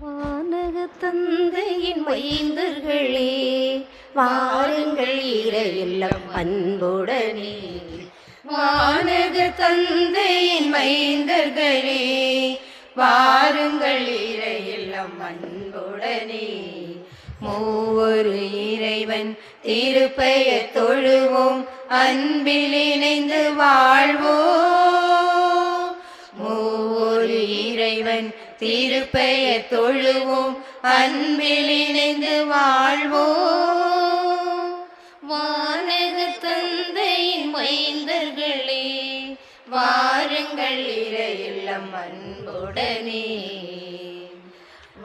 வானக தந்தையின் மைந்தர்களே, வாருங்கள் இறையில்லம் அன்புடனே. வானக தந்தையின் மைந்தர்களே, வாருங்கள் இறையில்லம் அன்புடனே. மூவொரு இறைவன் திருப்பெயர் தொழுவோம், அன்பில் இணைந்து வாழ்வோம். மூவொரு இறைவன் திருப்பெயர் தொழுவோம், அன்பில் இணைந்து வாழ்வோம். வானக தந்தையின் மைந்தர்களே, வாருங்கள் இறையில்லம் அன்புடனே.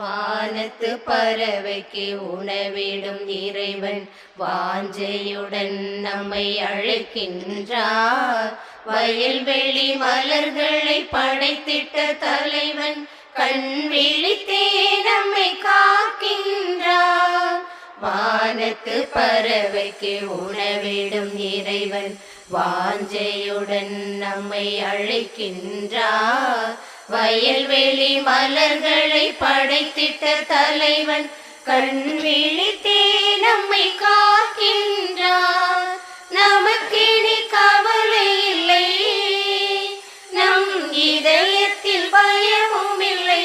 வானத்து பறவைக்கு உணவிடும் இறைவன் வாஞ்சையுடன் நம்மை அழைக்கின்றார். வயல்வெளி மலர்களை படைத்திட்ட தலைவன் கண் விழித்தே நம்மை காக்கின்றார். வானத்து பறவைக்கு உணவிடும் இறைவன் வாஞ்சையுடன் நம்மை அழைக்கின்றார். வயல்வெளி மலர்களை படைத்திட்ட தலைவன் கண் விழித்தே நம்மை காக்கின்றார். நமக்கினி கவலை இல்லை, நம் இதயத்தில் பயமும் இல்லை.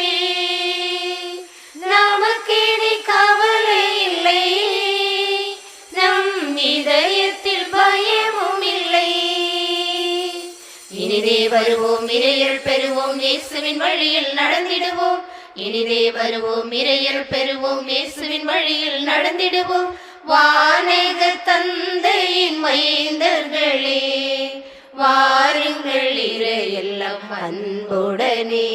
நமக்கினி கவலை இல்லை, நம் இதயத்தில் பயமும் இல்லை. இனிதே வருவோம், இறையருள் பெறுவோம், இயேசுவின் வழியில் நடந்திடுவோம். இனிதே வருவோம், இறையருள் பெறுவோம், இயேசுவின் வழியில் நடந்திடுவோம். வானக தந்தையின் மைந்தர்களே, வாருங்கள் இறையில்லம் அன்புடனே.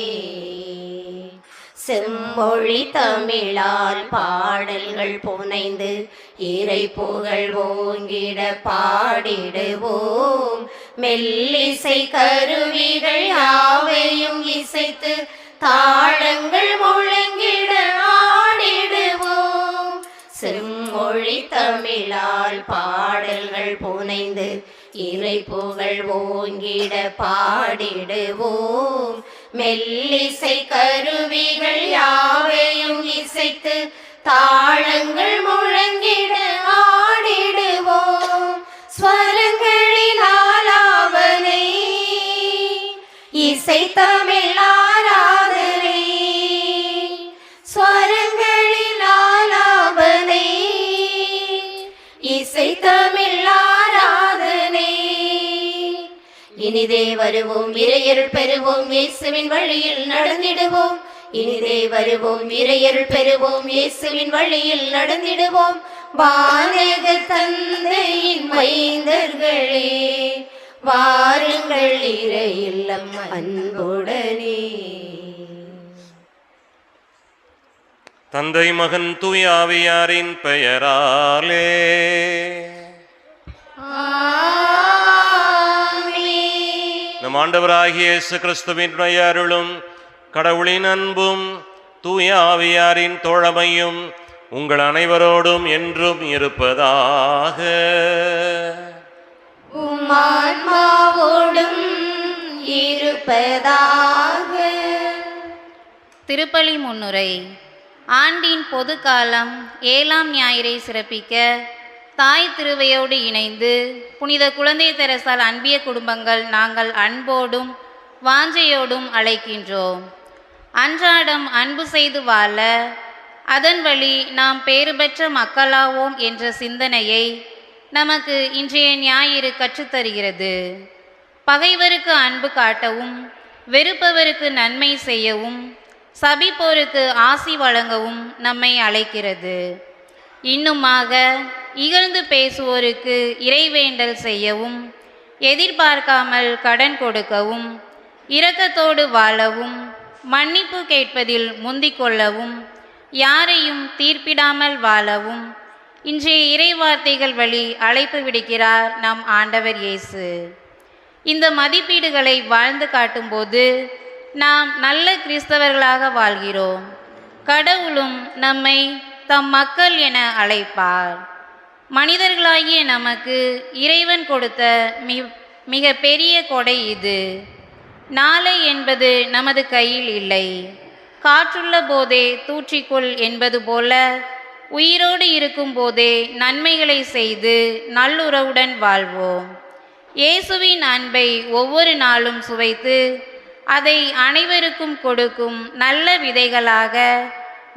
செம்மொழி தமிழால் பாடல்கள் புனைந்து இறை புகழ் ஓங்கிட பாடிடுவோம். மெல்லிசை கருவிகள் யாவையும் இசைத்து தாளங்கள் முழங்கிட ஆடிடுவோம். செம்மொழி தமிழால் பாடல்கள் புனைந்து இறை புகழ் ஓங்கிட பாடிடுவோம். மெல்லிசை கருவிகள் யாவையும் இசைத்து தாளங்கள் முழங்கிட ஆடிடுவோம். ஸ்வரங்களின் ஆலாபனை, இசை தமிழ் ஆராதனை. ஸ்வரங்களின் ஆலாபனை, இசை தமிழ் ஆராதனை. இனிதே வருவோம், இறையருள் பெறுவோம், இயேசுவின் வழியில் நடந்திடுவோம். இனிதே வருவோம், இறையருள் பெறுவோம், இயேசுவின் வழியில் நடந்திடுவோம். வானக தந்தையின் மைந்தர்களே, வாருங்கள் இறையில்லம் அன்புடனே. தந்தை மகன் தூய ஆவியாரின் பெயராலே நம் ஆண்டவராகிய இயேசு கிறிஸ்துவின் அருளும் கடவுளின் அன்பும் தூய ஆவியாரின் தோழமையும் உங்கள் அனைவரோடும் என்றும் இருப்பதாக. உம்மான்மாவோடும் இருப்பதாக. திருப்பலி முன்னுரை. ஆண்டின் பொது காலம் 7ஆம் ஞாயிறை சிறப்பிக்க தாய் திருவையோடு இணைந்து புனித குழந்தை தெரசால் அன்பிய குடும்பங்கள் நாங்கள் அன்போடும் வாஞ்சையோடும் அழைக்கின்றோம். அன்றாடம் அன்பு செய்து வாழ, அதன் வழி நாம் பேறு பெற்ற மக்களாவோம் என்ற சிந்தனையை நமக்கு இன்றைய ஞாயிறு கற்றுத்தருகிறது. பகைவருக்கு அன்பு காட்டவும், வெறுப்பவருக்கு நன்மை செய்யவும், சபிப்போருக்கு ஆசி வழங்கவும் நம்மை அழைக்கிறது. இன்னுமாக இகழ்ந்து பேசுவோருக்கு இறைவேண்டல் செய்யவும், எதிர்பார்க்காமல் கடன் கொடுக்கவும், இரக்கத்தோடு வாழவும், மன்னிப்பு கேட்பதில் முந்திக் கொள்ளவும், யாரையும் தீர்ப்பிடாமல் வாழவும் இன்றைய இறைவார்த்தைகள் வழி அழைப்பு விடுக்கிறார் நம் ஆண்டவர் இயேசு. இந்த மதிப்பீடுகளை வாழ்ந்து காட்டும்போது நாம் நல்ல கிறிஸ்தவர்களாக வாழ்கிறோம். கடவுளும் நம்மை தம் மக்கள் என அழைப்பார். மனிதர்களாகிய நமக்கு இறைவன் கொடுத்த மிக பெரிய கொடை இது. நாளை என்பது நமது கையில் இல்லை. காற்றுள்ள போதே தூற்றிக்கொள் என்பது போல உயிரோடு இருக்கும் போதே நன்மைகளை செய்து நல்லுறவுடன் வாழ்வோம். இயேசுவின் அன்பை ஒவ்வொரு நாளும் சுவைத்து அதை அனைவருக்கும் கொடுக்கும் நல்ல விதைகளாக,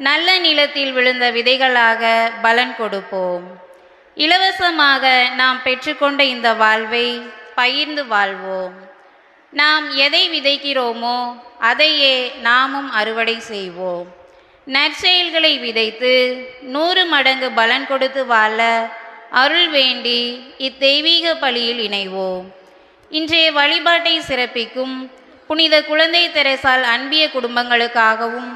நல்ல நிலத்தில் விழுந்த விதைகளாக பலன் கொடுப்போம். இலவசமாக நாம் பெற்றுக்கொண்ட இந்த வாழ்வை பகிர்ந்து வாழ்வோம். நாம் எதை விதைக்கிறோமோ அதையே நாமும் அறுவடை செய்வோம். நற்செயல்களை விதைத்து 100 மடங்கு பலன் கொடுத்து வாழ அருள் வேண்டி இத்தெய்வீக பலியில் இணைவோம். இன்றைய வழிபாட்டை சிறப்பிக்கும் புனித குழந்தை தெரசால் அன்பிய குடும்பங்களுக்காகவும்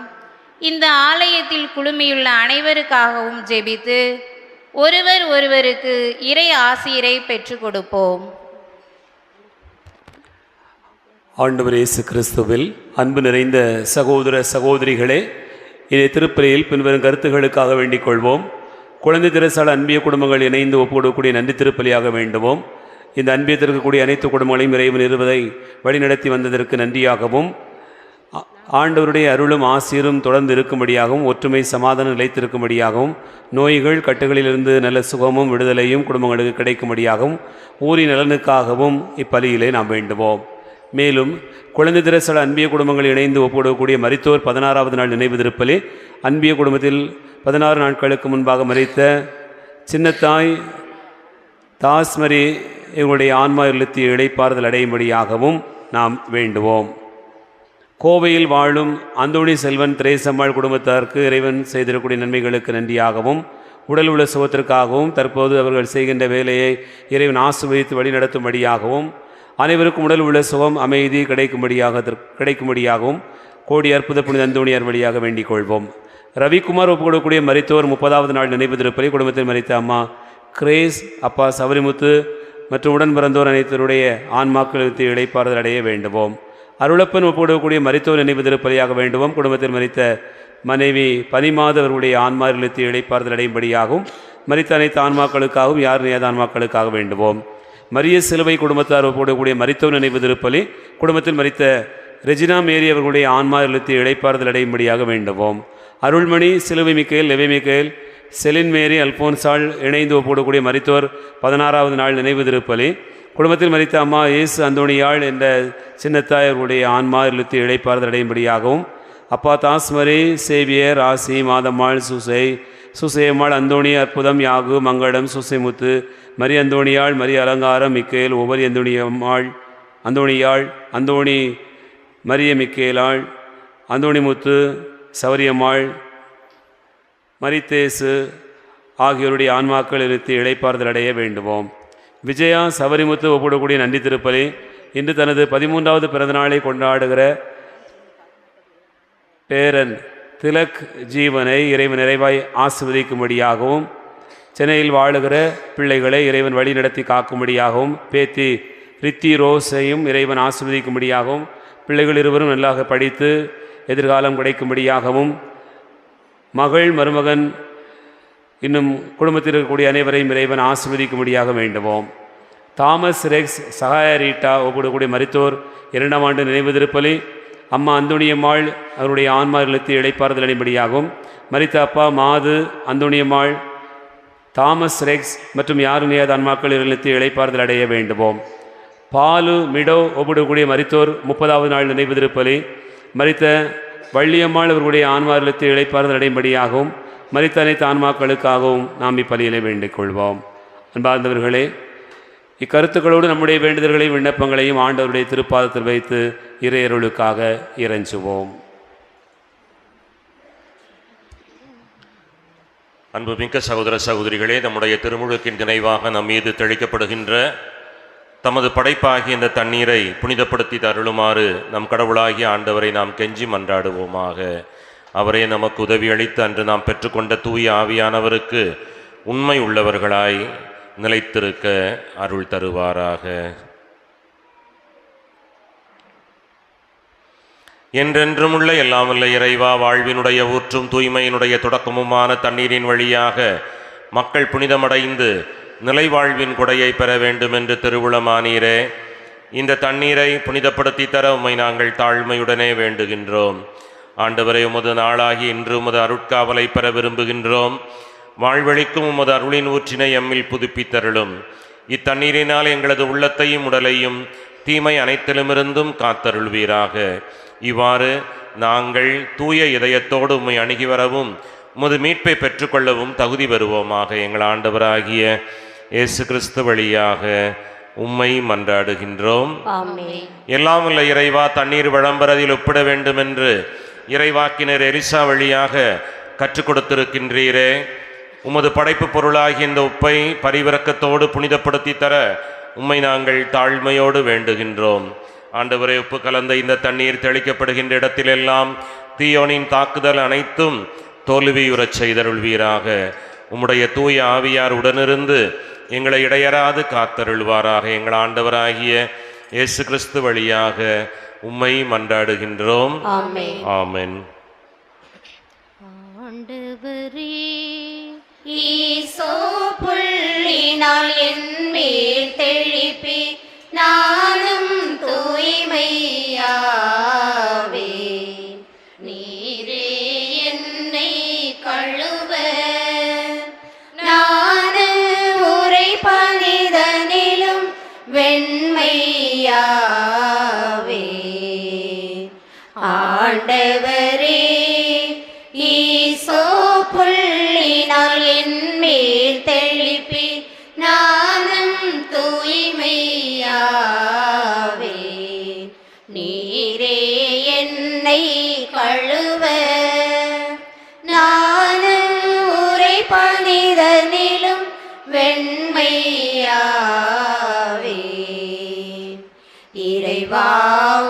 இந்த ஆலயத்தில் குழுமியுள்ள அனைவருக்காகவும் ஜெபித்து ஒருவர் ஒருவருக்கு இறை ஆசீரை பெற்றுக் கொடுப்போம். ஆண்டவர் இயேசு கிறிஸ்துவில் அன்பு நிறைந்த சகோதர சகோதரிகளே, இதை திருப்பலியில் பின்வரும் கருத்துகளுக்காக வேண்டிக் கொள்வோம். குழந்தை தெரசால் அன்பிய குடும்பங்கள் இணைந்து ஒப்புக்கொடுக்கக்கூடிய நன்றி திருப்பலியாக வேண்டுவோம். இந்த அன்பியத்திற்கக்கூடிய அனைத்து குடும்பங்களையும் இறைவன் இருவதை வழிநடத்தி வந்ததற்கு நன்றியாகவும், ஆண்டவருடைய அருளும் ஆசீரும் தொடர்ந்து இருக்கும்படியாகவும், ஒற்றுமை சமாதானம் நிலைத்திருக்கும்படியாகவும், நோய்கள் கட்டுகளிலிருந்து நல்ல சுகமும் விடுதலையும் குடும்பங்களுக்கு கிடைக்கும்படியாகவும், ஊரின் நலனுக்காகவும் இப்பலியிலே நாம் வேண்டுவோம். மேலும் குழந்தை தெரசால் அன்பிய குடும்பங்கள் இணைந்து ஒப்புக்கொடுக்கக்கூடிய மரித்தோர் 16வது நாள் நினைவு திருப்பலி, அன்பிய குடும்பத்தில் 16 நாட்களுக்கு முன்பாக மரித்த சின்னத்தாய் தாஸ்மரி இவங்களுடைய ஆன்மா இல்லத்தை இளைப்பாறுதல் அடையும்படியாகவும் நாம் வேண்டுவோம். கோவையில் வாழும் அந்தோணி செல்வன் திரேசம்மாள் குடும்பத்தாருக்கு இறைவன் செய்திருக்கக்கூடிய நன்மைகளுக்கு நன்றியாகவும், உடல் உள்ள சுகத்திற்காகவும், தற்போது அவர்கள் செய்கின்ற வேலையை இறைவன் ஆசீர்வதித்து வழிநடத்தும்படியாகவும், அனைவருக்கும் உடல் உள்ள சுகம் அமைதி கிடைக்கும்படியாகவும் கோடி அற்புத புனித அந்தோணியார் வழியாக வேண்டிக் கொள்வோம். ரவிக்குமார் ஒப்புக்கொடுக்கக்கூடிய மரித்தோர் 30வது நாள் நினைவு திருப்பலி, குடும்பத்தில் மரித்த அம்மா கிரேஸ், அப்பா சவரிமுத்து மற்றும் உடன் பிறந்தோர் அனைத்தருடைய ஆன்மாக்களுக்கு இளைப்பாறுதல் அடைய வேண்டுவோம். அருளப்பன் ஒப்புக்கொடுக்கக்கூடிய மரித்தோர் நினைவு திருப்பலியாக வேண்டுவோம். குடும்பத்தில் மரித்த மனைவி பனிமாதவர்களுடைய ஆன்மாக்களுக்கு இளைப்பாறுதல் அடையும்படியாகவும், மரித்த அனைத்து ஆன்மாக்களுக்காகவும் யார் நியாத ஆன்மாக்களுக்காக வேண்டுவோம். மரிய சிலுவை குடும்பத்தார் ஒப்புக்கொடுக்கக்கூடிய மரித்தோர் நினைவு திருப்பலி, குடும்பத்தில் மரித்த ரெஜினா மேரி அவர்களுடைய ஆன்மாக்களுக்கு இளைப்பாறுதல் அடையும்படியாக வேண்டுவோம். அருள்மணி, சிலுவை மிக்கேல், லெவே மிக்கேல், செலின் மேரி, அல்போன்சால் இணைந்து ஒப்புக்கொடுக்கக்கூடிய மரித்தோர் 16வது நாள் நினைவு திருப்பலி, குடும்பத்தில் மரித்த அம்மா இயேசு அந்தோணியாள் என்ற சின்னத்தாய் அவர்களுடைய ஆன்மா இல்லத்து இளைப்பாறுதல் அடையும்படியாகவும், அப்பா தாஸ்மரி, சேவியர், ஆசி, மாதம்மாள், சுசையம்மாள், அந்தோணி, அற்புதம், யாகு, மங்களம், சுசைமுத்து, மரி அந்தோணியாள், மரி அலங்காரம், மிக்கேல், ஒவ்வொரு அந்தோணியாள், அந்தோணி, மரிய மிக்கேலாள், அந்தோணிமுத்து, சௌரியம்மாள், மரித்தேசு ஆகியோருடைய ஆன்மாக்கள் இழுத்து இளைப்பாறுதல் அடைய வேண்டுவோம். விஜயா சவரிமுத்து ஒப்புடக்கூடிய நன்றி திருப்பலி, இன்று தனது 13வது பிறந்தநாளை கொண்டாடுகிற பேரன் திலக் ஜீவனை இறைவன் நிறைவாய் ஆசிர்வதிக்கும்படியாகவும், சென்னையில் வாழுகிற பிள்ளைகளை இறைவன் வழி நடத்தி காக்கும்படியாகவும், பேத்தி ரித்தி ரோஸையும் இறைவன் ஆசிர்வதிக்கும்படியாகவும், பிள்ளைகள் இருவரும் நல்லாக படித்து எதிர்காலம் கிடைக்கும்படியாகவும், மகள் மருமகன் இன்னும் குடும்பத்தில் இருக்கக்கூடிய அனைவரையும் இறைவன் ஆசிர்வதிக்கும்படியாக வேண்டுவோம். தாமஸ் ரெக்ஸ், சகாய ரீட்டா ஒப்புக்கூடிய மரித்தோர் 2ஆம் ஆண்டு நினைவு திருப்பலி, அம்மா அந்தோணியம்மாள் அவருடைய ஆன்மா இல்லத்து இளைப்பாறுதல் அடையும்படியாகவும், மரித்த அப்பா மாது, அந்தோணியம்மாள், தாமஸ் ரெக்ஸ் மற்றும் யாரும் நியாத ஆன்மாக்கள் இல்லத்து இளைப்பாறுதல் அடைய வேண்டுவோம். பாலு மிடோ ஒப்புடக்கூடிய மரித்தோர் 30வது நாள் நினைவு திருப்பலி, மரித்த வள்ளியம்மாள் அவர்களுடைய ஆன்மா இல்லத்து இளைப்பாறுதல் அடையும்படியாகவும், மரித்த அனைத்து ஆன்மாக்களுக்காகவும் நாம் இப்பலியிலே வேண்டிக் கொள்வோம். அன்பார்ந்தவர்களே, இக்கருத்துக்களோடு நம்முடைய வேண்டுதல்களையும் விண்ணப்பங்களையும் ஆண்டவருடைய திருப்பாதத்தில் வைத்து இறையருளுக்காக இறைஞ்சுவோம். அன்புமிக்க சகோதர சகோதரிகளே, நம்முடைய திருமுழுக்கின் நினைவாக நம் மீது தெளிக்கப்படுகின்ற தமது படைப்பாகிய இந்த தண்ணீரை புனிதப்படுத்தி தருளுமாறு நம் கடவுளாகிய ஆண்டவரை நாம் கெஞ்சி மன்றாடுவோமாக. அவரே நமக்கு உதவி அளித்து அன்று நாம் பெற்றுக்கொண்ட தூய ஆவியானவருக்கு உண்மை உள்ளவர்களாய் நிலைத்திருக்க அருள் தருவாராக. என்றென்றும் உள்ள எல்லாமுள்ள இறைவா, வாழ்வினுடைய ஊற்றும் தூய்மையினுடைய தொடக்கமுமான தண்ணீரின் வழியாக மக்கள் புனிதமடைந்து நிலை வாழ்வின் கொடையை பெற வேண்டும் என்று திருவுளமானீரே, இந்த தண்ணீரை புனிதப்படுத்தி தர உம்மை நாங்கள் தாழ்மையுடனே வேண்டுகின்றோம். ஆண்டவரே, உமது நாளாகி இன்று உமது அருட்காவலை பெற விரும்புகின்றோம். வாழ்வழிக்கும் உமது அருளின் ஊற்றினை எம்மில் புதுப்பித்தருளும். இத்தண்ணீரினால் எங்களது உள்ளத்தையும் உடலையும் தீமை அனைத்திலுமிருந்தும் காத்தருள்வீராக. இவ்வாறு நாங்கள் தூய இதயத்தோடு உம்மை அணுகி வரவும் உமது மீட்பை பெற்றுக்கொள்ளவும் தகுதி பெறுவோமாக. எங்கள் ஆண்டவராகிய இயேசு கிறிஸ்து வழியாக உம்மை மன்றாடுகின்றோம். ஆமென். எல்லாம் உள்ள இறைவா, தண்ணீர் விளம்பரதில் ஒப்பிட வேண்டும் என்று இறைவாக்கினர் எலிசா வழியாக கற்றுக் கொடுத்திருக்கின்றீரே. உமது படைப்பு பொருளாகிய இந்த உப்பை பரிவிரக்கத்தோடு புனிதப்படுத்தி தர உம்மை நாங்கள் தாழ்மையோடு வேண்டுகின்றோம். ஆண்டவரே, உப்பு கலந்த இந்த தண்ணீர் தெளிக்கப்படுகின்ற இடத்திலெல்லாம் தீயோனின் தாக்குதல் அனைத்தும் தோல்வியுறச் செய்தருள்வீராக. உம்முடைய தூய ஆவியார் உடனிருந்து எங்களை இடையறாது காத்தருள்வாராக. எங்கள் ஆண்டவராகிய இயேசு கிறிஸ்து வழியாக உம்மை மன்றாடுகின்றோம். ஆமென். ஆமென். ஆண்டவரே, ஈசோ புள்ளினால் என் மேல் தெளிப்பி நானும் தூய்மையாவே. நீரே என்னை கழுவ நானும் உரை பணிதனிலும் வெண்மையாவே. ஆண்டவரே, ஈசோ புள்ளினால் என் மேல் தெளிப்பி நானும் தூய்மையாவே. நீரே என்னை கழுவ நானும் உரை பணிதனிலும் வெண்மையாவே. இறைவா,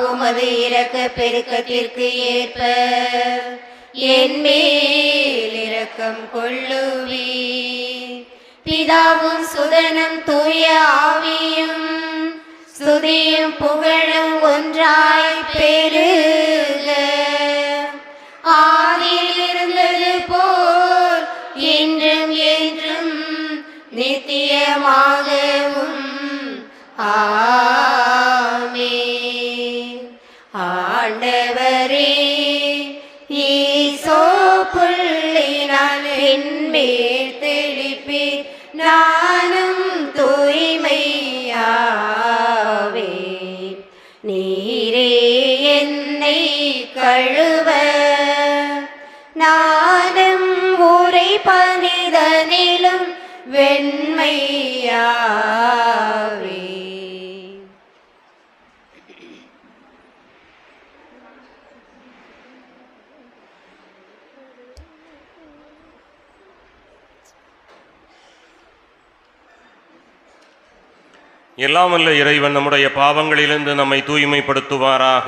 உமது இரக்க பெருக்கத்திற்கு ஏற்ப என் மேல் இரக்கம் கொள்ளுவீர். பிதாவும் சுதனும் தூய ஆவியும் ஸ்துதியும் புகழும் ஒன்றாய் பெருக. ஆதியில் இருந்தது போல் என்றும் என்றும் நித்தியமாகவும் ஆமென். ஆண்டவரே, ஈசோ புள்ளினால் என் மேல் தெளிப்பி நானும் தூய்மையாவே. நீரே என்னை கழுவ நானும் உரை பணிதனிலும் வெண்மையாவே. எல்லாம் வல்ல இறைவன் நம்முடைய பாவங்களிலிருந்து நம்மை தூய்மைப்படுத்துவாராக.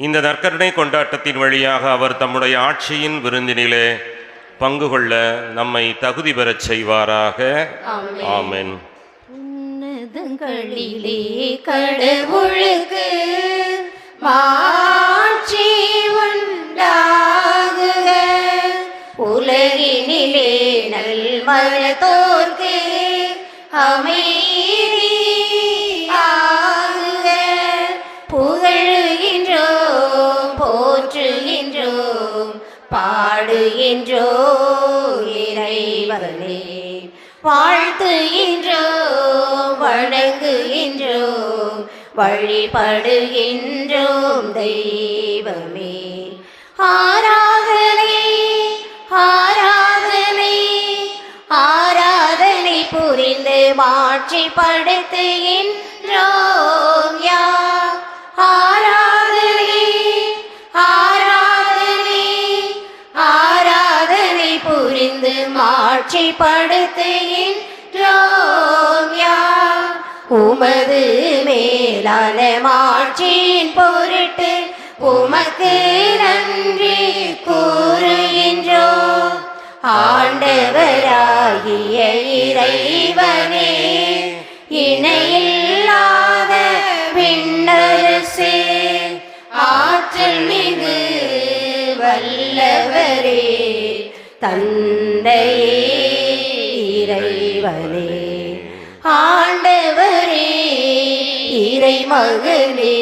இந்த நற்கருணை கொண்டாட்டத்தின் வழியாக அவர் தம்முடைய ஆட்சியின் விருந்தினிலே பங்கு கொள்ள நம்மை தகுதி பெறச் செய்வாராக. ஆமென். உன்னதங்களிலே கடவுளுக்கு மாட்சி உண்டாகுக. உலகினிலே நல்மனத்தோர்க்கு அமைதியாகுக. புகழுகின்றோம், போற்றுகின்றோம், பாடுகின்றோம் இறைவனே. வாழ்த்துகின்றோம், வணங்குகின்றோம், வழிபடுகின்றோம் தெய்வமே. ஆராதனை ஆராதனை ஆராதனை புரிந்து மாட்சிப்படுத்துகின்றோம் யார். ஆராதனை ஆராதனை ஆராதனை புரிந்து மாட்சிப்படுத்துகின்றோம் யார். உமது மேலான மாட்சியின் பொருட்டு உமக்கு நன்றி கூறுகின்றோம். ஆண்டவராகிய இறைவனே, இணையில்லாத விண்ணரசே, ஆற்றல் மிகு வல்லவரே, தந்தையே இறைவனே, ஆண்டவரே இறைமகனே,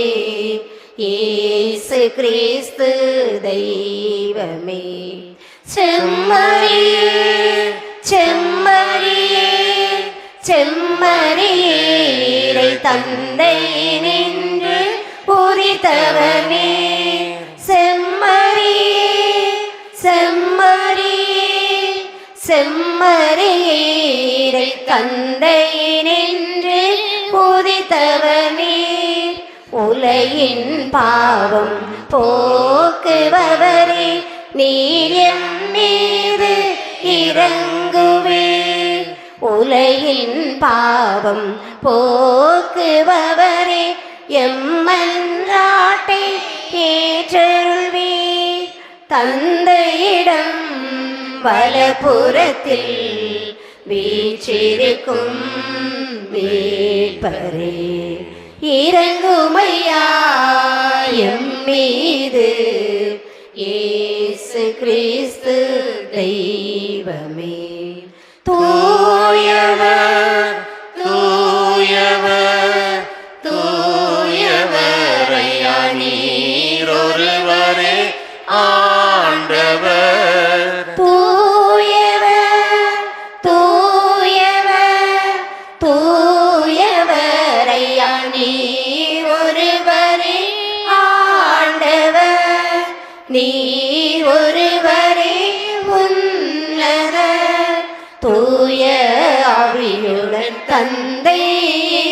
இயேசு கிறிஸ்து தெய்வமே. செம்மறியே செம்மறியே செம்மறியே இறை தந்தை நின்று உதித்தவனே. செம்மறியே செம்மறியே செம்மறியே இறை தந்தை நின்று உதித்தவனே. உலகின் பாவம் போக்குபவரே, நீர் எம் மீது இறங்குவே. உலகின் பாவம் போக்குபவரே, எம்மன்றாட்டை ஏற்றருள்வே. தந்தையிடம் வலப்புறத்தில் வீற்றிருக்கும் மீட்பரே, இறங்குமையா எம் மீது. இயேசு கிறிஸ்து தெய்வமே. தூயவர் தூயவர் தூயவரையா நீர் ஒருவரே ஆண்டவர். தூயவர் தூயவர் தூயவரையா நீர் ஒருவரே ஆண்டவர். நீர் ஒருவரே உன்னதர். தூய ஆவியுடன் தந்தை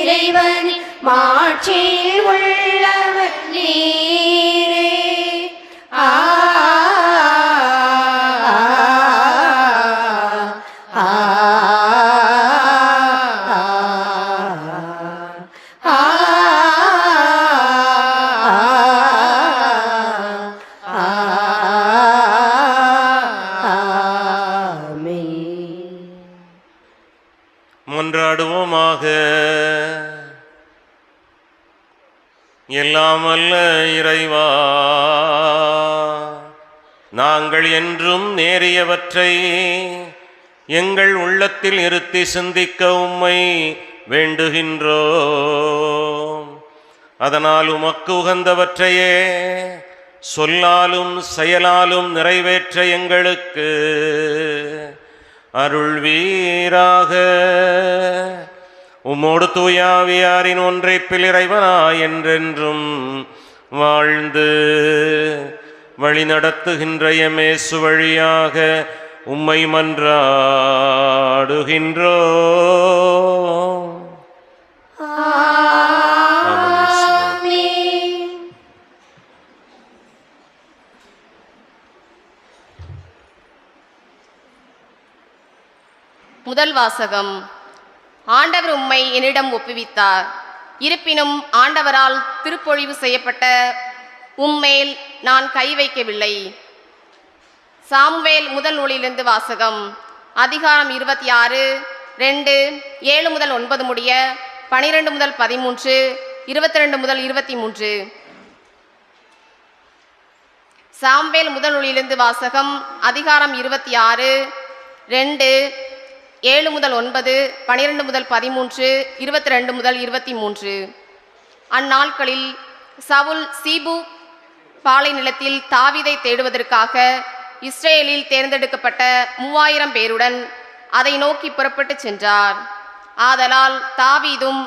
இறைவன் மாட்சியில் உள்ளவர் நீரே. ஆ ஆ மன்றாடுவோமாக. எல்லாம் வல்ல இறைவா, நாங்கள் என்றும் நேரியவற்றை எங்கள் உள்ளத்தில் இருத்தி சிந்திக்க உம்மை வேண்டுகின்றோம். அதனால் உமக்கு உகந்தவற்றையே சொல்லாலும் செயலாலும் நிறைவேற்ற எங்களுக்கு அருள்வீராக. உம்மோடு தூயாவியாரின் ஒன்றைப்பில் இறைவனாய் என்றென்றும் வாழ்ந்து வழிநடத்துகின்ற எமேசு வழியாக உம்மை மன்றாடுகின்றோம். முதல் வாசகம். ஆண்டவர் உம்மை என்னிடம் ஒப்புவித்தார். இருப்பினும் ஆண்டவரால் திருப்பொழிவு செய்யப்பட்ட உம்மேல் நான் கை வைக்கவில்லை. சாமுவேல் முதல் நூலிலிருந்து வாசகம். அதிகாரம் 26, 2, 7 முதல் 9 முடிய, 12 முதல் 13, 22 முதல் 23. சாமுவேல் முதல் நூலிலிருந்து வாசகம். அதிகாரம் 26, 2, 7 முதல் 9, 12 முதல் 13, 22 முதல் 23. அந்நாட்களில் சவுல் சீபு பாலை நிலத்தில் தாவீதை தேடுவதற்காக இஸ்ரேலில் தேர்ந்தெடுக்கப்பட்ட 3000 பேருடன் அதை நோக்கி புறப்பட்டு சென்றார். ஆதலால் தாவீதும்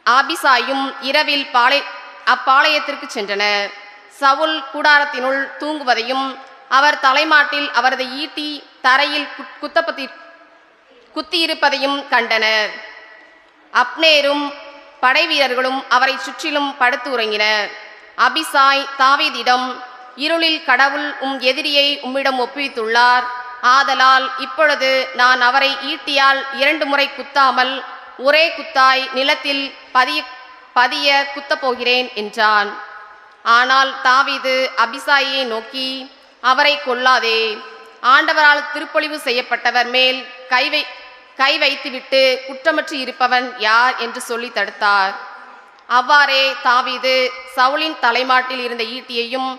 ஆபிசாயும் இரவில் அப்பாளையத்திற்கு சென்றனர். சவுல் கூடாரத்தினுள் தூங்குவதையும் அவர் தலைமாட்டில் அவரது ஈட்டி தரையில் குத்தியிருப்பதையும் கண்டனர். அப்னேரும் படைவீரர்களும் அவரை சுற்றிலும் படுத்து உறங்கினர். அபிசாய் தாவீதிடம், இருளில் கடவுள் எதிரியை உம்மிடம் ஒப்புவித்துள்ளார். ஆதலால் இப்பொழுது நான் அவரை ஈட்டியால் 2 முறை குத்தாமல் ஒரே குத்தாய் நிலத்தில் பதிய குத்தப்போகிறேன் என்றான். ஆனால் தாவீது அபிசாயை நோக்கி, அவரை கொல்லாதே, ஆண்டவரால் திருப்பொழிவு செய்யப்பட்டவர் மேல் கை வைத்துவிட்டு குற்றமற்று இருப்பவன் யார் என்று சொல்லி தடுத்தார். அவ்வாறே தாவீது சவுலின் தலைமாட்டில் இருந்த ஈட்டியையும்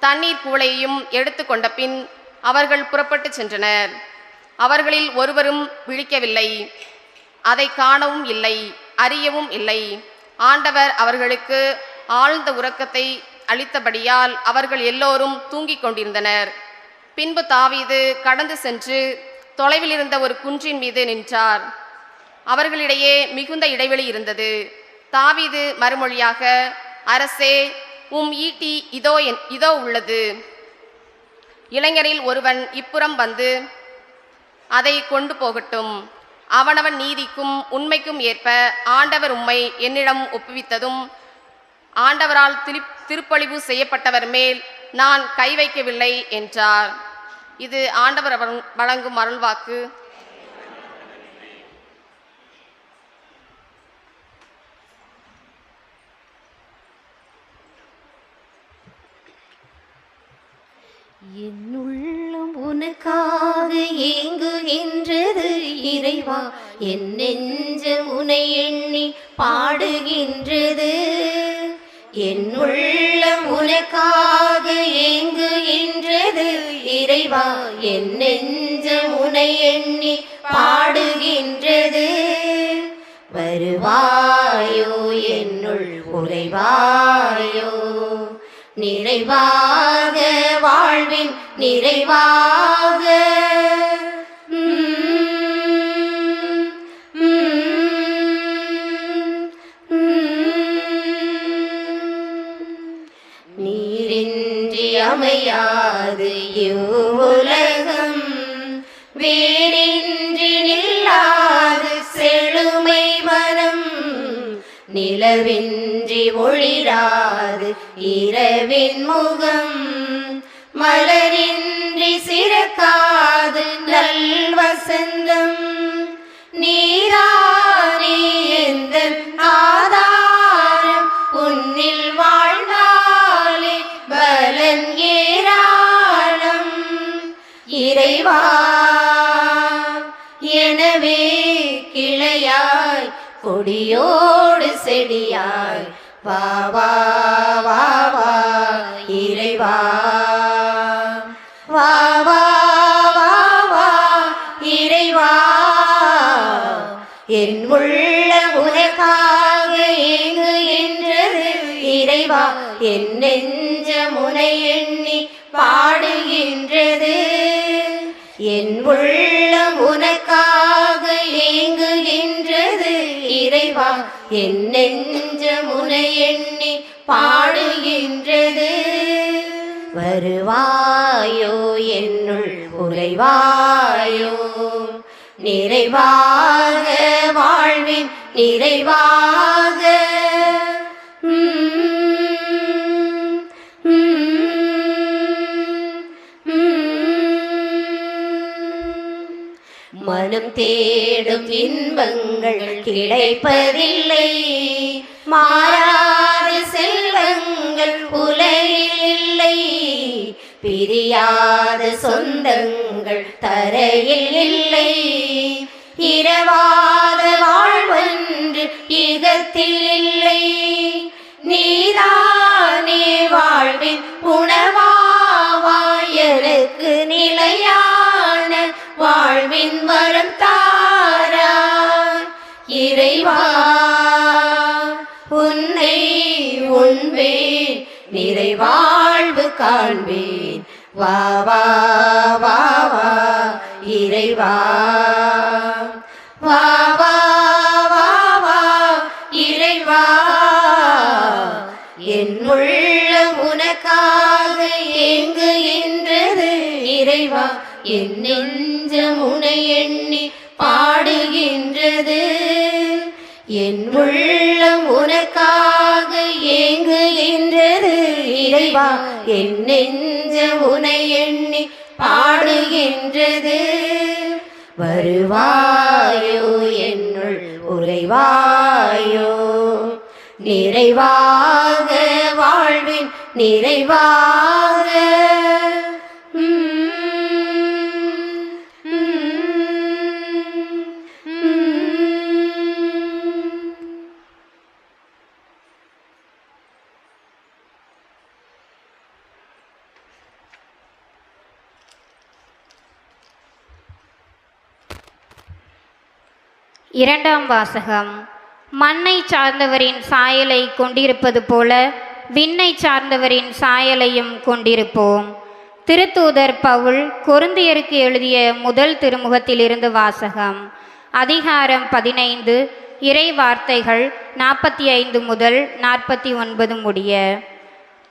தண்ணீர் கூளையையும் எடுத்து கொண்ட பின் அவர்கள் புறப்பட்டு சென்றனர். அவர்களில் ஒருவரும் விழிக்கவில்லை, அதை காணவும் இல்லை, அறியவும் இல்லை. ஆண்டவர் அவர்களுக்கு ஆழ்ந்த உறக்கத்தை அளித்தபடியால் அவர்கள் எல்லோரும் தூங்கிக் கொண்டிருந்தனர். பின்பு தாவீது கடந்து சென்று தொலைவில் இருந்த ஒரு குன்றின் மீது நின்றார். அவர்களிடையே மிகுந்த இடைவெளி இருந்தது. தாவீது மறுமொழியாக, அரசே, ஈட்டி இதோ உள்ளது. இளைஞரில் ஒருவன் இப்புறம் வந்து அதை கொண்டு போகட்டும். அவனவன் நீதிக்கும் உண்மைக்கும் ஏற்ப ஆண்டவர் உம்மை என்னிடம் ஒப்புவித்ததும் ஆண்டவரால் திருப்பழிவு செய்யப்பட்டவர் மேல் நான் கை வைக்கவில்லை என்றார். இது ஆண்டவர் வழங்கும் அருள்வாக்கு. என்னுள்ளம் உனக்காக ஏங்குகின்றது இறைவா, என் நெஞ்சம் உனை எண்ணி பாடுகின்றது. என்னுள்ளம் உனக்காக ஏங்குகின்றது இறைவா, என் நெஞ்சம் உனை எண்ணி பாடுகின்றது. வருவாயோ என்னுள் உறைவாயோ, நிறைவாக வாழ்வின் நிறைவாக. நீரின்றி அமையாது இவ்வுலகம், வேரின்றி நில்லாது செழுமை வனம். நிலவின்றி ஒளிராது இரவின் முகம், மலரின்றி சிறக்காது நல்வசந்தம். நீரானே எந்தன் ஆதாரம், உன்னில் வாழ்ந்தாலே பலன் ஏராளம். இறைவா, எனவே கிளையாய் கொடியோடு செடியாய் வா வா வா வா இறைவா, வா வா வா வா இறைவா. என் உள்ள உனக்காக ஏங்குகின்றது இறைவா, என் நெஞ்சம் உனை எண்ணி பாடுகின்றது. என் உள்ளம் உனக்காக ஏங்குகின்றது இறைவா, என் நெஞ்சம் உனை எண்ணி பாடுகின்றது. வருவாயோ என்னுள் உறைவாயோ, நிறைவாக வாழ்வின் நிறைவாக. மனம் தேடும் இன்பங்கள் கிடைப்பதில்லை, மாறாத செல்வங்கள் உலகில் இல்லை. பிரியாத சொந்தங்கள் தரையில் இல்லை, இரவாத வாழ்வென்று யுகத்தில் இல்லை. நீதானே வாழ்வின் உணவாவாய், எனக்கு நிலையான வாழ்வின் வரம் தாராய். இறைவா, உன்னை உண்பேன், நிறைவாழ்வு காண்பேன். வா வா வா வா இறைவா, வா வா வா வா இறைவா. என் உள்ளம் உனக்காக ஏங்குகின்றது இறைவா, என் நெஞ்சம் உனை எண்ணி பாடுகின்றது. என் உள்ளம் உனக்காக ஏங்குகின்றது இறைவா, என் நெஞ்சம் உனை எண்ணி பாடுகின்றது. வருவாயோ என்னுள் உறைவாயோ, நிறைவாக வாழ்வின் நிறைவாக. இரண்டாம் வாசகம். மண்ணை சார்ந்தவரின் சாயலை கொண்டிருப்பது போல விண்ணை சார்ந்தவரின் சாயலையும் கொண்டிருப்போம். திருத்தூதர் பவுல் கொரிந்தியருக்கு எழுதிய முதல் திருமுகத்திலிருந்து வாசகம். அதிகாரம் 15, இறை வார்த்தைகள் 45 முதல் 49 முடிய.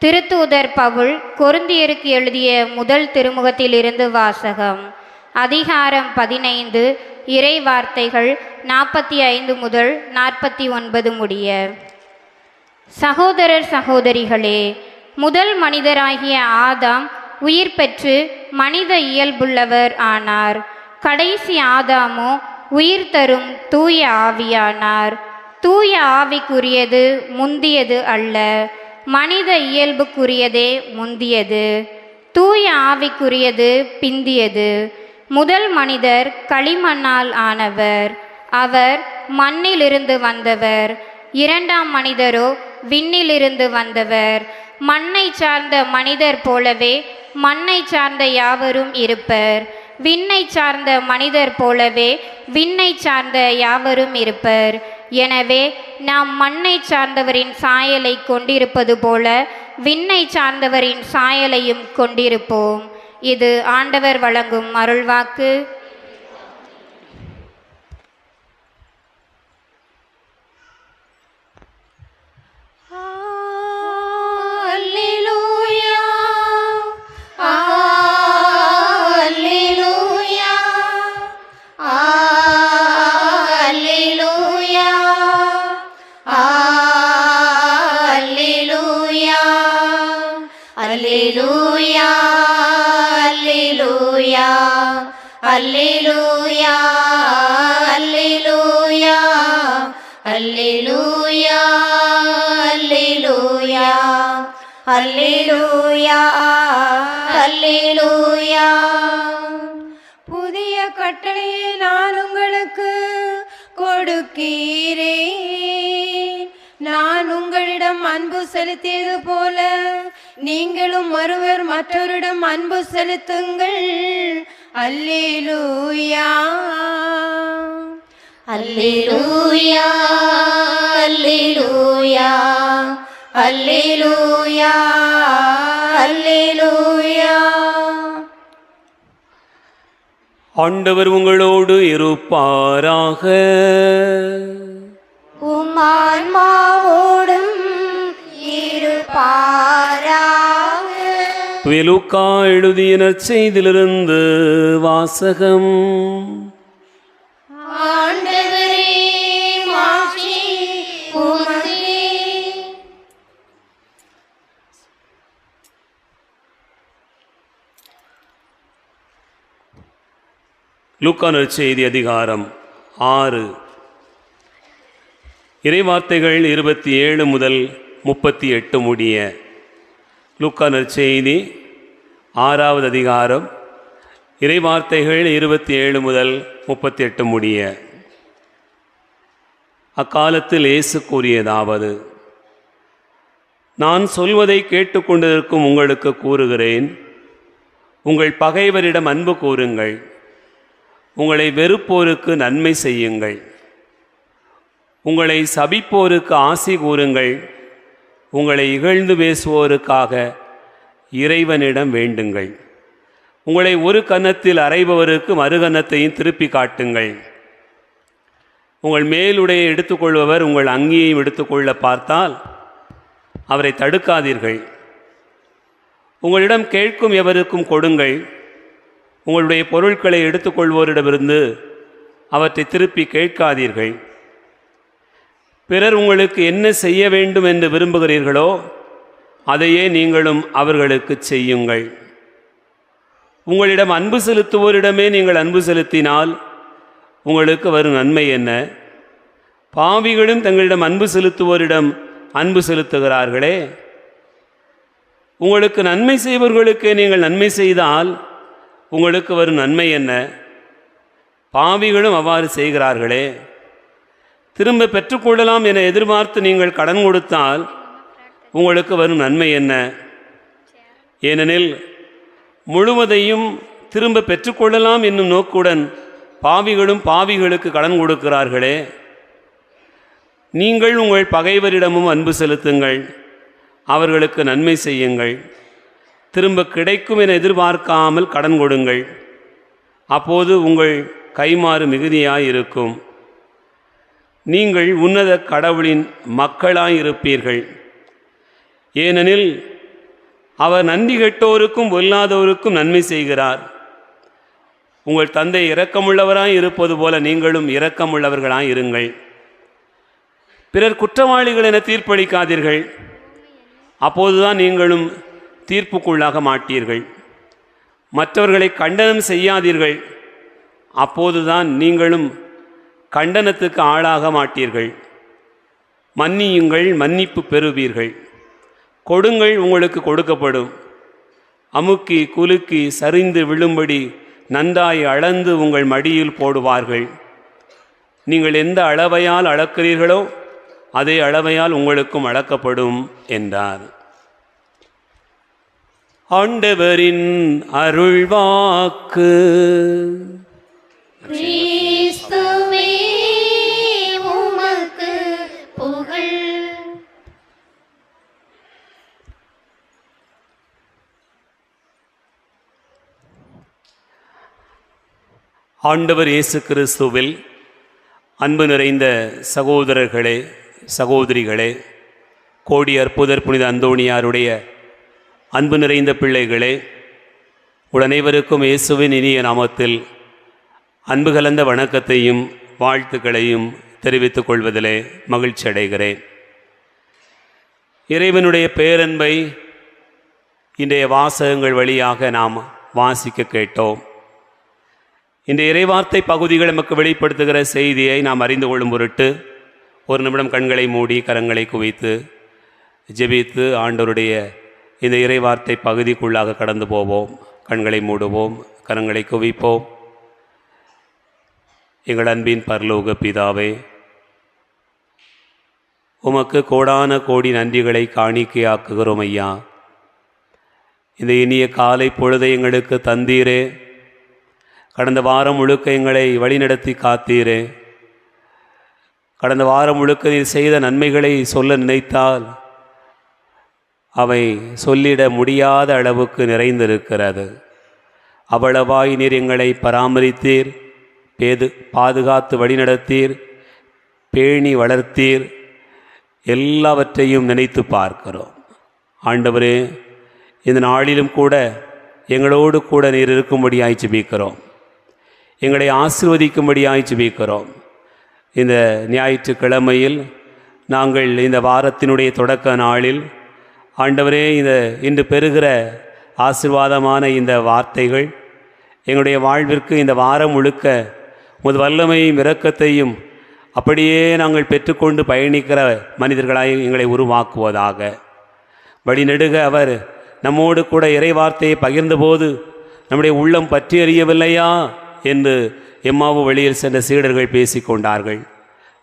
திருத்தூதர் பவுல் கொரிந்தியருக்கு எழுதிய முதல் திருமுகத்திலிருந்து வாசகம். அதிகாரம் 15, இறை வார்த்தைகள் 45 முதல் 49 முடிய. சகோதரர் சகோதரிகளே, முதல் மனிதராகிய ஆதாம் உயிர் பெற்று மனித இயல்புள்ளவர் ஆனார். கடைசி ஆதாமோ உயிர் தரும் தூய ஆவியானார். தூய ஆவிக்குரியது முந்தியது அல்ல, மனித இயல்புக்குரியதே முந்தியது. தூய ஆவிக்குரியது பிந்தியது. முதல் மனிதர் களிமண்ணால் ஆனவர், அவர் மண்ணிலிருந்து வந்தவர். இரண்டாம் மனிதரோ விண்ணிலிருந்து வந்தவர். மண்ணை சார்ந்த மனிதர் போலவே மண்ணை சார்ந்த யாவரும் இருப்பர். விண்ணை சார்ந்த மனிதர் போலவே விண்ணை சார்ந்த யாவரும் இருப்பர். எனவே நாம் மண்ணை சார்ந்தவரின் சாயலை கொண்டிருப்பது போல விண்ணை சார்ந்தவரின் சாயலையும் கொண்டிருப்போம். இது ஆண்டவர் வழங்கும் அருள்வாக்கு. அல்லேலூயா, அல்லேலூயா, அல்லேலூயா, அல்லேலூயா, அல்லேலூயா, அல்லேலூயா. புதிய கட்டளையை நான் உங்களுக்கு கொடுக்கிறேன். நான் உங்களிடம் அன்பு செலுத்தியது போல நீங்களும் ஒருவர் மற்றவரிடம் அன்பு செலுத்துங்கள். அல்லேலூயா, அல்லேலூயா, அல்லேலூயா, அல்லேலூயா, அல்லேலூயா. ஆண்டவர் உங்களோடு இருப்பாராக. உம் ஆன்மாவோடும் இருப்பாராக. லூக்கா எழுதிய நற்செய்தியிலிருந்து வாசகம். ஆண்டவரே, மாட்சி உமக்கே. லூக்கா நற்செய்தி அதிகாரம் 6, இறைவார்த்தைகள் 27 முதல் 38 முடிய. லூக்கா நற்செய்தி 6வது அதிகாரம், இறைவார்த்தைகள் 27 முதல் 38 முடிய. அக்காலத்தில் இயேசு கூறியதாவது: நான் சொல்வதை கேட்டுக்கொண்டிருக்கும் உங்களுக்கு கூறுகிறேன், உங்கள் பகைவரிடம் அன்பு கூறுங்கள், உங்களை வெறுப்போருக்கு நன்மை செய்யுங்கள், உங்களை சபிப்போருக்கு ஆசி கூறுங்கள், உங்களை இகழ்ந்து பேசுவோருக்காக இறைவனிடம் வேண்டுங்கள். உங்களை ஒரு கன்னத்தில் அறைபவருக்கு மறு கன்னத்தையும் திருப்பி காட்டுங்கள். உங்கள் மேலுடையை எடுத்துக்கொள்பவர் உங்கள் அங்கியையும் எடுத்துக்கொள்ள பார்த்தால் அவரை தடுக்காதீர்கள். உங்களிடம் கேட்கும் எவருக்கும் கொடுங்கள். உங்களுடைய பொருட்களை எடுத்துக்கொள்வோரிடமிருந்து அவற்றை திருப்பி கேட்காதீர்கள். பிறர் உங்களுக்கு என்ன செய்ய வேண்டும் என்று விரும்புகிறீர்களோ அதையே நீங்களும் அவர்களுக்கு செய்யுங்கள். உங்களிடம் அன்பு செலுத்துவோரிடமே நீங்கள் அன்பு செலுத்தினால் உங்களுக்கு வரும் நன்மை என்ன? பாவிகளும் தங்களிடம் அன்பு செலுத்துவோரிடம் அன்பு செலுத்துகிறார்களே. உங்களுக்கு நன்மை செய்பவர்களுக்கு நீங்கள் நன்மை செய்தால் உங்களுக்கு வரும் நன்மை என்ன? பாவிகளும் அவ்வாறு செய்கிறார்களே. திரும்ப பெற்றுக்கொள்ளலாம் என எதிர்பார்த்து நீங்கள் கடன் கொடுத்தால் உங்களுக்கு வரும் நன்மை என்ன? ஏனெனில் முழுவதையும் திரும்ப பெற்றுக்கொள்ளலாம் என்னும் நோக்குடன் பாவிகளும் பாவிகளுக்கு கடன் கொடுக்கிறார்களே. நீங்கள் உங்கள் பகைவரிடமும் அன்பு செலுத்துங்கள், அவர்களுக்கு நன்மை செய்யுங்கள், திரும்ப கிடைக்கும் என எதிர்பார்க்காமல் கடன் கொடுங்கள், அப்போது உங்கள் கைமாறு மிகுதியாயிருக்கும். நீங்கள் உன்னத கடவுளின் மக்களாயிருப்பீர்கள். ஏனெனில் அவர் நன்றி கெட்டோருக்கும் பொல்லாதோருக்கும் நன்மை செய்கிறார். உங்கள் தந்தை இரக்கமுள்ளவராய் இருப்பது போல நீங்களும் இரக்கமுள்ளவர்களாய் இருங்கள். பிறர் குற்றவாளிகள் என தீர்ப்பளிக்காதீர்கள், அப்போதுதான் நீங்களும் தீர்ப்புக்குள்ளாக மாட்டீர்கள். மற்றவர்களை கண்டனம் செய்யாதீர்கள், அப்போதுதான் நீங்களும் கண்டனத்துக்கு ஆளாக மாட்டீர்கள். மன்னியுங்கள், மன்னிப்பு பெறுவீர்கள். கொடுங்கள், உங்களுக்கு கொடுக்கப்படும். அமுக்கி குலுக்கி சரிந்து விழும்படி நன்றாய் அளந்து உங்கள் மடியில் போடுவார்கள். நீங்கள் எந்த அளவையால் அளக்கிறீர்களோ அதே அளவையால் உங்களுக்கும் அளக்கப்படும் என்றார். ஆண்டவரின் அருள்வாக்கு. கிறிஸ்துவே உமக்கு புகழ். ஆண்டவர் இயேசு கிறிஸ்துவில் அன்பு நிறைந்த சகோதரர்களே, சகோதரிகளே, கோடி அற்புதர் புனித அந்தோணியாருடைய அன்பு நிறைந்த பிள்ளைகளே, அனைவருக்கும் இயேசுவின் இனிய நாமத்தில் அன்பு கலந்த வணக்கத்தையும் வாழ்த்துக்களையும் தெரிவித்துக் கொள்வதிலே மகிழ்ச்சி அடைகிறேன். இறைவனுடைய பேரன்பை இன்றைய வாசகங்கள் வழியாக நாம் வாசிக்க கேட்டோம். இந்த இறைவார்த்தை பகுதிகள் நமக்கு வெளிப்படுத்துகிற செய்தியை நாம் அறிந்து கொள்ளும் பொருட்டு ஒரு நிமிடம் கண்களை மூடி கரங்களை குவித்து ஜெபித்து ஆண்டவருடைய இந்த இறைவார்த்தை பகுதிக்குள்ளாக கடந்து போவோம். கண்களை மூடுவோம், கரங்களை குவிப்போம். எங்கள் அன்பின் பரலோக பிதாவே, உமக்கு கோடான கோடி நன்றிகளை காணிக்கையாக்குகிறோம் ஐயா. இந்த இனிய காலை பொழுதை எங்களுக்கு தந்தீரே. கடந்த வாரம் முழுக்க எங்களை வழிநடத்தி காத்தீரே. கடந்த வாரம் முழுக்க நீர் செய்த நன்மைகளை சொல்ல நினைத்தால் அவை சொல்லிட முடியாத அளவுக்கு நிறைந்திருக்கிறது. அவ்வளவாய் நீர் எங்களை பராமரித்தீர், பாதுகாத்து வழிநடத்தீர், பேணி வளர்த்தீர். எல்லாவற்றையும் நினைத்து பார்க்கிறோம். ஆண்டவரே, இந்த நாளிலும் கூட எங்களோடு கூட நீர் இருக்கும்படியாய் ஜெபிக்கிறோம். எங்களை ஆசீர்வதிக்கும்படியாய் ஜெபிக்கிறோம். இந்த ஞாயிற்றுக்கிழமையில் நாங்கள் இந்த வாரத்தினுடைய தொடக்க நாளில் ஆண்டவரே, இன்று பெறுகிற ஆசீர்வாதமான இந்த வார்த்தைகள் எங்களுடைய வாழ்விற்கு இந்த வாரம் முழுக்க உமது வல்லமையும் இரக்கத்தையும் அப்படியே நாங்கள் பெற்றுக்கொண்டு பயணிக்கிற மனிதர்களாய் எங்களை உருவாக்குவதாக. வழிநெடுக அவர் நம்மோடு கூட இறை வார்த்தையை பகிர்ந்தபோது நம்முடைய உள்ளம் பற்றி அறியவில்லையா என்று எம்மாவு வழியில் சென்ற சீடர்கள் பேசிக்கொண்டார்கள்.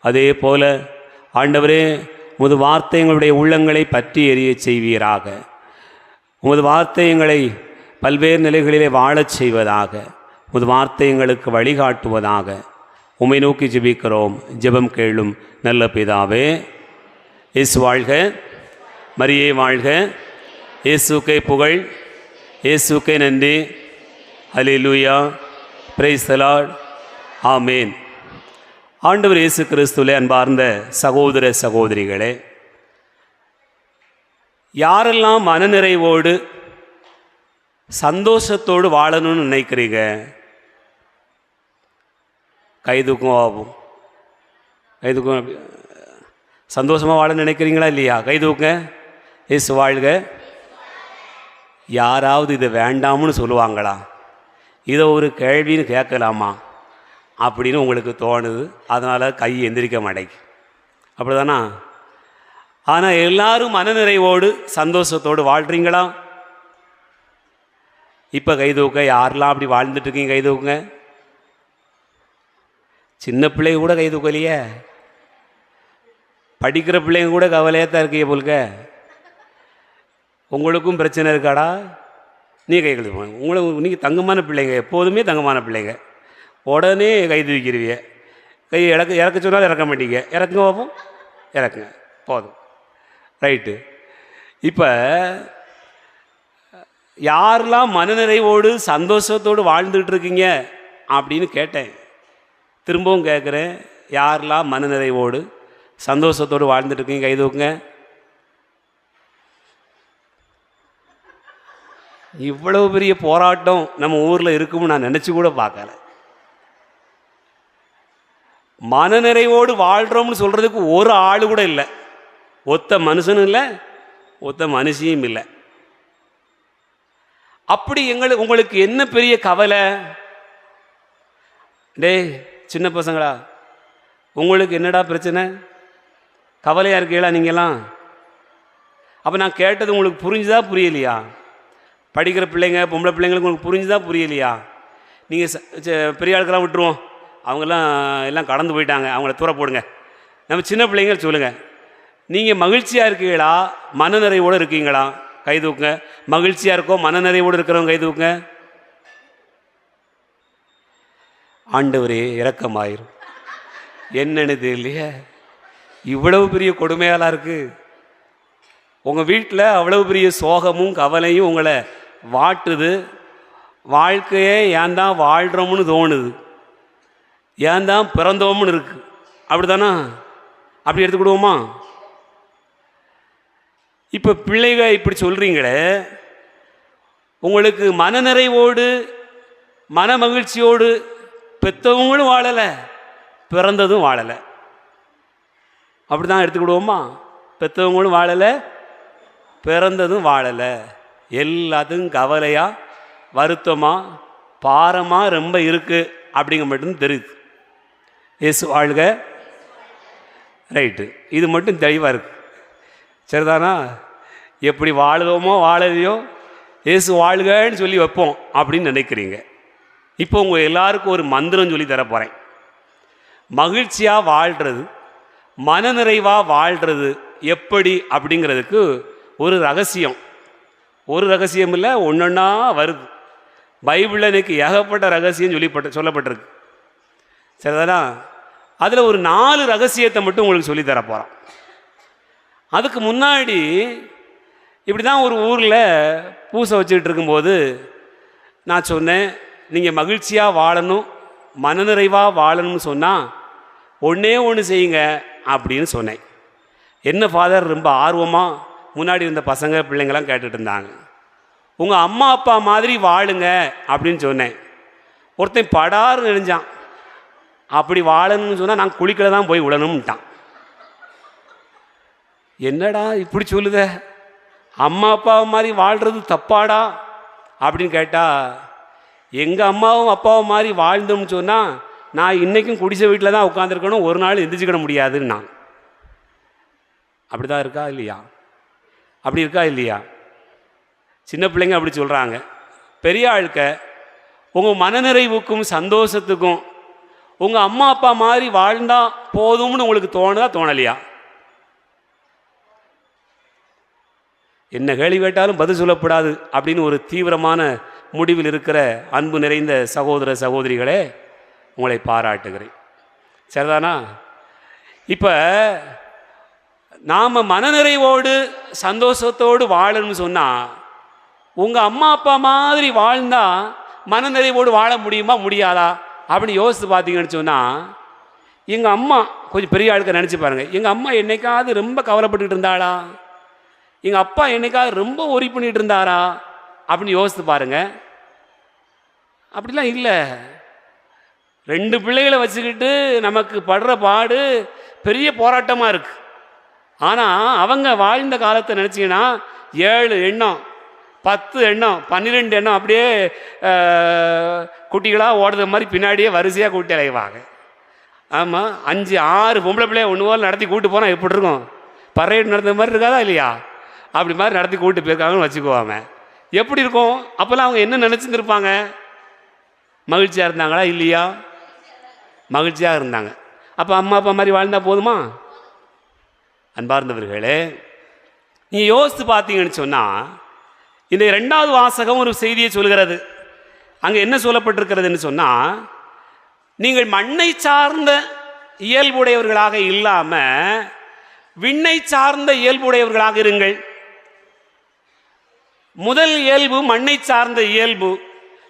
அதே போல ஆண்டவரே, உமது வார்த்தை எங்களுடைய உள்ளங்களை பற்றி எரிய செய்வீராக. உமது வார்த்தை எங்களை பல்வேறு நிலைகளிலே வாழச் செய்வதாக. உமது வார்த்தை எங்களுக்கு வழிகாட்டுவதாக. உம்மை நோக்கி ஜெபிக்கிறோம். ஜெபம் கேளும் நல்ல பிதாவே. இயேசு வாழ்க, மரியே வாழ்க, இயேசுக்கே புகழ், இயேசுக்கே நன்றி. அல்லேலூயா, பிரைஸ் தி லார்ட், ஆமேன். ஆண்டவர் இயேசு கிறிஸ்துவிலே அன்பார்ந்த சகோதர சகோதரிகளே, யாரெல்லாம் மனநிறைவோடு சந்தோஷத்தோடு வாழணும்னு நினைக்கிறீங்க? கைதுக்கும் ஆகும். கைதுக்கும் சந்தோஷமாக வாழ நினைக்கிறீங்களா இல்லையா? கைதுக்க. இயேசு வாழ்க. யாராவது இதை வேண்டாம்னு சொல்லுவாங்களா? இதை ஒரு கேள்வின்னு கேட்கலாமா அப்படின்னு உங்களுக்கு தோணுது. அதனால் கை எந்திரிக்க மாட்டேங்க, அப்படி தானா? ஆனால் எல்லாரும் மனநிறைவோடு சந்தோஷத்தோடு வாழ்கிறீங்களா? இப்போ கைதூக்க. யாரெல்லாம் அப்படி வாழ்ந்துட்டுருக்கீங்க? கைதூக்குங்க. சின்ன பிள்ளைங்க கூட கைதூக்கலையே. படிக்கிற பிள்ளைங்க கூட கவலையாக தான் இருக்கீங்க போலுக்க. உங்களுக்கும் பிரச்சனை இருக்காடா? நீ கை கழுது. நீங்கள் தங்கமான பிள்ளைங்க, எப்போதுமே தங்கமான பிள்ளைங்க. உடனே கை தூக்கிடுவீங்க. கை இறக்க சொன்னாலும் இறக்க மாட்டீங்க. இறக்குங்க பார்ப்போம். இறக்குங்க, போதும். ரைட்டு. இப்போ யாரெல்லாம் மனநிறைவோடு சந்தோஷத்தோடு வாழ்ந்துட்டு இருக்கீங்க அப்படின்னு கேட்டேன். திரும்பவும் கேட்குறேன், யாரெல்லாம் மனநிறைவோடு சந்தோஷத்தோடு வாழ்ந்துட்டு இருக்கீங்க கை தூக்குங்க. இவ்வளவு பெரிய போராட்டம் நம்ம ஊரில் இருக்கும்னு நான் நினச்சி கூட பார்க்கல. மனநிறைவோடு வாழ்கிறோம்னு சொல்கிறதுக்கு ஒரு ஆள் கூட இல்லை. ஒத்த மனுஷனும் இல்லை, ஒத்த மனுஷியும் இல்லை. அப்படி உங்களுக்கு என்ன பெரிய கவலை? டேய் சின்ன பசங்களா, உங்களுக்கு என்னடா பிரச்சனை? கவலையாக இருக்கீங்களா நீங்களாம்? அப்போ நான் கேட்டது உங்களுக்கு புரிஞ்சுதா புரியலையா? படிக்கிற பிள்ளைங்க, பொம்பளை பிள்ளைங்களுக்கு உங்களுக்கு புரிஞ்சுதா புரியலையா? நீங்கள் பெரிய ஆளுக்கெல்லாம் விட்டுருவோம், அவங்கெல்லாம் எல்லாம் கடந்து போயிட்டாங்க, அவங்கள தூர போடுங்க. நம்ம சின்ன பிள்ளைங்க சொல்லுங்கள், நீங்கள் மகிழ்ச்சியாக இருக்கீங்களா, மனநிறைவோடு இருக்கீங்களா? கை தூக்குங்க. மகிழ்ச்சியாக இருக்கோ மனநிறைவோடு இருக்கிறவங்க கை தூக்குங்க. ஆண்டவரே இரக்கமாயிரும். என்னன்னு தெரியலையே, இவ்வளவு பெரிய கொடுமையாலாம் இருக்குது. உங்கள் வீட்டில் அவ்வளவு பெரிய சோகமும் கவலையும் உங்களை வாட்டுது. வாழ்க்கையே ஏன் தான் வாழ்கிறோம்னு தோணுது, ஏன் தான் பிறந்தோம்னு இருக்குது. அப்படி தானா? அப்படி எடுத்துக்கிடுவோமா? இப்போ பிள்ளைங்க இப்படி சொல்கிறீங்களே, உங்களுக்கு மனநிறைவோடு மன மகிழ்ச்சியோடு பெற்றவங்களும் வாழலை, பிறந்ததும் வாழலை. அப்படி தான் எடுத்துக்கிடுவோமா? பெற்றவங்களும் வாழலை, பிறந்ததும் வாழலை. எல்லாத்துக்கும் கவலையாக, வருத்தமாக, பாரமாக ரொம்ப இருக்குது அப்படிங்க மட்டும் தெரியுது. இயேசு வாழ்க. ரைட்டு, இது மட்டும் தெளிவாக இருக்குது. சரிதானா? எப்படி வாழுதோமோ வாழலையோ இயேசு வாழ்கன்னு சொல்லி வைப்போம் அப்படின்னு நினைக்கிறீங்க. இப்போ உங்கள் எல்லாருக்கும் ஒரு மந்திரம் சொல்லி தர போகிறேன். மகிழ்ச்சியாக வாழ்கிறது, மனநிறைவாக வாழ்கிறது எப்படி அப்படிங்கிறதுக்கு ஒரு ரகசியம். ஒரு ரகசியம் இல்லை, ஒன்றொன்னா வருது. பைபிளில் எனக்கு ஏகப்பட்ட ரகசியம் சொல்லப்பட்டிருக்கு. சரிதானா? அதில் ஒரு 4 ரகசியத்தை மட்டும் உங்களுக்கு சொல்லி தர போகிறோம். அதுக்கு முன்னாடி இப்படி தான் ஒரு ஊரில் பூசை வச்சுக்கிட்டு இருக்கும்போது நான் சொன்னேன், நீங்கள் மகிழ்ச்சியாக வாழணும், மனநிறைவாக வாழணும்னு சொன்னால் ஒன்றே ஒன்று செய்யுங்க அப்படின்னு சொன்னேன். என்ன ஃபாதர் ரொம்ப ஆர்வமாக முன்னாடி இருந்த பசங்க பிள்ளைங்களாம் கேட்டுட்டு இருந்தாங்க. உங்கள் அம்மா அப்பா மாதிரி வாழுங்க அப்படின்னு சொன்னேன். ஒருத்தன் படாறு நெளிஞ்சான், அப்படி வாழணும்னு சொன்னால் நான் குளிக்கல தான் போய் விடணும்ட்டான். என்னடா இப்படி சொல்லுத, அம்மா அப்பா மாதிரி வாழ்கிறது தப்பாடா அப்படின்னு கேட்டால், எங்கள் அம்மாவும் அப்பாவும் மாதிரி வாழ்ந்தோம்னு சொன்னால் நான் இன்றைக்கும் குடிசை வீட்டில் தான் உட்காந்துருக்கணும், ஒரு நாள் எந்திரிச்சிக்கிட முடியாதுன்னு நான். அப்படி தான் இருக்கா இல்லையா? அப்படி இருக்கா இல்லையா? சின்ன பிள்ளைங்க அப்படி சொல்கிறாங்க. பெரிய ஆளுக்க உங்கள் மனநிறைவுக்கும் சந்தோஷத்துக்கும் உங்கள் அம்மா அப்பா மாதிரி வாழ்ந்தால் போதும்னு உங்களுக்கு தோணுதா தோணலையா? என்ன கேள்வி கேட்டாலும் பதில் சொல்லப்படாது அப்படின்னு ஒரு தீவிரமான முடிவில் இருக்கிற அன்பு நிறைந்த சகோதர சகோதரிகளே, உங்களை பாராட்டுகிறேன். சரிதானா? இப்போ நாம் மனநிறைவோடு சந்தோஷத்தோடு வாழணும்னு சொன்னால், உங்கள் அம்மா அப்பா மாதிரி வாழ்ந்தால் மனநிறைவோடு வாழ முடியுமா முடியாதா அப்படின்னு யோசித்து பார்த்தீங்கன்னு சொன்னால், எங்கள் அம்மா கொஞ்சம் பெரிய ஆளுக்க நினச்சி பாருங்கள். எங்கள் அம்மா என்னைக்காவது ரொம்ப கவலைப்பட்டுக்கிட்டு இருந்தாளா? எங்கள் அப்பா என்னைக்காவது ரொம்ப ஒரி பண்ணிகிட்டு இருந்தாரா அப்படின்னு யோசித்து பாருங்கள். அப்படிலாம் இல்லை. 2 பிள்ளைகளை வச்சுக்கிட்டு நமக்கு படுற பாடு பெரிய போராட்டமாக இருக்குது. ஆனால் அவங்க வாழ்ந்த காலத்தை நினச்சிங்கன்னா 7 எண்ணம், 10 எண்ணம், 12 எண்ணம் அப்படியே குட்டிகளாக ஓடுற மாதிரி பின்னாடியே வரிசையாக கூட்டி அலைவாங்க. ஆமாம், 5 6 பொம்பளை பிள்ளைய ஒன்று போல் நடத்தி கூப்பிட்டு போனால் எப்படி இருக்கும்? பரேட் நடந்த மாதிரி இருக்காதா இல்லையா? அப்படி மாதிரி நடத்தி கூப்பிட்டு போயிருக்காங்கன்னு வச்சுக்குவாங்க. எப்படி இருக்கும்? அப்போல்லாம் அவங்க என்ன நினச்சிருந்துருப்பாங்க? மகிழ்ச்சியாக இருந்தாங்களா இல்லையா? மகிழ்ச்சியாக இருந்தாங்க. அப்போ அம்மா அப்பா மாதிரி வாழ்ந்தால் போதுமா? அன்பார்ந்தவர்களே, நீங்கள் யோசித்து பார்த்தீங்கன்னு சொன்னால், இந்த 2வது வாசகம் ஒரு செய்தியை சொல்கிறது. அங்கே என்ன சொல்லப்பட்டிருக்கிறதுன்னு சொன்னால், நீங்கள் மண்ணை சார்ந்த இயல்புடையவர்களாக இல்லாமல் விண்ணை சார்ந்த இயல்புடையவர்களாக இருங்கள். முதல் இயல்பு மண்ணை சார்ந்த இயல்பு,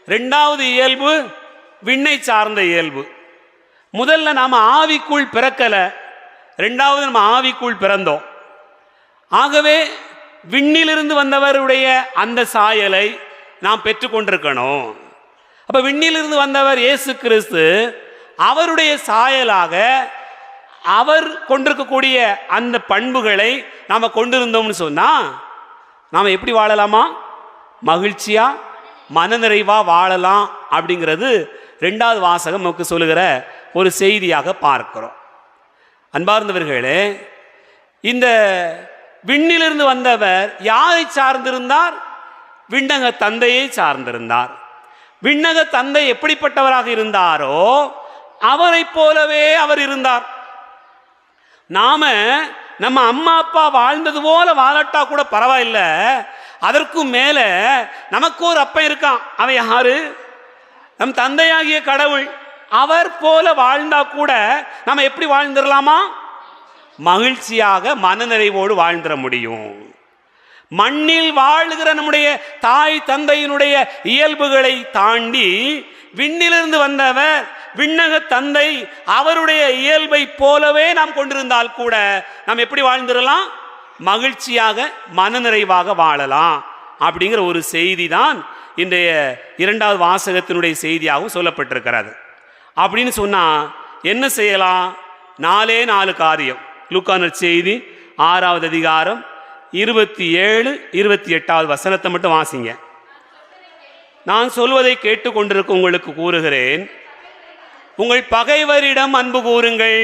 இரண்டாவது இயல்பு விண்ணை சார்ந்த இயல்பு. முதல்ல நாம் ஆவிக்குள் பிறக்கல, இரண்டாவது நம்ம ஆவிக்குள் பிறந்தோம். ஆகவே விண்ணிலிருந்து வந்தவருடைய அந்த சாயலை நாம் பெற்றுக்கொண்டிருக்கணும். அப்ப விண்ணிலிருந்து வந்தவர் இயேசு கிறிஸ்து, அவருடைய சாயலாக அவர் கொண்டிருக்கக்கூடிய அந்த பண்புகளை நாம் கொண்டிருந்தோம்னு சொன்னா நாம் எப்படி வாழலாமா? மகிழ்ச்சியா மனநிறைவா வாழலாம். அப்படிங்கிறது ரெண்டாவது வாசகம் நமக்கு சொல்லுகிற ஒரு செய்தியாக பார்க்கிறோம். அன்பார்ந்தவர்களே, இந்த விண்ணிலிருந்து வந்தவர் யாரை சார்ந்திருந்தார்? விண்ணக தந்தையை சார்ந்திருந்தார். விண்ணக தந்தை எப்படிப்பட்டவராக இருந்தாரோ அவரை போலவே அவர் இருந்தார். நாம நம்ம அம்மா அப்பா வாழ்ந்தது போல வாழட்டா கூட பரவாயில்ல, அதற்கும் மேல நமக்கு ஒரு அப்பன் இருக்கான். அவன் யாரு? நம் தந்தையாகிய கடவுள். அவர் போல வாழ்ந்தா கூட நம்ம எப்படி வாழ்ந்துடலாமா? மகிழ்ச்சியாக மனநிறைவோடு வாழ்ந்துட முடியும். மண்ணில் வாழுகிற நம்முடைய தாய் தந்தையினுடைய இயல்புகளை தாண்டி விண்ணிலிருந்து வந்தவர் விண்ணக தந்தை அவருடைய இயல்பை போலவே நாம் கொண்டிருந்தால் கூட நாம் எப்படி வாழ்ந்துடலாம்? மகிழ்ச்சியாக மனநிறைவாக வாழலாம். அப்படிங்கிற ஒரு செய்தி தான் இன்றைய இரண்டாவது வாசகத்தினுடைய செய்தியாகவும் சொல்லப்பட்டிருக்கிறது. அப்படின்னு சொன்னா என்ன செய்யலாம்? 4 காரியம். லூக்கா நற்செய்தி 6வது அதிகாரம் 27, 28வது வசனத்தை மட்டும் வாசிங்க. நான் சொல்வதை கேட்டுக்கொண்டிருக்க உங்களுக்கு கூறுகிறேன், உங்கள் பகைவரிடம் அன்பு கூறுங்கள்,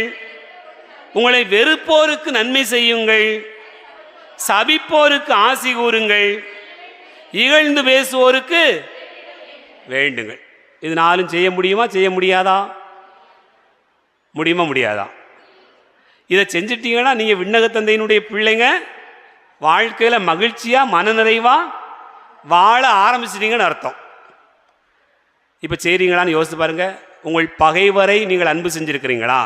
உங்களை வெறுப்போருக்கு நன்மை செய்யுங்கள், சபிப்போருக்கு ஆசி கூறுங்கள், இகழ்ந்து பேசுவோருக்கு வேண்டுங்கள். இது 4 செய்ய முடியுமா? செய்ய முடியாதா? முடியுமா? முடியாதா? இதை செஞ்சிட்டீங்கன்னா நீங்க விண்ணக தந்தையினுடைய பிள்ளைங்க, வாழ்க்கையில மகிழ்ச்சியா மனநிறைவா வாழ ஆரம்பிச்சிட்டீங்கன்னு அர்த்தம். இப்ப செய்றீங்களான்னு யோசித்து பாருங்க. உங்கள் பகைவரை நீங்கள் அன்பு செஞ்சிருக்கிறீங்களா?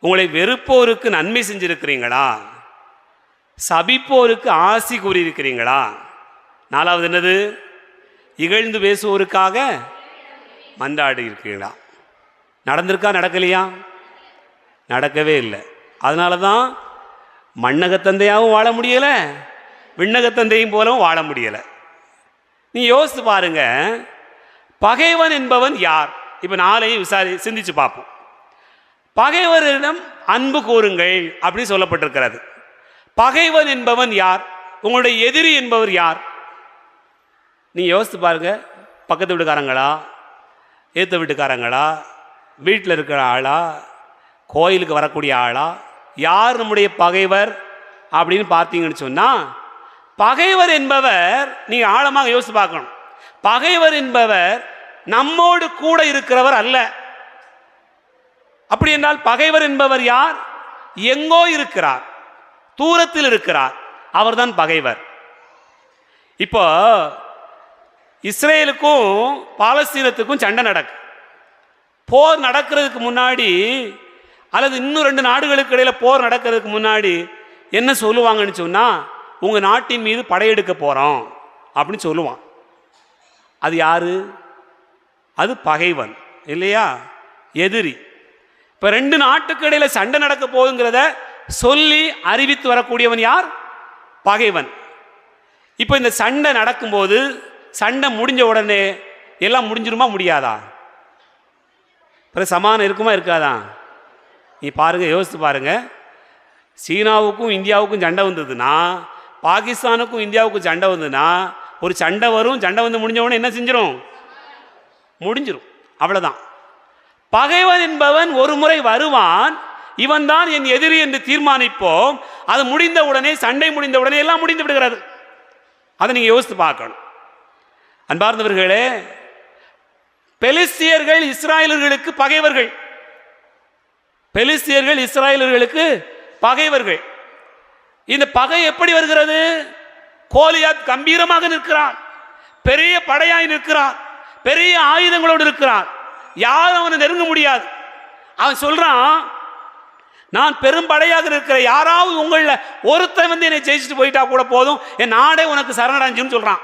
உங்களை வெறுப்போருக்கு நன்மை செஞ்சிருக்கிறீங்களா? சபிப்போருக்கு ஆசி கூறியிருக்கிறீங்களா? 4வது என்னது? இகழ்ந்து பேசுவோருக்காக மன்றாடி இருக்கிறீங்களா? நடந்திருக்கா? நடக்கலையா? நடக்கவே இல்லை. அதனால தான் மண்ணகத்தந்தையாகவும் வாழ முடியலை, விண்ணகத்தந்தையும் போலவும் வாழ முடியலை. நீ யோசித்து பாருங்க, பகைவன் என்பவன் யார்? இப்போ 4 சிந்திச்சு பார்ப்போம். பகைவரிடம் அன்பு கூறுங்கள் அப்படின்னு சொல்லப்பட்டிருக்கிறது. பகைவன் என்பவன் யார்? உங்களுடைய எதிரி என்பவர் யார்? நீ யோசித்து பாருங்க. பக்கத்து வீட்டுக்காரங்களா, ஏற்ற வீட்டுக்காரங்களா, வீட்டில் இருக்கிற ஆளா, கோயிலுக்கு வரக்கூடிய ஆளா? யார் நம்முடைய பகைவர் அப்படின்னு பார்த்தீங்கன்னு சொன்னா, பகைவர் என்பவர் நீங்க ஆழமாக யோசித்து பார்க்கணும். பகைவர் என்பவர் நம்மோடு கூட இருக்கிறவர் அல்ல. அப்படி என்றால் பகைவர் என்பவர் யார்? எங்கோ இருக்கிறார், தூரத்தில் இருக்கிறார், அவர்தான் பகைவர். இப்போ இஸ்ரேலுக்கும் பாலஸ்தீனத்துக்கும் சண்டை நடக்கு. போர் நடக்கிறதுக்கு முன்னாடி அல்லது இன்னும் 2 நாடுகளுக்கு இடையில போர் நடக்கிறதுக்கு முன்னாடி என்ன சொல்லுவாங்கன்னு சொன்னா, உங்க நாட்டின் மீது படையெடுக்க போறோம் அப்படின்னு சொல்லுவான். அது யாரு? அது பகைவன் இல்லையா? எதிரி. இப்ப 2 நாட்டுக்கு இடையில சண்டை நடக்க போகுங்கிறத சொல்லி அறிவித்து வரக்கூடியவன் யார்? பகைவன். இப்ப இந்த சண்டை நடக்கும்போது, சண்டை முடிஞ்ச உடனே எல்லாம் முடிஞ்சிருமா? முடியாதா? சமாதானம் இருக்குமா? இருக்காதா? நீ பாருங்க, யோசித்து பாருங்க. சீனாவுக்கும் இந்தியாவுக்கும் சண்டை வந்ததுன்னா, பாகிஸ்தானுக்கும் இந்தியாவுக்கும் சண்டை வந்ததுன்னா, ஒரு சண்டை வரும், சண்டை வந்து முடிஞ்ச உடனே என்ன செஞ்சிடும்? முடிஞ்சிடும். அவ்வளவுதான். பகைவன் என்பவன் ஒரு முறை வருவான், இவன் தான் என் எதிரி என்று தீர்மானிப்போம். அது முடிந்த உடனே, சண்டை முடிந்த உடனே எல்லாம் முடிந்து விடுகிறது. அதை நீங்க யோசித்து பார்க்கணும். அன்பார்ந்தவர்களே, பெலிஸ்தியர்கள் இஸ்ராயலர்களுக்கு பகைவர்கள். பெலிஸ்தியர்கள் இஸ்ராயலர்களுக்கு பகைவர்கள். இந்த பகை எப்படி வருகிறது? கோலியாத் கம்பீரமாக நிற்கிறான், பெரிய படையாய் நிற்கிறான், பெரிய ஆயுதங்களோடு இருக்கிறான், யாரும் அவனை நெருங்க முடியாது. அவன் சொல்றான், நான் பெரும்படையாக இருக்கிற யாராவது உங்களில் ஒருத்தன் வந்து என்னை ஜெயிச்சுட்டு போயிட்டா கூட போதும், என் நாடே உனக்கு சரணடைஞ்சுன்னு சொல்றான்.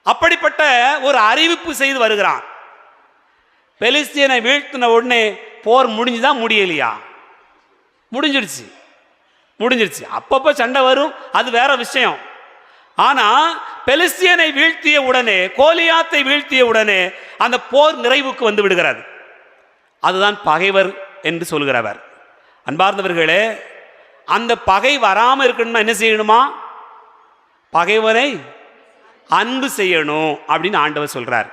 அப்படிப்பட்ட ஒரு அறிவிப்பு செய்து வருகிறான். பெலிஸ்தியனை வீழ்த்தின உடனே போர் முடிஞ்சுதான் முடியலையா? முடிஞ்சிடுச்சு. அப்பப்போ சண்டை வரும், அது வேற விஷயம். ஆனா பெலிஸ்தியனை வீழ்த்திய உடனே, கோலியாத்தை வீழ்த்திய உடனே அந்த போர் நிறைவுக்கு வந்து விடுகிறது. அதுதான் பகைவர் என்று சொல்கிறவர். அன்பார்ந்தவர்களே, அந்த பகை வராமல் இருக்கணும்னா என்ன செய்யணுமா? பகைவனை அன்பு செய்யணும் அப்படின்னு ஆண்டவர் சொல்றார்.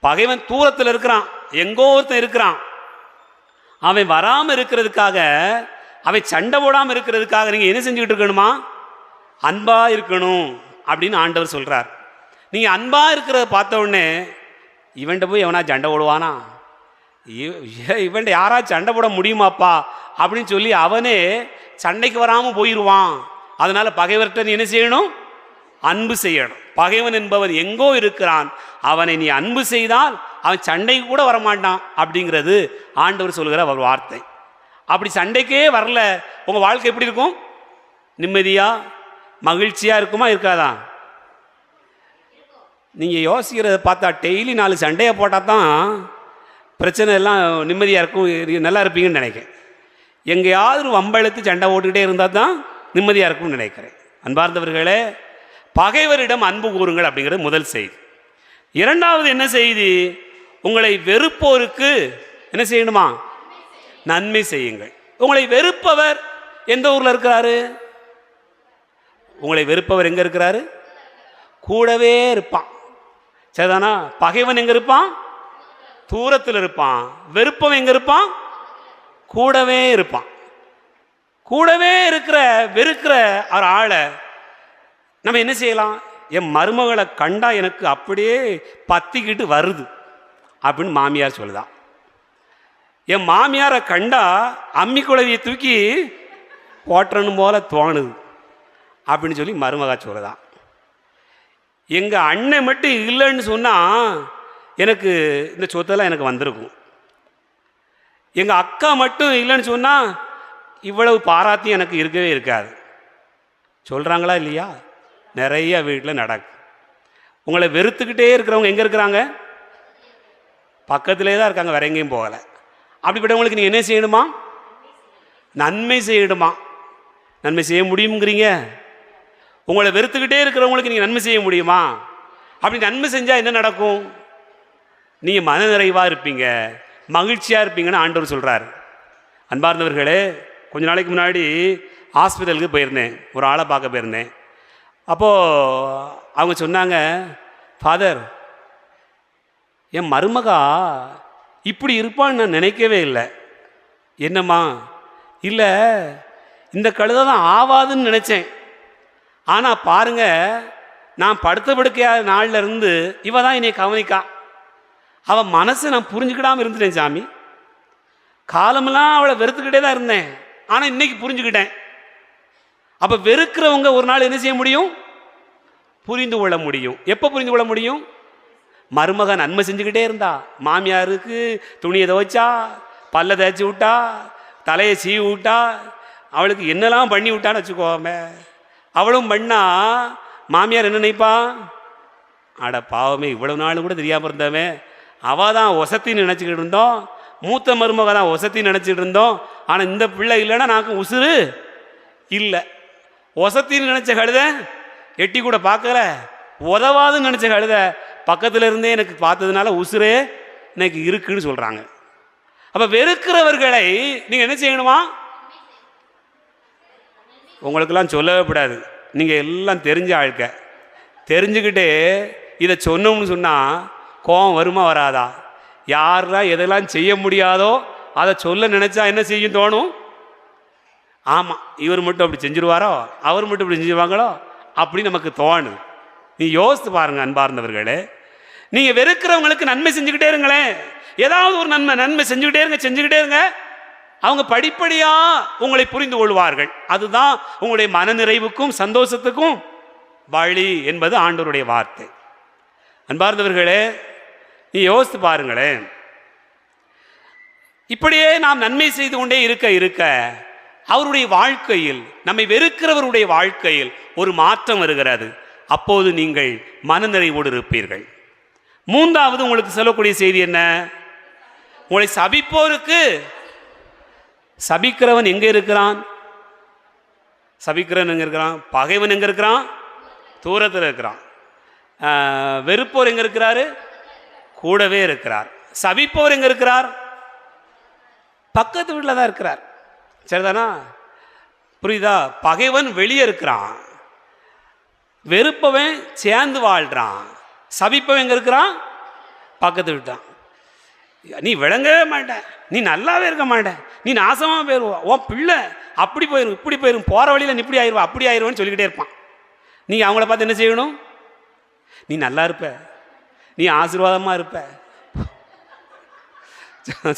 பகைவன் தூரத்தில் இருக்கிறான், எங்கோ ஒருத்தன் இருக்கிறான், அவன் வராமல் இருக்கிறதுக்காக, அவன் சண்டை போடாமல் இருக்கிறதுக்காக நீங்கள் என்ன செஞ்சுக்கிட்டு இருக்கணுமா? அன்பா இருக்கணும் அப்படின்னு ஆண்டவர் சொல்றார். நீங்கள் அன்பா இருக்கிறத பார்த்த உடனே இவன்கிட்ட போய் எவனா சண்டை போடுவானா? இவன்கிட்ட யாராச்சும் சண்டை போட முடியுமாப்பா அப்படின்னு சொல்லி அவனே சண்டைக்கு வராமல் போயிடுவான். அதனால பகைவர்கிட்ட நீ என்ன செய்யணும்? அன்பு செய்யணும். பகைவன் என்பவன் எங்கோ இருக்கிறான், அவனை நீ அன்பு செய்தால் அவன் சண்டைக்கு கூட வரமாட்டான் அப்படிங்கிறது ஆண்டவர் சொல்கிற ஒரு வார்த்தை. அப்படி சண்டைக்கே வரல, உங்கள் வாழ்க்கை எப்படி இருக்கும்? நிம்மதியா மகிழ்ச்சியாக இருக்குமா இருக்காதா? நீங்கள் யோசிக்கிறத பார்த்தா டெய்லி 4 சண்டையை போட்டால் தான் பிரச்சனை எல்லாம் நிம்மதியாக இருக்கும், நல்லா இருப்பீங்கன்னு நினைக்கிறேன். எங்கேயாவது வம்பெழுத்து சண்டை ஓட்டுக்கிட்டே இருந்தால் தான் நிம்மதியாக இருக்கும்னு நினைக்கிறேன். அன்பார்ந்தவர்களே, பகைவரிடம் அன்பு கூறுங்கள் அப்படிங்கிறது முதல் செய்தி. இரண்டாவது என்ன செய்தி? உங்களை வெறுப்போருக்கு என்ன செய்யணுமா? நன்மை செய்யுங்கள். உங்களை வெறுப்பவர் எந்த ஊரில் இருக்கிறாரு? உங்களை வெறுப்பவர் எங்கே இருக்கிறாரு? கூடவே இருப்பான். சரிதானா? பகைவன் எங்கே இருப்பான்? தூரத்தில் இருப்பான். வெறுப்பவன் எங்கே இருப்பான்? கூடவே இருப்பான். கூடவே இருக்கிற வெறுக்கிற ஒரு ஆளை நம்ம என்ன செய்யலாம்? என் மருமகளை கண்டா எனக்கு அப்படியே பத்திக்கிட்டு வருது அப்படின்னு மாமியார் சொல்லுதான். என் மாமியாரை கண்டா அம்மி குழவியை தூக்கி போட்டணும் போல தோணுது அப்படின்னு சொல்லி மருமகா சொல்லுதான். எங்கள் அண்ணன் மட்டும் இல்லைன்னு சொன்னால் எனக்கு இந்த சொத்தெல்லாம் எனக்கு வந்திருக்கும். எங்கள் அக்கா மட்டும் இல்லைன்னு சொன்னால் இவ்வளவு பாராத்தியம் எனக்கு இருக்கவே இருக்காது. சொல்கிறாங்களா இல்லையா? நிறைய வீட்டில் நடக்கும். உங்களை வெறுத்துக்கிட்டே இருக்கிறவங்க எங்கே இருக்கிறாங்க? பக்கத்திலே தான் இருக்காங்க, வேற எங்கேயும் போகலை. அப்படிப்பட்டவங்களுக்கு நீங்கள் என்ன செய்யணுமா? நன்மை செய்யணுமா? நன்மை செய்ய முடியுங்கிறீங்க? உங்களை வெறுத்துக்கிட்டே இருக்கிறவங்களுக்கு நீங்கள் நன்மை செய்ய முடியுமா? அப்படி நன்மை செஞ்சால் என்ன நடக்கும்? நீங்கள் மன நிறைவாக இருப்பீங்க, மகிழ்ச்சியாக இருப்பீங்கன்னு ஆண்டவர் சொல்கிறார். அன்பார்ந்தவர்களே, கொஞ்ச நாளைக்கு முன்னாடி ஹாஸ்பிட்டலுக்கு போயிருந்தேன், ஒரு ஆளை பார்க்க போயிருந்தேன். அப்போது அவங்க சொன்னாங்க, ஃபாதர், என் மருமகா இப்படி இருப்பான்னு நான் நினைக்கவே இல்லை. என்னம்மா? இல்லை, இந்த கழுதை தான் ஆவாதுன்னு நினச்சேன். ஆனால் பாருங்க, நான் படுத்த படுக்கையாத நாளில் இருந்து இவ தான் என்னை கவனிக்கா. அவன் மனசை நான் புரிஞ்சுக்கிடாமல் இருந்துட்டேன் சாமி. காலமெல்லாம் அவளை வெறுத்துக்கிட்டே தான் இருந்தேன், ஆனால் இன்னைக்கு புரிஞ்சுக்கிட்டேன். அப்போ வெறுக்கிறவங்க ஒரு நாள் என்ன செய்ய முடியும்? புரிந்து கொள்ள முடியும். எப்போ புரிந்து கொள்ள முடியும்? மருமகன் நன்மை செஞ்சுக்கிட்டே இருந்தா, மாமியாருக்கு துணியை துவைச்சா, பல்ல தேய்ச்சி விட்டா, தலையை சீவி விட்டா, அவளுக்கு என்னெல்லாம் பண்ணி விட்டான்னு வச்சுக்கோமே. அவளும் பண்ணா மாமியார் என்ன நினைப்பா? அட பாவமே, இவ்வளவு நாள் கூட தெரியாமல் இருந்தவன், அவள் தான் ஒசத்தின்னு நினச்சிக்கிட்டு இருந்தோம், மூத்த மருமக தான் ஒசத்தின்னு நினச்சிட்டு இருந்தோம். ஆனால் இந்த பிள்ளை இல்லைன்னா நாக்கு உசுறு இல்லை. ஒசத்தின்னு நினச்ச கழுத எட்டி கூட பார்க்கல, உதவாதுன்னு நினச்ச கழுத பக்கத்தில் இருந்தே எனக்கு பார்த்ததுனால உசுரே எனக்கு இருக்குன்னு சொல்கிறாங்க. அப்போ வெறுக்கிறவர்களை நீங்கள் என்ன செய்யணுமா? உங்களுக்கெல்லாம் சொல்லவே கூடாது, நீங்கள் எல்லாம் தெரிஞ்ச ஆழ்க்க. தெரிஞ்சுக்கிட்டு இதை சொன்னோம்னு சொன்னால் கோபம் வருமா வராதா? யாரெல்லாம் எதெல்லாம் செய்ய முடியாதோ அதை சொல்ல நினச்சா என்ன செய்யும் தோணும்? ஆமாம், இவர் மட்டும் அப்படி செஞ்சுருவாரோ, அவர் மட்டும் இப்படி செஞ்சுருவாங்களோ அப்படி நமக்கு தோணும். நீ யோசித்து பாருங்க அன்பார்ந்தவர்களே. நீங்கள் வெறுக்கிறவங்களுக்கு நன்மை செஞ்சுக்கிட்டே இருங்களேன். ஏதாவது ஒரு நன்மை செஞ்சுக்கிட்டே இருங்க. அவங்க படிப்படியாக உங்களை புரிந்து கொள்வார்கள். அதுதான் உங்களுடைய மனநிறைவுக்கும் சந்தோஷத்துக்கும் வழி என்பது ஆண்டவருடைய வார்த்தை. அன்பார்ந்தவர்களே, நீ யோசித்து பாருங்களேன். இப்படியே நாம் நன்மை செய்து கொண்டே இருக்க இருக்க அவருடைய வாழ்க்கையில், நம்மை வெறுக்கிறவருடைய வாழ்க்கையில் ஒரு மாற்றம் வருகிறது. அப்போது நீங்கள் மனநிறைவோடு இருப்பீர்கள். மூன்றாவது உங்களுக்கு சொல்லக்கூடிய செய்தி என்ன? உங்களை சபிப்போருக்கு, சபிக்கிறவன் எங்கே இருக்கிறான்? சபிக்கிறவன் எங்கே இருக்கிறான்? பகைவன் எங்கே இருக்கிறான்? தூரத்தில் இருக்கிறான். வெறுப்போர் எங்கே இருக்கிறாரு? கூடவே இருக்கிறார். சபிப்போர் எங்கே இருக்கிறார்? பக்கத்து வீட்டில் தான் இருக்கிறார். சரிதானா? புரியுதா? பகைவன் வெளியே இருக்கிறான், வெறுப்பவன் சேர்ந்து வாழ்றான், சபிப்பவன் எங்கே இருக்கிறான்? பக்கத்து விட்டான். நீ விளங்கவே மாட்ட, நீ நல்லாவே இருக்க மாட்ட, நீ நாசமாக போயிடுவா, உன் பிள்ளை அப்படி போயிடும் இப்படி போயிடும், போகிற வழியில் நீ இப்படி ஆயிடுவா அப்படி ஆயிடுவான்னு சொல்லிக்கிட்டே இருப்பான். நீங்கள் அவங்கள பார்த்து என்ன செய்யணும்? நீ நல்லா இருப்ப, நீ ஆசீர்வாதமாக இருப்ப.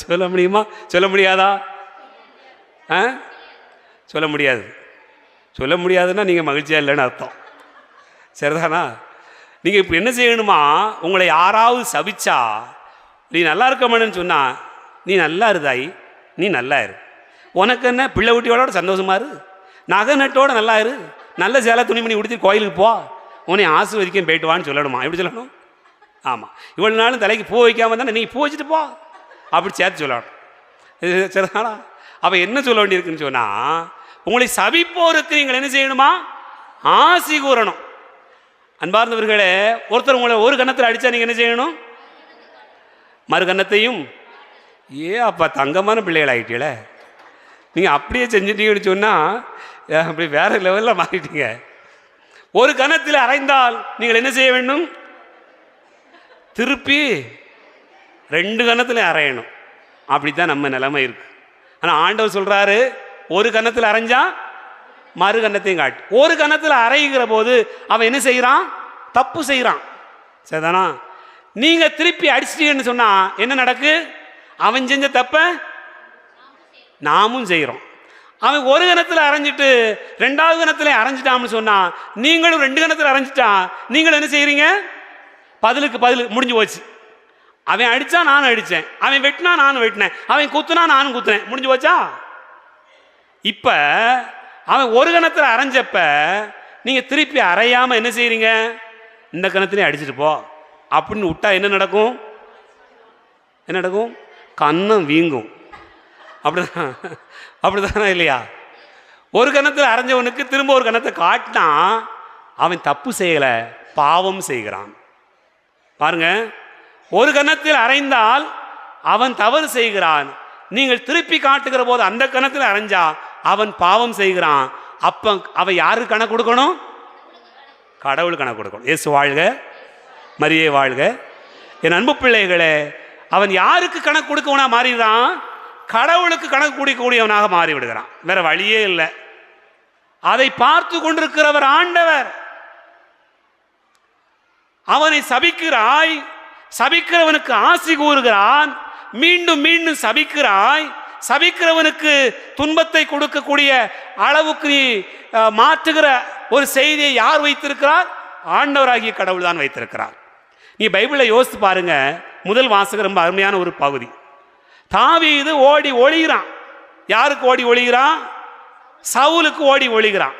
சொல்ல முடியுமா? சொல்ல முடியாதா? சொல்ல முடியாது. சொல்ல முடியாதுன்னா நீங்கள் மகிழ்ச்சியாக இல்லைன்னு அர்த்தம். சரிதானா? நீங்கள் இப்போ என்ன செய்யணுமா? உங்களை யாராவது சபிச்சா நீ நல்லா இருக்க மாட்டேன்னு சொன்னா, நீ நல்லா இருந்தாய், நீ நல்லா இரு. உனக்கு என்ன, பிள்ளை குட்டியோட சந்தோஷமா இரு, நகை நட்டோட நல்லா இரு, நல்ல சேலை துணிமணி உடுத்தி கோயிலுக்கு போ, உன்னை ஆசீர்வதிக்கும் போயிட்டு வான்னு சொல்லணுமா? எப்படி சொல்லணும்? ஆமாம். இவ்வளோ நாளும் தலைக்கு பூ வைக்காம தானே, நீ பூ வச்சுட்டு போ அப்படி சேர்த்து சொல்லணும். சரிதானா? அப்போ என்ன சொல்ல வேண்டியிருக்குன்னு சொன்னால், உங்களை சபிப்போருக்கு நீங்கள் என்ன செய்யணுமா? ஆசி கூறணும். அன்பார்ந்தவர்களே, ஒருத்தர் உங்களை ஒரு கன்னத்தில் அடித்தா நீங்கள் என்ன செய்யணும்? மறு கன்னத்தையும். அப்பா தங்கமான பிள்ளைகள் ஆகிட்டீங்களே, நீங்கள் அப்படியே செஞ்சிட்டீங்கன்னு சொன்னால் அப்படி வேற லெவலில் மாறிட்டீங்க. ஒரு கன்னத்தில் அரைந்தால் நீங்கள் என்ன செய்ய வேண்டும்? திருப்பி 2 கன்னத்தில் அரையணும். அப்படித்தான் நம்ம நிலைமை இருக்கு. ஆனால் ஆண்டவர் சொல்றாரு, ஒரு கன்னத்தில் அரைஞ்சா மறு கன்னத்தையும் காட்டு. ஒரு கன்னத்தில் அரைகிற போது அவன் என்ன செய்கிறான்? தப்பு செய்கிறான். சரிதானா? நீங்க திருப்பி அடிச்சிட்டீங்கன்னு சொன்னா என்ன நடக்கு? அவன் செஞ்ச தப்ப நாமும் செய்கிறோம். அவன் ஒரு கணத்தில் அரைஞ்சிட்டு 2வது கணத்துல அரைஞ்சிட்டான்னு சொன்னா, நீங்களும் 2 கணத்தில் அரைஞ்சிட்டா நீங்களும் என்ன செய்யறீங்க? பதிலுக்கு பதில் முடிஞ்சு போச்சு. அவன் அடிச்சா நானும் அடித்தேன், அவன் வெட்டினா நானும் வெட்டினேன், அவன் குத்துனா நானும் குத்துனேன், முடிஞ்சு போச்சா? இப்ப அவன் ஒரு கணத்தில் அரைஞ்சப்ப நீங்க திருப்பி அரையாம என்ன செய்யறீங்க? இந்த கணத்திலே அடிச்சுட்டு போ அப்படின்னு விட்டா என்ன நடக்கும்? என்ன நடக்கும்? கன்னம் வீங்கும். அப்படிதான், அப்படிதானா இல்லையா? ஒரு கணத்தில் அரைஞ்சவனுக்கு திரும்ப ஒரு கணத்தை காட்டினா அவன் தப்பு செய்யல, பாவம் செய்கிறான். பாருங்க, ஒரு கணத்தில் அரைந்தால் அவன் தவறு செய்கிறான். நீங்கள் திருப்பி காட்டுகிற போது அந்த கணத்தில் அரைஞ்சா அவன் பாவம் செய்கிறான். அப்ப அவன் யாருக்கு கணக்கு கொடுக்கணும்? கடவுள் கணக்கு கொடுக்கணும். இயேசு வாழ்க, மரியே வாழ்க. என் அன்பு பிள்ளைகளே, அவன் யாருக்கு கணக்கு கொடுக்கவனா மாறிடுறான்? கடவுளுக்கு கணக்கு கொடுக்கக்கூடியவனாக மாறிவிடுகிறான். வேற வழியே இல்லை. அதை பார்த்து கொண்டிருக்கிறவர் ஆண்டவர். அவனை சபிக்கிறாய், சபிக்கிறவனுக்கு ஆசி கூறுகிறான், மீண்டும் மீண்டும் சபிக்கிறாய், சபிக்கிறவனுக்கு துன்பத்தை கொடுக்கக்கூடிய அளவுக்கு நீ மாற்றுகிற ஒரு செய்தியை யார் வைத்திருக்கிறார்? ஆண்டவராகிய கடவுள் தான் வைத்திருக்கிறார். நீ பைபிளை யோசித்து பாருங்க. முதல் வாசகம் ரொம்ப அருமையான ஒரு பகுதி. தாவீது ஓடி ஒளிகிறான். யாருக்கு ஓடி ஒளிகிறான்? சவுலுக்கு ஓடி ஒளிகிறான்.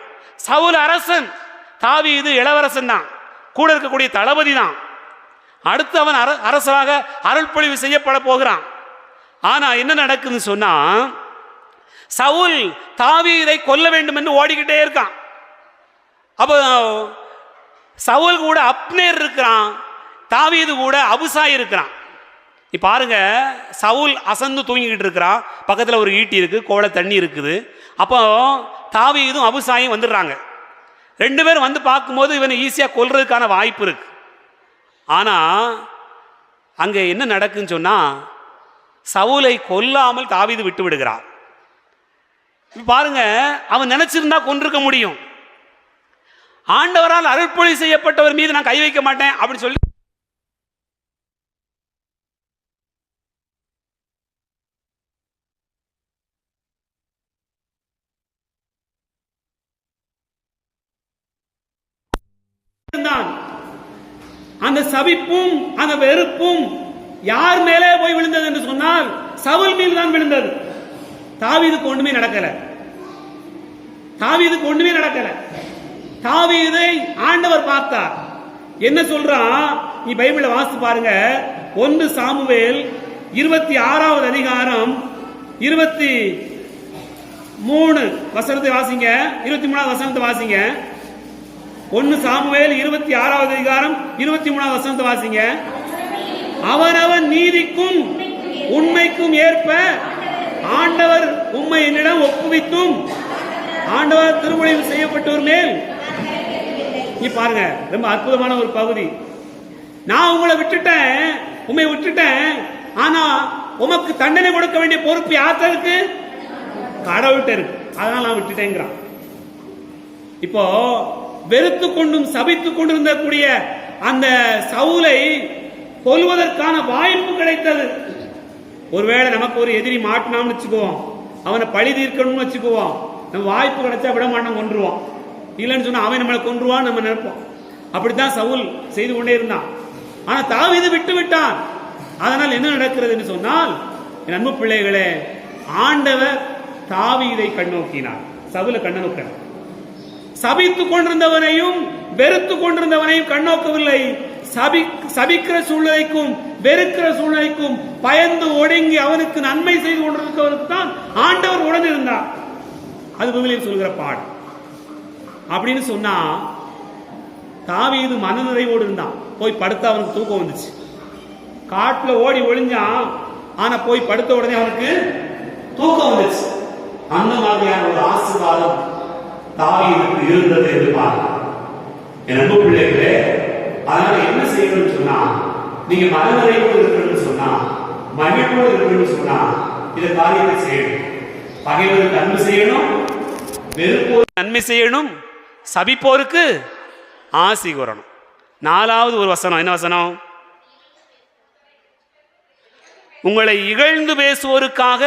சவுல் அரசன், தாவீது இளவரசன் தான், கூட இருக்கக்கூடிய தளபதி தான். அடுத்து அவன் அரசராக அருள்பொழிவு செய்யப்பட போகிறான். ஆனா என்ன நடக்குதுன்னு சொன்னா, சவுல் தாவீதை கொல்ல வேண்டும் என்று ஓடிக்கிட்டே இருக்கான். அப்போ சவுல் கூட அப்னேர் இருக்கிறான், தாவீது கூட அபுசாய் இருக்கிறான். இப்ப பாருங்க, சவுல் அசந்து தூங்கிக்கிட்டு இருக்கிறான், பக்கத்தில் ஒரு ஈட்டி இருக்கு, கோலை தண்ணி இருக்குது. அப்போ தாவீதும் அபுசாயும் வந்துடுறாங்க. 2 பேரும் வந்து பார்க்கும்போது இவனை ஈஸியாக கொல்றதுக்கான வாய்ப்பு இருக்கு. ஆனா அங்க என்ன நடக்குன்னு சொன்னா, சவுலை கொல்லாமல் தாவீது விட்டு விடுகிறார். பாருங்க, அவன் நினைச்சிருந்தா கொன்றிருக்க முடியும். ஆண்டவரால் அருள்பொழிவு செய்யப்பட்டவர் மீது நான் கை வைக்க மாட்டேன் அப்படின்னு சொல்லி அந்த சபிப்பும் அந்த வெறுப்பும் யார் மேலே போய் விழுந்தது என்று சொன்னால் சவுல் மீது தான் விழுந்தது. தாவீதுக்கு ஒண்ணுமே நடக்கல. தாவீதுக்கு ஒண்ணுமே நடக்கல. தாவீதை ஆண்டவர் பார்த்தார். என்ன சொல்றான்? நீ பைபிளை வாசித்து பாருங்க. 1 சாமுவேல் 26வது அதிகாரம் 23 வசனத்தை வாசிங்க. 23வது வசனத்தை வாசிங்க. 1 சாமுவேல் 26வது அதிகாரம் 23வது வசனத்தை வாசிங்க. அவனவன் நீதிக்கும் உண்மைக்கும் ஏற்ப ஆண்டவர் உம்மை என்னிடம் ஒப்புவித்தும் ஆண்டவர் திருமொழியில் செய்யப்பட்டவர் மேல். நீ பாருங்க, ரொம்ப அற்புதமான ஒரு பகுதி. நான் உங்களை விட்டுட்டேன், உண்மை விட்டுட்டேன், ஆனா உமக்கு தண்டனை கொடுக்க வேண்டிய பொறுப்பு யார்கிட்ட இருக்கு? கடவுள்கிட்ட இருக்கு. அதனால நான் விட்டுட்டேங்கிறான். இப்போ வெறுத்து கொண்டும் சபித்து கொண்டிருந்த கூடிய அந்த சவுலை கொல்வதற்கான வாய்ப்பு கிடைத்தது. ஒருவேளை நமக்கு ஒரு எதிரி மாட்டினான்னு வச்சுக்குவோம், அவனை பழி தீர்க்கணும்னு வச்சுக்குவோம், நம்ம வாய்ப்பு கிடைச்சா விட மாட்டோம், கொன்றுவான். இல்லைன்னு சொன்னா அவன் நம்மளை கொன்றுவான்னு நம்ம நினைப்போம். அப்படித்தான் சவுல் செய்து கொண்டே இருந்தான். ஆனா தாவீது விட்டு விட்டான். அதனால் என்ன நடக்கிறது என்று சொன்னால், என் அன்பு பிள்ளைகளே, ஆண்டவர் தாவீதை கண்ணோக்கினார், சவுலை கண்ணோக்கினார். சபித்துக் கொண்டிருந்தவனையும் வெறுத்து கொண்டிருந்தவனையும் கண்ணோக்கவில்லை. சபிக்கிற சூழ்நிலைக்கும் வெறுக்கிற சூழ்நிலைக்கும் பயந்து ஒடுங்கி அவனுக்கு நன்மை செய்து கொண்டிருக்கிறவருக்கு தான் ஆண்டவர் உடன் இருந்தார். அது விவிலியம் சொல்கிற பாடம். அப்படின்னு சொன்னா தாவீது மனநிறைவோடு இருந்தான். போய் படுத்த அவனுக்கு தூக்கம் வந்துச்சு. காட்டுல ஓடி ஒளிஞ்சான், ஆனா போய் படுத்த உடனே அவனுக்கு தூக்கம் வந்துச்சு. அந்த மாதிரியான ஒரு ஆசீர்வாதம் தாவீதுக்கு இருந்தது என்று பார்க்கலாம். என் அன்பு பிள்ளைகளே, அதனால என்ன செய்யணும்னு சொன்னா, நீங்க மனநிறைவோடு இருக்கணும்னு சொன்னா, மகிழ்வோடு இருக்கணும்னு சொன்னா, இந்த காரியத்தை செய்யணும். பகைவருக்கு அன்பு செய்யணும், வெறுப்போருக்கு நன்மை செய்யணும், சபிப்போருக்கு ஆசி கூறணும். 4வது ஒரு வசனம், என்ன வசனம்? உங்களை இகழ்ந்து பேசுவோருக்காக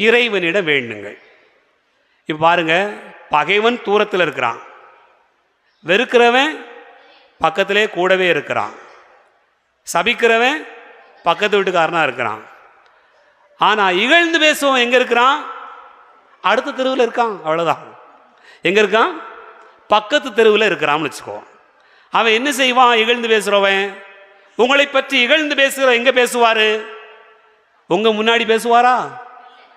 இறைவனிடம் வேண்டுங்கள். இப்ப பாருங்க, பகைவன் தூரத்தில் இருக்கிறான், வெறுக்கிறவன் பக்கத்திலே கூடவே இருக்கிறான், சபிக்கிறவன் பக்கத்து வீட்டுக்காரனா இருக்கிறான். ஆனா இகழ்ந்து பேசுவன் எங்க இருக்கிறான்? அடுத்த தெருவில் இருக்கான். அவ்வளவுதான். எங்க இருக்கான்? பக்கத்து தெருவில் இருக்கிறான்னு வச்சுக்கோ. அவன் என்ன செய்வான்? இகழ்ந்து பேசுறவன் உங்களை பற்றி இகழ்ந்து பேசுகிற எங்க பேசுவாரு? உங்க முன்னாடி பேசுவாரா?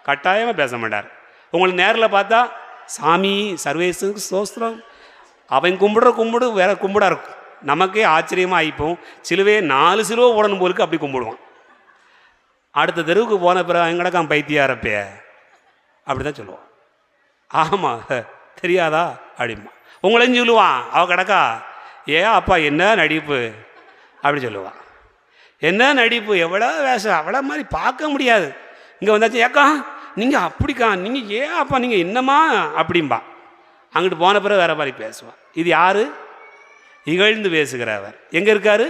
கட்டாயமா பேச மாட்டார். உங்களை நேரில் பார்த்தா, சாமி சர்வேசுக்கு ஸ்தோத்திரம், அவன் கும்பிடுற கும்பிடு வேற கும்பிடா இருக்கும். நமக்கே ஆச்சரியமா ஆயிப்போம். சிலுவையே 4 சிலுவை ஓடணும் போலுக்கு அப்படி கும்பிடுவான். அடுத்த தெருவுக்கு போன பிறகு அவன் கிடக்கான் பைத்தியாரப்பே அப்படிதான் சொல்லுவான். ஆமா தெரியாதா அப்படிமா. உங்களையும் சொல்லுவான். அவ கிடக்கா, அப்பா என்ன நடிப்பு அப்படி சொல்லுவான். என்ன நடிப்பு, எவ்வளோ வேஷம், அவ்வளோ மாதிரி பார்க்க முடியாது. இங்கே வந்தாச்சு, ஏக்கா நீங்கள் அப்படிக்கா, நீங்கள் அப்பா நீங்கள் என்னம்மா அப்படிம்பா. அங்கிட்டு போன பிறகு வேற மாதிரி பேசுவான். இது யாரு? இகழ்ந்து பேசுகிறவர். எங்கே இருக்காரு?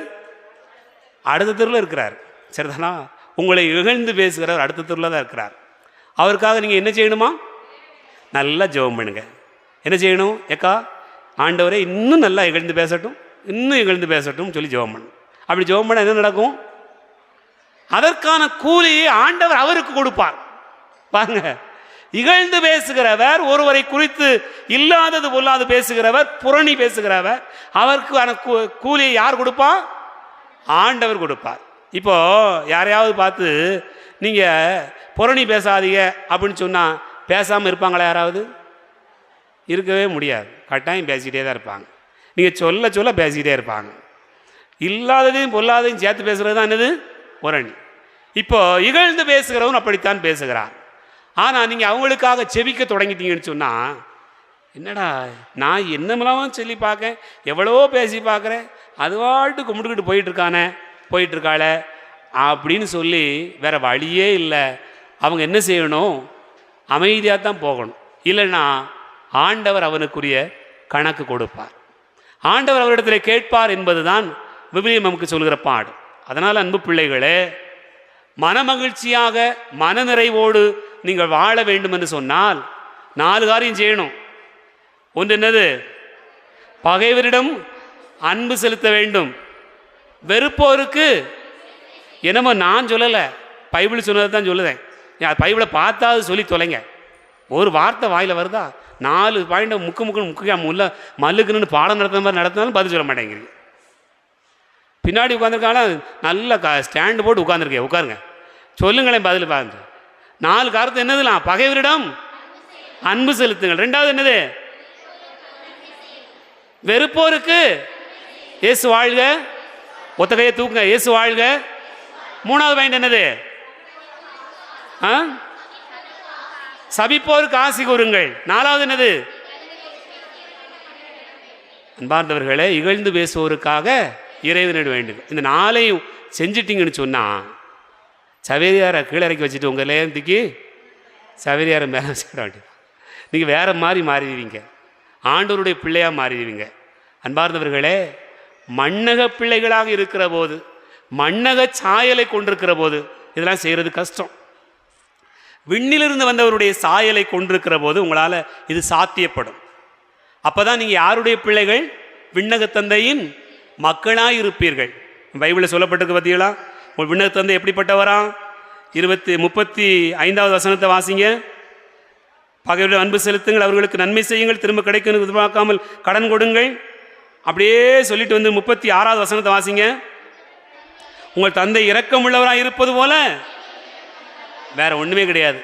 அடுத்த தெருவில் இருக்கிறார். சரிதானா? உங்களை இகழ்ந்து பேசுகிறவர் அடுத்த தெருவில் தான் இருக்கிறார். அவருக்காக நீங்கள் என்ன செய்யணுமா? நல்லா ஜெபம் பண்ணுங்க. என்ன செய்யணும்? ஏக்கா ஆண்டவரே இன்னும் நல்லா இகழ்ந்து பேசட்டும், இன்னும் இகழ்ந்து பேசட்டும் சொல்லி ஜெபம் பண்ணணும். அப்படி ஜெபம் பண்ண என்ன நடக்கும்? அதற்கான கூலியை ஆண்டவர் அவருக்கு கொடுப்பார். பாருங்க, இகழ்ந்து பேசுகிறவர், ஒருவரை குறித்து இல்லாதது பொல்லாது பேசுகிறவர், புரணி பேசுகிறவர், அவருக்கு கூலியை யார் கொடுப்பா? ஆண்டவர் கொடுப்பார். இப்போ யாரையாவது பார்த்து நீங்க புரணி பேசாதீங்க அப்படின்னு சொன்னா பேசாமல் இருப்பாங்களா? யாராவது? இருக்கவே முடியாது. கட்டாயம் பேசிக்கிட்டே தான் இருப்பாங்க. நீங்கள் சொல்ல சொல்ல பேசிக்கிட்டே இருப்பாங்க. இல்லாததையும் பொல்லாதையும் சேர்த்து பேசுகிறது தான் என்னது? புரணி. இப்போ இகழ்ந்து பேசுகிறவன் அப்படித்தான் பேசுகிறான். ஆனால் நீங்கள் அவங்களுக்காக செபிக்க தொடங்கிட்டீங்கன்னு சொன்னால், என்னடா நான் என்னமெல்லாம் சொல்லி பார்க்கேன், எவ்வளவோ பேசி பார்க்குறேன், அதுவாட்டு கும்பிட்டுக்கிட்டு போயிட்டுருக்காள அப்படின்னு சொல்லி வேற வழியே இல்லை. அவங்க என்ன செய்யணும்? அமைதியாக தான் போகணும். இல்லைன்னா ஆண்டவர் அவனுக்குரிய கணக்கு கொடுப்பார். ஆண்டவர் அவரிடத்தில் கேட்பார் என்பதுதான் விவிலியம் நமக்கு சொல்கிற பாடம். அதனால் அன்பு பிள்ளைகளே, மனமகிழ்ச்சியாக மனநிறைவோடு நீங்கள் வாழ வேண்டும் என்று சொன்னால் 4 காரியம் செய்யணும். ஒன்று என்னது? பகைவரிடம் அன்பு செலுத்த வேண்டும். வெறுப்போருக்கு என்னமோ நான் சொல்லலை, பைபிள் சொன்னதை தான் சொல்லுதேன். பைபிளை பார்த்தாவது சொல்லி தொலைங்க. ஒரு வார்த்தை வாயில் வருதா 4 பாயிண்ட்டை முக்கு மல்லுக்குன்னு பாடம் நடத்துன மாதிரி நடத்தினாலும் பதில் சொல்ல மாட்டேங்கிறீங்க. பின்னாடி உட்காந்துருக்கால நல்ல ஸ்டாண்டு போட்டு உட்காந்துருக்கேன், உட்காருங்க, சொல்லுங்களேன் பதில் பாருங்க. 4 காரணத்தை என்னதுலாம்? பகைவரிடம் அன்பு செலுத்துங்கள். 2வது என்னது? வெறுப்போருக்கு இயேசு வாழ்க. ஒத்த கையை தூக்குங்க, இயேசு வாழ்க. 3வது பாயிண்ட் என்னது? சபிப்போருக்கு ஆசி கூறுங்கள். 4வது என்னது? அன்பார்ந்தவர்களே, இகழ்ந்து பேசுவோருக்காக இறைவனிடம் வேண்டும். இந்த 4ஐயும் செஞ்சிட்டிங்கன்னு சொன்னால் சவேரியாரை கீழே இறக்கி வச்சுட்டு உங்கள் லேந்திக்கு சவேரியாரை மேலே வச்சுக்கிட வேண்டியது. நீங்கள் வேறு மாதிரி மாறிடுவீங்க, ஆண்டவருடைய பிள்ளையாக மாறிடுவீங்க. அன்பார்ந்தவர்களே, மண்ணக பிள்ளைகளாக இருக்கிற போது, மண்ணக சாயலை கொண்டிருக்கிற போது இதெல்லாம் செய்கிறது கஷ்டம். விண்ணிலிருந்து வந்தவருடைய சாயலை கொண்டிருக்கிற போது உங்களால் இது சாத்தியப்படும். அப்போ தான் நீங்கள் யாருடைய பிள்ளைகள்? விண்ணக தந்தையின் மக்களாக இருப்பீர்கள். பைபிளில் சொல்லப்பட்டிருக்கு பார்த்தீங்களா? உங்கள் விண்ணக தந்தை எப்படிப்பட்டவரா? 35வது வசனத்தை வாசிங்க. பகைவர்கள் அன்பு செலுத்துங்கள், அவர்களுக்கு நன்மை செய்யுங்கள், திரும்ப கிடைக்கும் எதிர்பார்க்காமல் கடன் கொடுங்கள். அப்படியே சொல்லிட்டு வந்து 36வது வசனத்தை வாசிங்க. உங்கள் தந்தை இரக்கம் உள்ளவராக இருப்பது போல வேற ஒன்றுமே கிடையாது.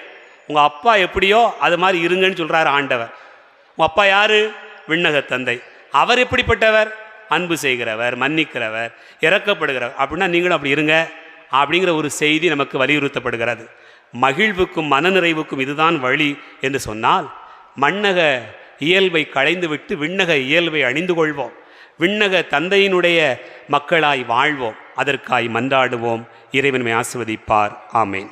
உங்கள் அப்பா எப்படியோ அது மாதிரி இருங்கன்னு சொல்கிறார் ஆண்டவர். உங்கள் அப்பா யார்? விண்ணக தந்தை. அவர் எப்படிப்பட்டவர்? அன்பு செய்கிறவர், மன்னிக்கிறவர், இறக்கப்படுகிறவர். அப்படின்னா நீங்களும் அப்படி இருங்க அப்படிங்கிற ஒரு செய்தி நமக்கு வலியுறுத்தப்படுகிறது. மகிழ்வுக்கும் மனநிறைவுக்கும் இதுதான் வழி என்று சொன்னால், மண்ணக இயல்பை களைந்துவிட்டு விண்ணக இயல்பை அணிந்து கொள்வோம். விண்ணக தந்தையினுடைய மக்களாய் வாழ்வோம். அதற்காய் மன்றாடுவோம். இறைவனை ஆசிர்வதிப்பார். ஆமேன்.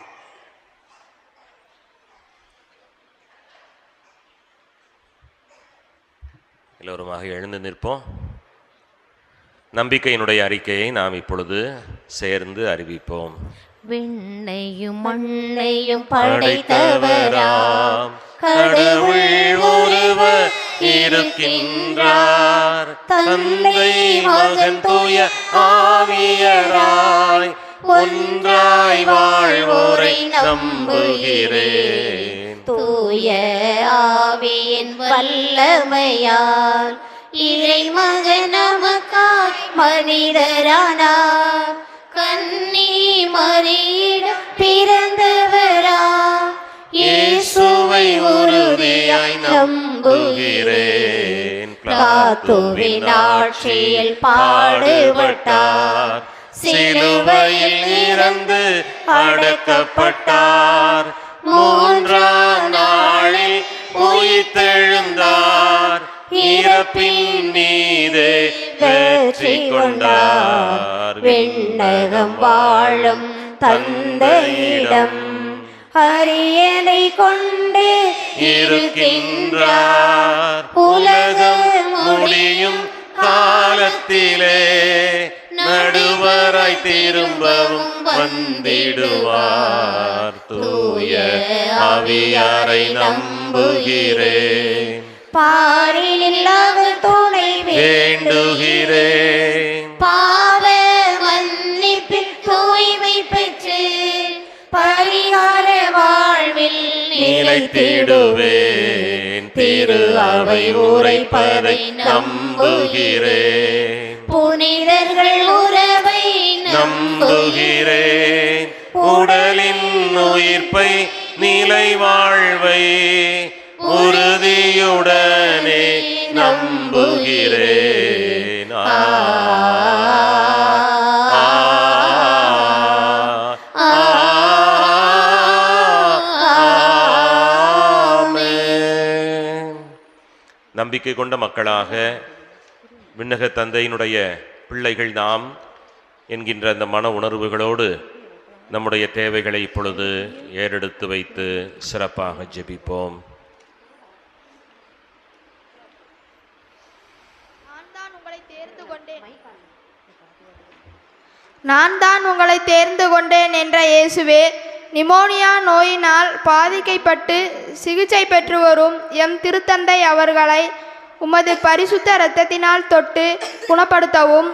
எல்லோருமாக எழுந்து நிற்போம். நம்பிக்கையினுடைய அறிக்கையை நாம் இப்பொழுது சேர்ந்து அறிவிப்போம். விண்ணையும் மண்ணையும் படைத்தவராம் கடவுள் ஒருவர் இருக்கின்றார். தந்தை மகன் தூய ஆவியராய் ஒன்றாய் வாழ்வோரை நம்புகிறேன். தூய ஆவியின் வல்லமையால் இறைமகன் நமக்காய் மனிதரானார். கன்னி மரியிடம் பிறந்தவரா இயேசுவை உறுதியாய் நம்புகிறேன். பிலாத்துவின் ஆட்சியில் பாடுபட்டார், சிலுவையில் இறந்து அடக்கப்பட்டார், 3ஆம் நாளில் உயிர்த்தெழுந்தார், இறப்பின் மீது வெற்றி கொண்டார். விண்ணகம் வாழும் தந்தையிடம் அரியணை கொண்டு இருக்கின்றார். உலகம் முடியும் காலத்திலே நடுவராய் திரும்பவும் வந்திடுவார். தூய ஆவியாரை நம்புகிறேன். பாரில் அவர் துணை வேண்டுகிறேன். பாவ மன்னிப்பில் தூய்மை பெற்று பரிகார வாழ்வில் நிலைத்திடுவேன். திரு அவை உரைப்பதை நம்புகிறேன். புனிதர்கள் உறவை நம்புகிறேன். உடலின் உயிர்ப்பை நிலை வாழ்வை உறுதியுடனே நம்புகிறேன். நம்பிக்கை கொண்ட மக்களாக விண்ணக தந்தையினுடைய பிள்ளைகள் நாம் என்கின்ற அந்த மன உணர்வுகளோடு நம்முடைய தேவைகளை இப்பொழுது ஏறெடுத்து வைத்து சிறப்பாக ஜெபிப்போம். நான் தான் உங்களை தேர்ந்து கொண்டேன் என்ற இயேசுவே, நிமோனியா நோயினால் பாதிக்கப்பட்டு சிகிச்சை பெற்று வரும் எம் திருத்தந்தை அவர்களை உமது பரிசுத்த இரத்தத்தினால் தொட்டு குணப்படுத்தவும்,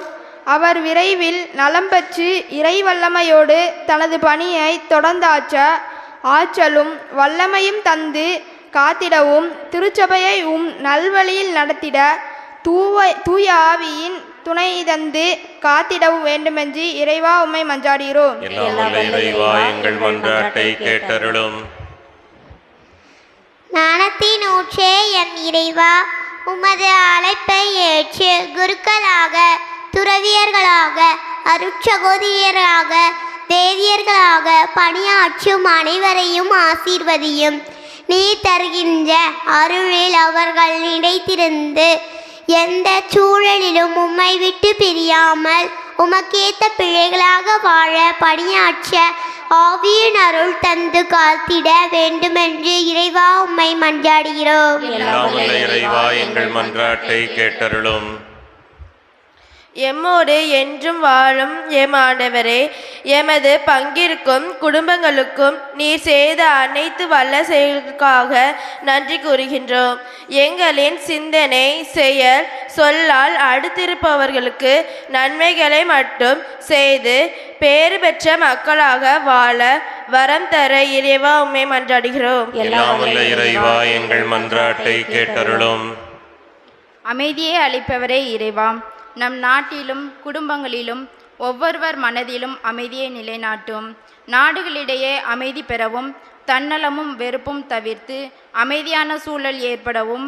அவர் விரைவில் நலம் பெற்று இறை வல்லமையோடு தனது பணியை தொடர்ந்தாற்ற ஆற்றலும் வல்லமையும் தந்து காத்திடவும் திருச்சபையை நல்வழியில் நடத்திட தூய ஆவியின் துணை தந்து காத்திடவும் வேண்டுமென்று இறைவா உம்மை மன்றாடுகிறோம். எல்லாம் வல்ல இறைவா எங்கள் மன்றாட்டை கேட்டருளும். ஞானத்தின் ஊற்றே என் இறைவா, உமது அழைப்பை ஏற்று குருக்களாக, துறவியர்களாக, அருட்சகோதரியராக, தேவியர்களாக பணியாற்றும் அனைவரையும் ஆசீர்வதியும். நீ தருகின்ற அருளில் அவர்கள் நிலைத்திருந்து எந்த சூழலிலும் உம்மை விட்டு பிரியாமல் உமக்கேத்த பிள்ளைகளாக வாழ பணியாற்ற ஆவியின் அருள் தந்து காத்திட வேண்டுமென்று இறைவா உம்மை மன்றாடுகிறோம். எல்லாம் வல்ல இறைவா எங்கள் மன்றாட்டை கேட்டருளும். எம்மோடு என்றும் வாழும் எம் ஆண்டவரே, எமது பங்கிற்கும் குடும்பங்களுக்கும் நீர் செய்த அனைத்து வல்ல செயல்களுக்காக நன்றி கூறுகின்றோம். எங்களின் சிந்தனை, செயல், சொல்லால் அடுத்திருப்பவர்களுக்கு நன்மைகளை மட்டும் செய்து பேறு பெற்ற மக்களாக வாழ வரம் தர இறைவா உம்மை மன்றாடுகிறோம். எல்லாம் வல்ல இறைவா எங்கள் மன்றாட்டை கேட்டருளும். அமைதியை அளிப்பவரே இறைவா, நம் நாட்டிலும் குடும்பங்களிலும் ஒவ்வொருவர் மனதிலும் அமைதியை நிலைநாட்டும். நாடுகளிடையே அமைதி பெறவும் தன்னலமும் வெறுப்பும் தவிர்த்து அமைதியான சூழல் ஏற்படவும்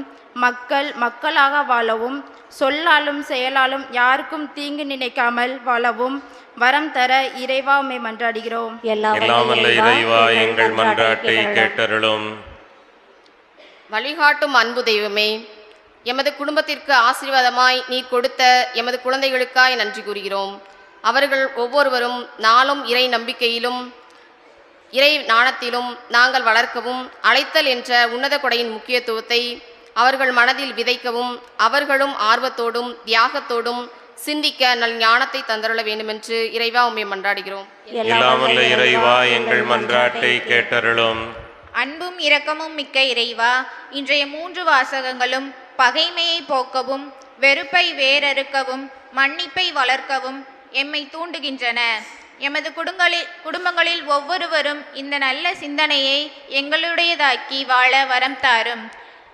மக்களாக வாழவும் சொல்லாலும் செயலாலும் யாருக்கும் தீங்கு நினைக்காமல் வாழவும் வரம் தர இறைவா உம்மை மன்றாடுகிறோம். எல்லாம் வல்ல இறைவா எங்கள் மன்றாட்டை கேட்டருளும். வழிகாட்டும் அன்பு தெய்வமே, எமது குடும்பத்திற்கு ஆசீர்வாதமாய் நீ கொடுத்த எமது குழந்தைகளுக்காய் நன்றி கூறுகிறோம். அவர்கள் ஒவ்வொருவரும் நாளும் இறை நம்பிக்கையிலும் இறை ஞானத்திலும் நாங்கள் வளர்க்கவும் அழைத்தல் என்ற உன்னத கொடையின் முக்கியத்துவத்தை அவர்கள் மனதில் விதைக்கவும் அவர்களும் ஆர்வத்தோடும் தியாகத்தோடும் சிந்திக்க நல் ஞானத்தை தந்தருள வேண்டுமென்று இறைவா உம்மை மன்றாடுகிறோம். எல்லாம் வல்ல இறைவா எங்கள் மன்றாட்டை கேட்டருளும். அன்பும் இரக்கமும் மிக்க இறைவா, இன்றைய 3 வாசகங்களும் பகைமையை போக்கவும் வெறுப்பை வேரறுக்கவும் மன்னிப்பை வளர்க்கவும் எம்மை தூண்டுகின்றன. எமது குடும்பங்களில் ஒவ்வொருவரும் இந்த நல்ல சிந்தனையை எங்களுடையதாக்கி வாழ வரம் தாரும்.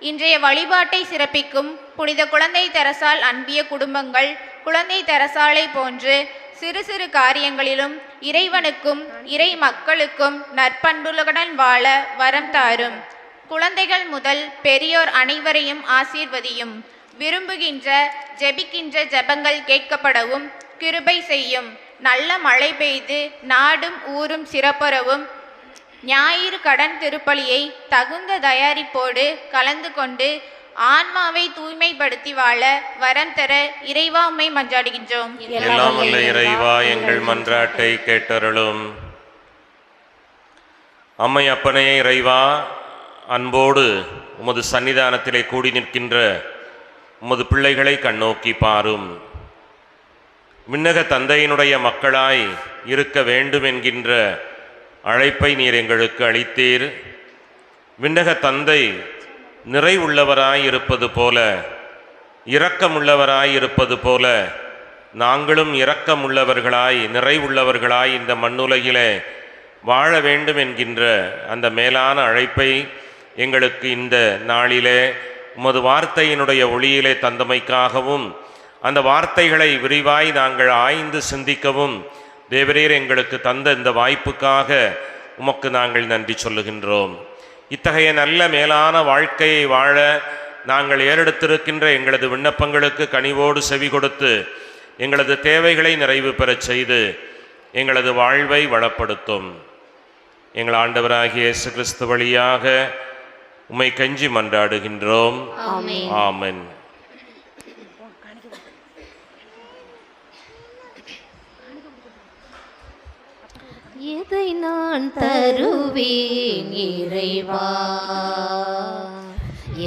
இன்றைய வழிபாட்டை சிறப்பிக்கும் புனித குழந்தை தெரசால் அன்பிய குடும்பங்கள் குழந்தை தெரசாலை போன்று சிறு சிறு காரியங்களிலும் இறைவனுக்கும் இறை மக்களுக்கும் நற்பண்புகளுடன் வாழ வரம் தாரும். குழந்தைகள் முதல் பெரியோர் அனைவரையும் ஆசீர்வதியும். விரும்புகின்ற ஜெபிக்கின்ற ஜெபங்கள் கேட்கப்படவும் கிருபை செய்யும். நல்ல மழை பெய்து நாடும் ஊரும் சிறப்புறவும் ஞாயிறு கடன் திருப்பலியை தகுந்த தயாரிப்போடு கலந்து கொண்டு ஆன்மாவை தூய்மைப்படுத்தி வாழ வரம் தர இறைவா உம்மை மன்றாடுகின்றோம். எல்லாம் வல்ல இறைவா எங்கள் மன்றாட்டை கேட்டருளும். அம்மை அப்பனே இறைவா, அன்போடு உமது சன்னிதானத்திலே கூடி நிற்கின்ற உமது பிள்ளைகளை கண்ணோக்கி பாரும். விண்ணக தந்தையினுடைய மக்களாய் இருக்க வேண்டும் என்கின்ற அழைப்பை நீர் எங்களுக்கு அளித்தீர். விண்ணக தந்தை நிறைவுள்ளவராய் இருப்பது போல, இரக்கமுள்ளவராய் இருப்பது போல நாங்களும் இரக்கமுள்ளவர்களாய் நிறைவுள்ளவர்களாய் இந்த மண்ணுலகிலே வாழ வேண்டும் என்கின்ற அந்த மேலான அழைப்பை எங்களுக்கு இந்த நாளிலே உமது வார்த்தையினுடைய ஒளியிலே தந்தமைக்காகவும் அந்த வார்த்தைகளை விரிவாய் நாங்கள் ஆய்ந்து சிந்திக்கவும் தேவரீர் எங்களுக்கு தந்த இந்த வாய்ப்புக்காக உமக்கு நாங்கள் நன்றி சொல்லுகின்றோம். இத்தகைய நல்ல மேலான வாழ்க்கையை வாழ நாங்கள் ஏறெடுத்திருக்கின்ற எங்களது விண்ணப்பங்களுக்கு கனிவோடு செவி கொடுத்து எங்களது தேவைகளை நிறைவு பெறச் செய்து எங்களது வாழ்வை வளப்படுத்தும். எங்கள் ஆண்டவராகிய இயேசு கிறிஸ்து வழியாக உம்மை கெஞ்சி மன்றாடுகின்றோம். ஆமென். எதை நான் தருவேன் இறைவா,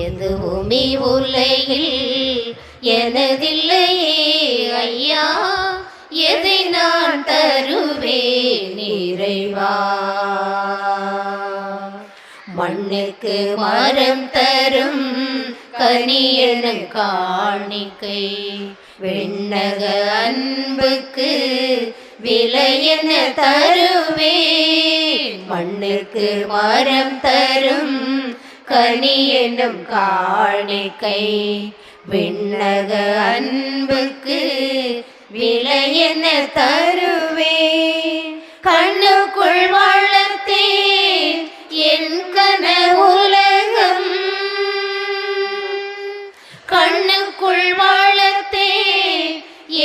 எதுவுமே உலகில் எனதில்லையே ஐயா, எதை நான் தருவேன் இறைவா. மண்ணுக்கு மரம் தரும் கனியனும் காணிக்கை, விண்ணக அன்புக்கு விலை என்ன தருவேன், மண்ணுக்கு மரம் தரும் கனி என்னும் காணிக்கை. விண்ணக அன்புக்கு விலை என்ன தருவேன், கண்ணுக்குள் வளர்த்தேன் என் கனவுலகம், கண்ணுக்குள் வளர்த்தேன்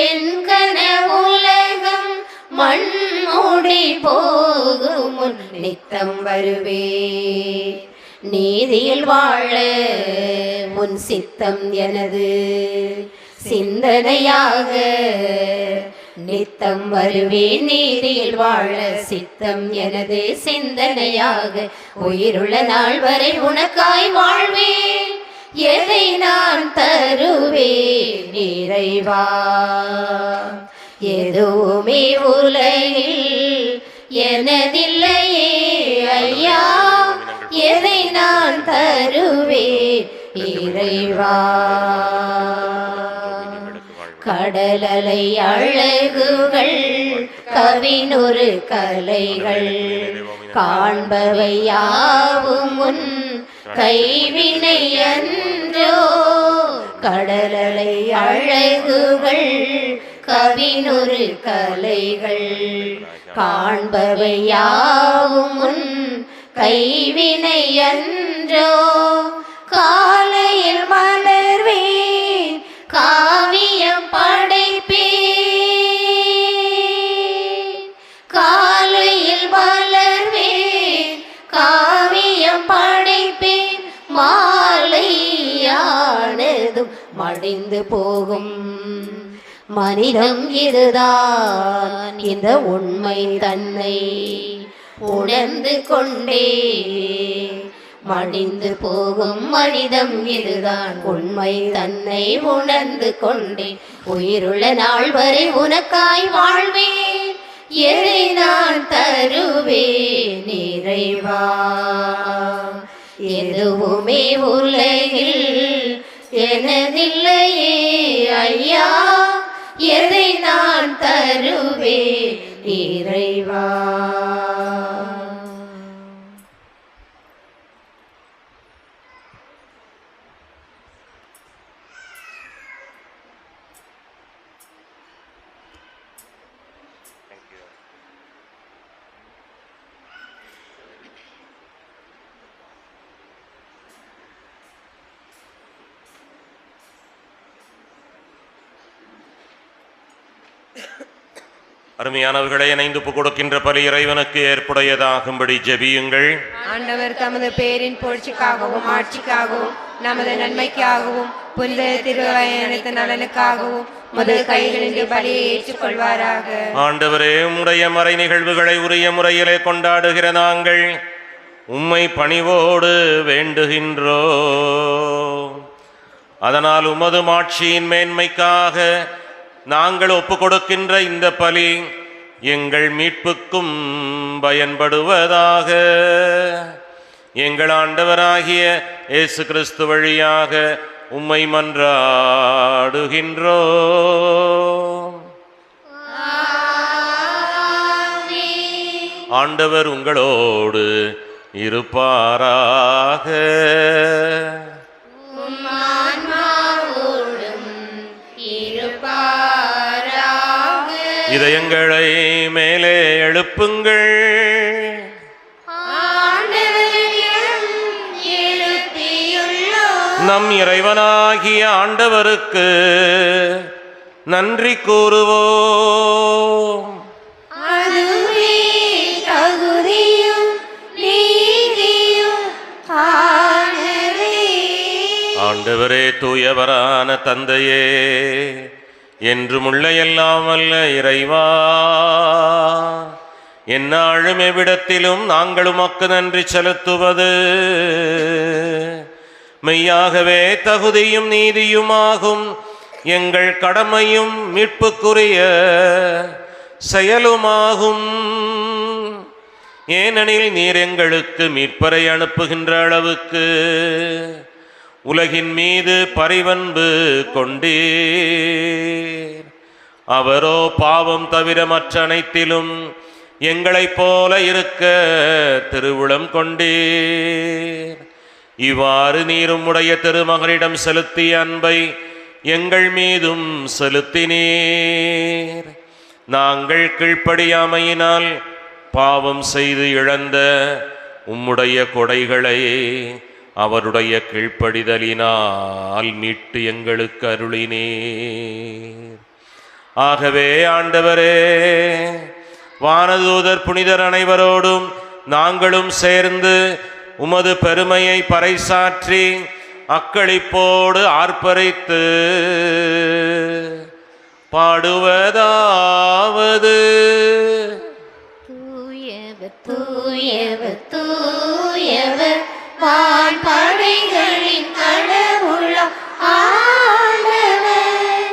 என் கனவுலகம். மண் மூடி போகும் முன் நித்தம் வருவேன், நீதியில் வாழ உன் சித்தம் எனது சிந்தனையாக. நித்தம் வருவேன் நீதியில் வாழ சித்தம் எனது சிந்தனையாக. உயிருள்ள நாள் வரை உனக்காய் வாழ்வேன், எதை நான் தருவேன் இறைவா. எதுவுமே உலகில் எனதில்லையே ஐயா, எதை நான் தருவேன் இறைவா. கடலலை அழகுகள் கவினொரு கலைகள், காண்பவை யாவும் உன் கைவினை அன்றோ. கடலலை அழகுகள் கவினொரு கலைகள், காண்பவை யாவும் உன் கைவினை அன்றோ. காலையில் மலர்வேன் காவியம் படைப்பேன், காலையில் மலர்வேன் காவியம் படைப்பேன். மாலையானதும் மடிந்து போகும் மனிதம் இதுதான், இந்த உண்மை தன்னை உணர்ந்து கொண்டே. மடிந்து போகும் மனிதம் இதுதான், உண்மை தன்னை உணர்ந்து கொண்டே. உயிருள்ள நாள் வரை உனக்காய் வாழ்வேன், எதை நான் தருவேன் இறைவா. எதுவுமே உலகில் எனதில்லையே ஐயா, எதை நான் தருவேன் இறைவா. அருமையானவர்களை இணைந்து கொடுக்கின்ற பலி இறைவனுக்கு ஏற்புடையதாகும்படி ஜெபியுங்கள். ஆண்டவர் தமது பேரின் புகழ்ச்சிக்காகவும் ஆட்சிக்காகவும் நமது நன்மைக்காகவும் புனித திருவயனத்து நலனுக்காகவும் முதல் கைகளில் பலியை ஏற்றுக்கொள்வாராக. ஆண்டவரே, உம்முடைய மறை நிகழ்வுகளை உரிய முறையிலே கொண்டாடுகிற நாங்கள் உம்மை பணிவோடு வேண்டுகின்றோ. அதனால் உமது மாட்சியின் மேன்மைக்காக நாங்கள் ஒப்புக்கொடுக்கின்ற இந்த பலி எங்கள் மீட்புக்கும் பயன்படுவதாக. எங்கள் ஆண்டவராகிய இயேசு கிறிஸ்து வழியாக உம்மை மன்றாடுகின்றோ. ஆண்டவர் உங்களோடு இருப்பாராக. இதயங்களை மேலே எழுப்புங்கள். நம் இறைவனாகிய ஆண்டவருக்கு நன்றி கூறுவோம். ஆண்டவரே, தூயவரான தந்தையே, என்றுமுள்ள எல்லாம் வல்ல இறைவா, எந்நாளும் எவ்விடத்திலும் நாங்கள் உமக்கு நன்றி செலுத்துவது மெய்யாகவே தகுதியும் நீதியுமாகும். எங்கள் கடமையும் மீட்புக்குரிய செயலுமாகும். ஏனெனில் நீர் எங்களுக்கு மீட்பரை அனுப்புகின்ற அளவுக்கு உலகின் மீது பரிவன்பு கொண்டீர். அவரோ பாவம் தவிர மற்ற அனைத்திலும் எங்களைப் போல இருக்க திருவுளம் கொண்டீர். இவ்வாறு நீர் உம்முடைய திருமகனிடம் செலுத்திய அன்பை எங்கள் மீதும் செலுத்தினீர். நாங்கள் கீழ்ப்படியாமையினால் பாவம் செய்து இழந்த உம்முடைய கொடைகளை அவருடைய கீழ்ப்படிதலினால் மீட்டு எங்களுக்கு அருளினீர். ஆகவே ஆண்டவரே, வானதூதர் புனிதர் அனைவரோடும் நாங்களும் சேர்ந்து உமது பெருமையை பறைசாற்றி அக்களிப்போடு ஆர்ப்பரித்து பாடுவதாவது: தூயவர் தூயவர் தூயவர் வான்படைகளின் கடவுளாம் ஆண்டவர்.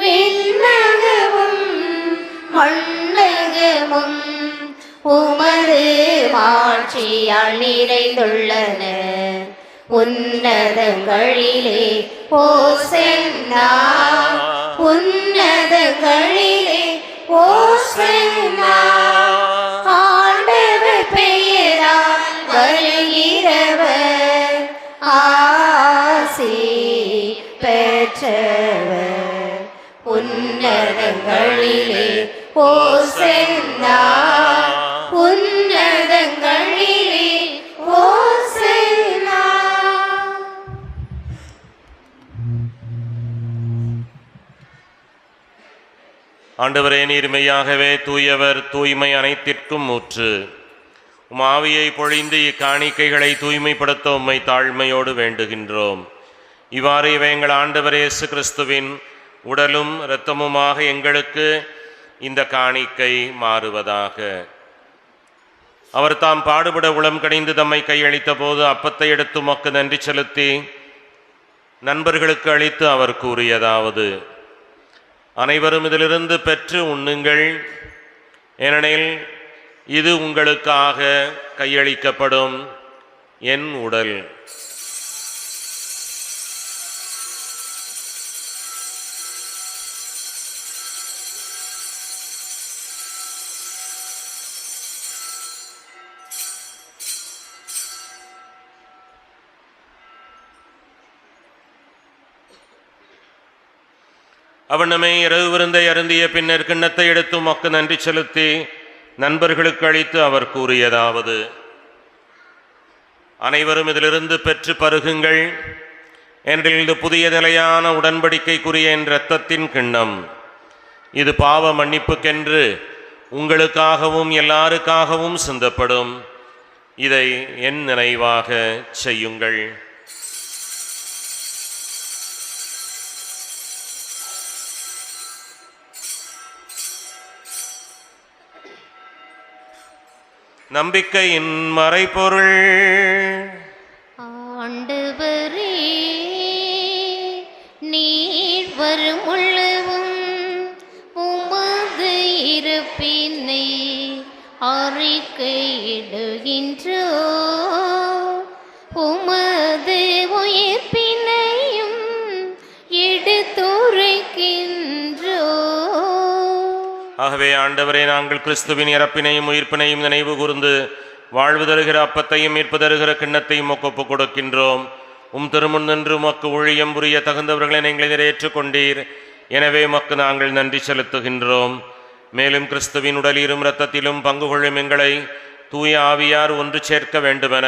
விண்ணகமும் மண்ணகமும் உமது மாட்சியால் நிறைந்துள்ளன. உன்னதங்களிலே ஓசன்னா, உன்னதங்களிலே ஓசன்னா. ஆண்டவர் பெயரால் வருகிறவர் ஆசி பெற்றவர். உன்னதங்களிலே ஓசன்னா, உன்னதங்களிலே ஓசன்னா. ஆண்டவரே, நீர் மெய்யாகவே தூயவர், தூய்மை அனைத்திற்கும் ஊற்று. உமாவியை பொழிந்து இக்காணிக்கைகளை தூய்மைப்படுத்த உம்மை தாழ்மையோடு வேண்டுகின்றோம். இவ்வாறு இவை எங்கள் ஆண்டவர் இயேசு கிறிஸ்துவின் உடலும் இரத்தமுமாக எங்களுக்கு இந்த காணிக்கை மாறுவதாக. அவர் தாம் பாடுபட உளம் கனிந்து தம்மை கையளித்த போது அப்பத்தை எடுத்து உமக்கு நன்றி செலுத்தி நண்பர்களுக்கு அளித்து அவர் கூறியதாவது: அனைவரும் இதிலிருந்து பெற்று உண்ணுங்கள், ஏனெனில் இது உங்களுக்காக கையளிக்கப்படும் என் உடல். அவனமே இரவு விருந்தை அருந்திய பின்னர் கிண்ணத்தை எடுத்து உமக்கு நன்றி செலுத்தி நண்பர்களுக்கு அளித்து அவர் கூறியதாவது: அனைவரும் இதிலிருந்து பெற்று பருகுங்கள், ஏனெனில் இது புதிய நிலையான உடன்படிக்கைக்குரிய என் இரத்தத்தின் கிண்ணம். இது பாவ மன்னிப்புக்கென்று உங்களுக்காகவும் எல்லாருக்காகவும் சிந்தப்படும். இதை என் நினைவாக செய்யுங்கள். நம்பிக்கையின் மறைபொருள். ஆண்டவரே, நீர் வருமுள்ளவும் உமது இருப்பினை அறிக்கையிடுகின்றோ, உமது உயிர்ப்பினையும் எடுத்துரைக்கின்றோ. ஆகவே ஆண்டவரே, நாங்கள் கிறிஸ்துவின் இறப்பினையும் உயிர்ப்பினையும் நினைவு கூர்ந்து வாழ்வு தருகிற அப்பத்தையும் மீட்பு தருகிற கிண்ணத்தையும் ஒப்புக் கொடுக்கின்றோம். திருமுன் நின்று உமக்கு ஊழியம் புரிய தகுந்தவர்களை நீங்கள் ஏற்றுக்கொண்டீர். எனவே உமக்கு நாங்கள் நன்றி செலுத்துகின்றோம். மேலும் கிறிஸ்துவின் உடலிலும் இரத்தத்திலும் பங்கு கொள்ளும் எங்களை தூய ஆவியார் ஒன்று சேர்க்க வேண்டுமென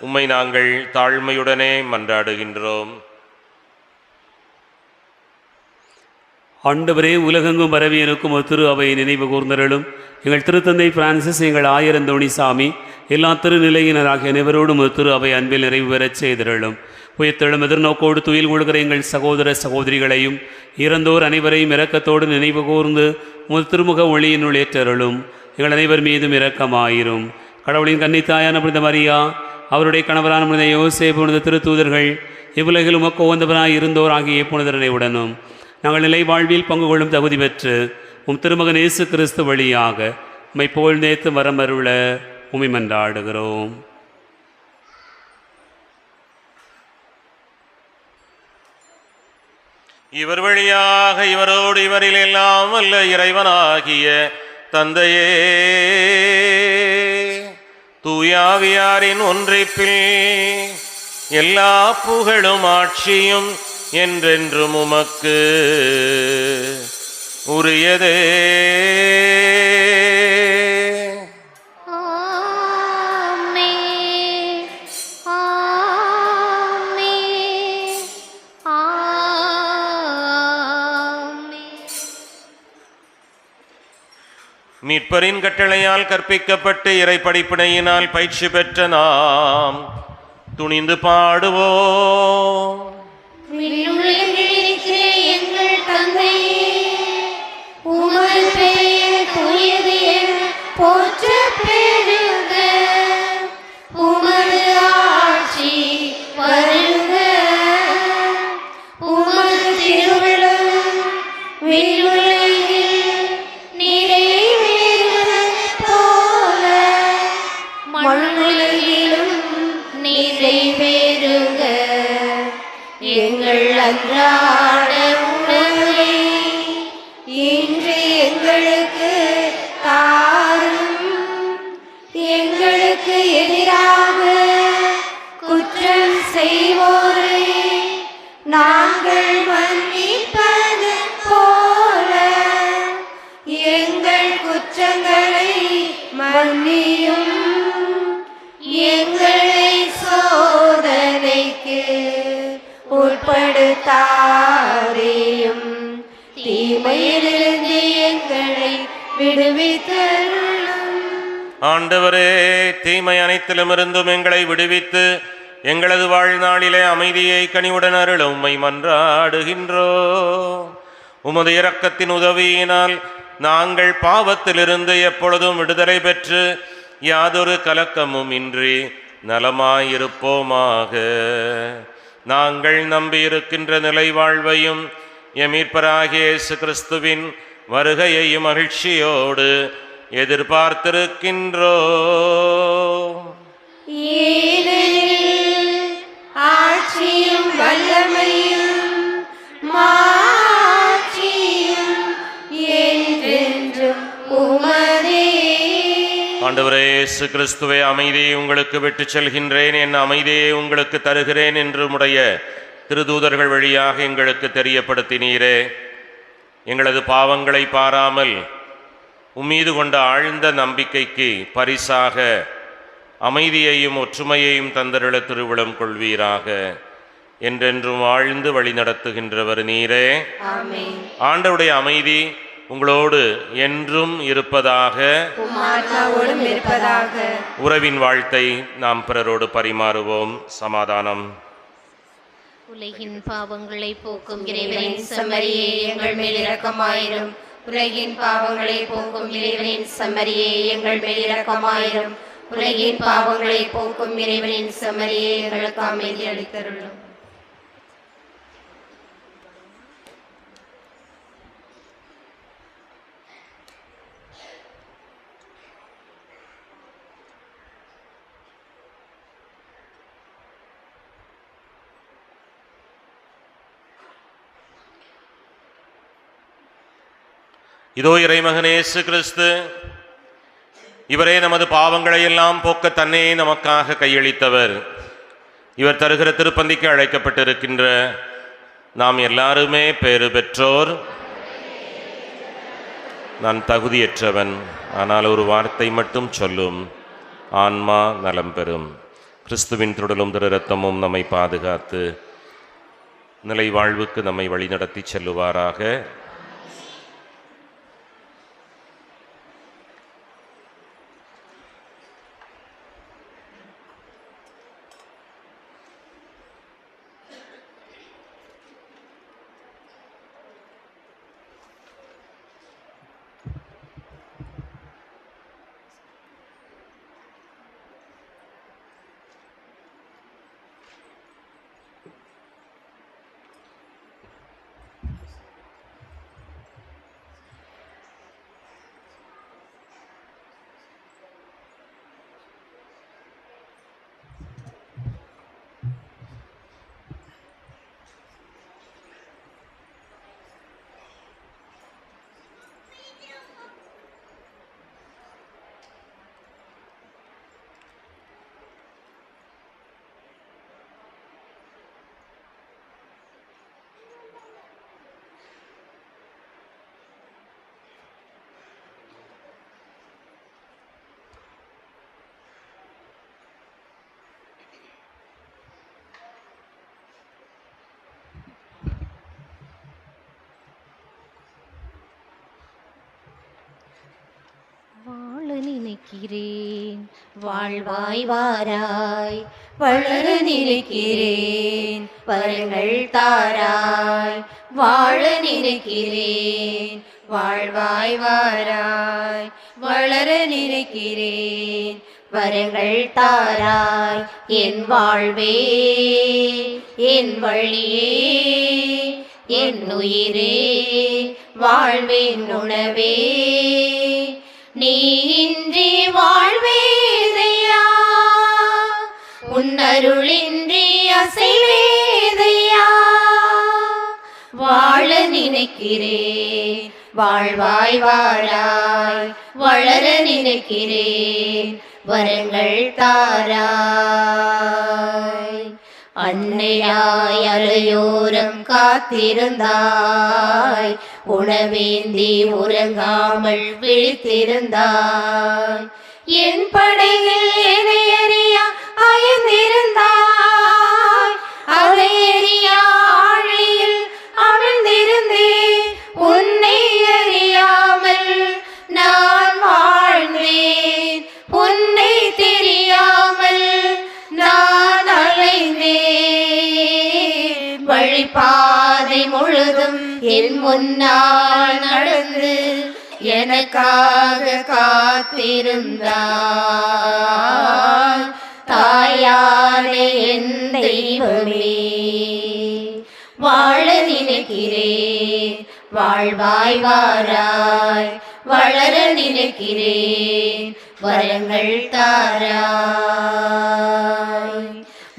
உம்மை நாங்கள் தாழ்மையுடனே மன்றாடுகின்றோம். ஆண்டவரே, உலகெங்கும் பரவி இருக்கும் ஒரு திரு அவை நினைவு கூர்ந்தருளும். எங்கள் திருத்தந்தை பிரான்சிஸ், எங்கள் ஆயரந்தோணி சாமி, எல்லா திருநிலையினராகிய அனைவரோடும் ஒரு திரு அவை அன்பில் நிறைவு பெறச் செய்திருளும். உயிர்த்தெழும் எதிர்நோக்கோடு துயில் கொள்கிற எங்கள் சகோதர சகோதரிகளையும் இறந்தோர் அனைவரையும் இரக்கத்தோடு நினைவு கூர்ந்து திருமுக ஒளியினுள் ஏற்றருளும். எங்கள் அனைவர் மீதும் இரக்கமாயிரும். கடவுளின் கன்னித்தாயான புனித மரியா, அவருடைய கணவரான புனித யோசேப்பு, புனித திருத்தூதர்கள், இவ்வுலகில் உமக்கு உகந்தவராய் இருந்தோர் ஆகிய புனிதரனைவுடனும் நாங்கள் நிலை வாழ்வில் பங்கு கொள்ளும் தகுதி பெற்று திருமகன் இயேசு கிறிஸ்து வழியாக உம்மை புகழ்ந்தேத்து வரமருள உம்மை மன்றாடுகிறோம். இவர் வழியாக இவரோடு இவரில் எல்லாம் வல்ல இறைவனாகிய தந்தையே, தூயாவியாரின் ஒன்றிப்பில் எல்லா புகழும் ஆட்சியும் என்றென்றும் உமக்கு உரியதே. மீட்பரின் கட்டளையால் கற்பிக்கப்பட்டு இறை படிப்பினையினால் பயிற்சி பெற்ற நாம் துணிந்து பாடுவோம். எங்கள் தந்தையே, உமது பெயர் தூயது என போற்ற பெறுக. உமது ஆட்சி வருக. உமது திருவிழம் விண்ணுலகில் நிறைவேறுவது போல மண்ணுலகிலும் நிறைவேறுக. எங்கள் அன்றாட உணவை இன்று எங்களுக்கு தாரும். எங்களுக்கு எதிராக குற்றம் செய்வோரை நாங்கள் மன்னிப்பது போல எங்கள் குற்றங்களை மன்னியும். எங்களை சோதனைக்கு உட்படுத்தாதேயும், தீமையிலிருந்து எங்களை விடுவித்தருளும். ஆண்டவரே, தீமை அனைத்திலுமிருந்தும் எங்களை விடுவித்து எங்களது வாழ்நாளிலே அமைதியை கனிவுடன் அருள உம்மை மன்றாடுகின்றோம். உமது இரக்கத்தின் உதவியினால் நாங்கள் பாவத்திலிருந்து எப்பொழுதும் விடுதலை பெற்று யாதொரு கலக்கமும் இன்றி நலமாயிருப்போமாக. நாங்கள் நம்பியிருக்கின்ற நிலை வாழ்வையும் எமீட்பராகிய இயேசு கிறிஸ்துவின் வருகையையும் மகிழ்ச்சியோடு எதிர்பார்த்திருக்கின்றோம். ஆட்சியும் வல்லமையும் மாட்சியும் என்றென்றும் உமதே. ஆண்டவரே இயேசு கிறிஸ்துவே, அமைதியை உங்களுக்கு விட்டு செல்கின்றேன், என் அமைதியை உங்களுக்கு தருகிறேன் என்று உம்முடைய திருதூதர்கள் வழியாக எங்களுக்கு தெரியப்படுத்தினீரே. எங்களது பாவங்களை பாராமல் உம்மீது கொண்ட ஆழ்ந்த நம்பிக்கைக்கு பரிசாக அமைதியையும் ஒற்றுமையையும் தந்தருள திருவிழம் கொள்வீராக. என்றென்றும் வாழ்ந்து வழி நடத்துகின்றவர் நீரே. ஆண்டவருடைய அமைதி உங்களோடு என்றும் இருப்பதாக. உறவின் வாழ்த்தை நாம் பிறரோடு பரிமாறுவோம். சமாதானம். உலகின் பாவங்களை போக்கும் இறைவனின் செம்மறியே, எங்கள் மேல் இரக்கமாயிரும். உலகின் பாவங்களை போக்கும் இறைவனின் செம்மறியே, எங்கள் மேல் இரக்கமாயிரும். உலகின் பாவங்களை போக்கும் இறைவனின் செம்மறியே, எங்களுக்கு அமைதி அளித்தருளும். இதோ இறைமகன் இயேசு கிறிஸ்து, இவரே நமது பாவங்களை எல்லாம் போக்க தன்னை நமக்காக கையளித்தவர். இவர் தருகிற திருப்பந்திக்கு அழைக்கப்பட்டிருக்கின்ற நாம் எல்லாருமே பேறு பெற்றோர். நான் தகுதியற்றவன், ஆனால் ஒரு வார்த்தை மட்டும் சொல்லும், ஆன்மா நலம் பெறும். கிறிஸ்துவின் திருடலும் திரு இரத்தமும் நம்மை பாதுகாத்து நிலை வாழ்வுக்கு நம்மை வழிநடத்தி செல்லுவாராக. நினைக்கிறேன். வாழ்வாய் வாராய் வளர நினைக்கிறேன். வரங்கள் தாராய் வாழ நினைக்கிறேன். வாழ்வாய் வாராய் வளர நினைக்கிறேன். வரங்கள் தாராய் என் வாழ்வே என் வழியே என் உயிரே வாழ்வின் உணவே. நீ இன்றி வாழ்வேதையா உன்னருளின்றி அசைவேதையா. வாழ நினைக்கிறேன். வாழ்வாய் வாராய் வளர நினைக்கிறேன். வரங்கள் தாராய். அன்னையாய் அலையோரம் காத்திருந்தாய். உணவேந்தி உறங்காமல் விழித்திருந்தாய். என் படையில் என்னை அறியா அயர்ந்திருந்தாய். அதை அறியா ஆழியில் அமிழ்ந்திருந்தேன். உன்னை அறியாமல் நான் வாழ்ந்தேன். உன்னை தெரியாமல் நான் அலைந்தேன். வழிபாதை முழுதும் என் முன்னால் நடந்து எனக்காக காத்திருந்தாய். தாயான என் தெய்வமே வாழ நினைக்கிறேன். வாழ்வாய் வாராய் வளர நினைக்கிறேன். வரங்கள் தாராய்.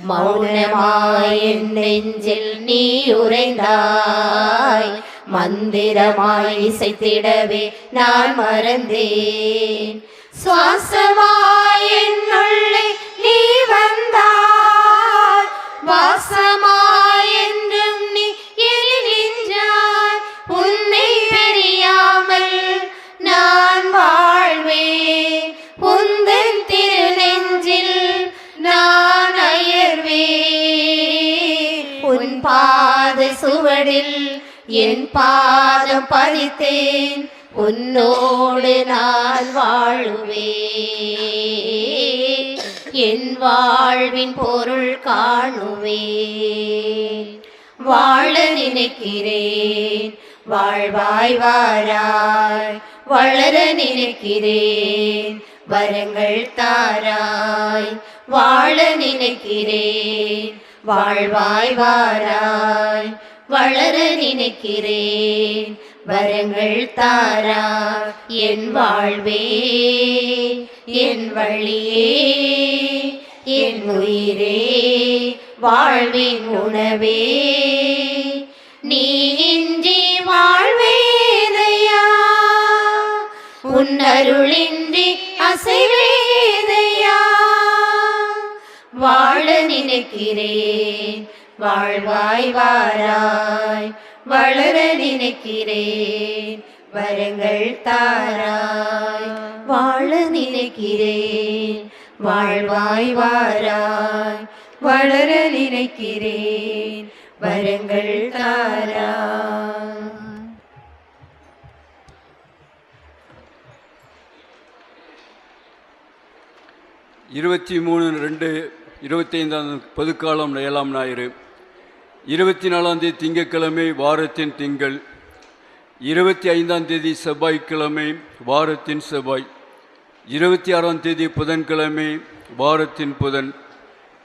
மௌனமாய் என் நெஞ்சில் நீ உறைந்தாய். மந்திரமாய் இசைத்திடவே நான் மறந்தேன். சுவாசமாய் என்னுள்ளே நீ வந்தாய். வாசமாய் என்றும் நீ எழி நின்றாய். உன்னை தெரியாமல் நான் வாழ்வேன். உந்தன் திருநெஞ்சில் நான் அயர்வேன். உன் பாத சுவடில் என் பாதம் பதித்தேன். உன்னோடு நான் வாழுவேன். என் வாழ்வின் பொருள் காணுவேன். வாழ நினைக்கிறேன். வாழ்வாய் வாராய் வளர நினைக்கிறேன். வரங்கள் தாராய். வாழ நினைக்கிறேன். வாழ்வாய் வாராய் வளர நினைக்கிறேன். வரங்கள் தாராய் என் வாழ்வே என் வழியே என் உயிரே வாழ்வின் உணவே. நீ இன்றி வாழ்வேதையா உன் அருளின்றி அசைவேதையா. வாழ நினைக்கிறேன். வாழ்வாய் வாராய் வளர நினைக்கிறேன். வரங்கள் தாராய். வாழ நினைக்கிறேன். வாழ்வாய் வாராய் வளர நினைக்கிறேன். வரங்கள் தாராய். இருபத்தி 3/2/25 பொதுக்காலம் 7ஆம் ஞாயிறு. 24ஆம் தேதி திங்கட்கிழமை வாரத்தின் திங்கள். 25ஆம் தேதி செவ்வாய்க்கிழமை வாரத்தின் செவ்வாய். 26ஆம் தேதி புதன்கிழமை வாரத்தின் புதன்.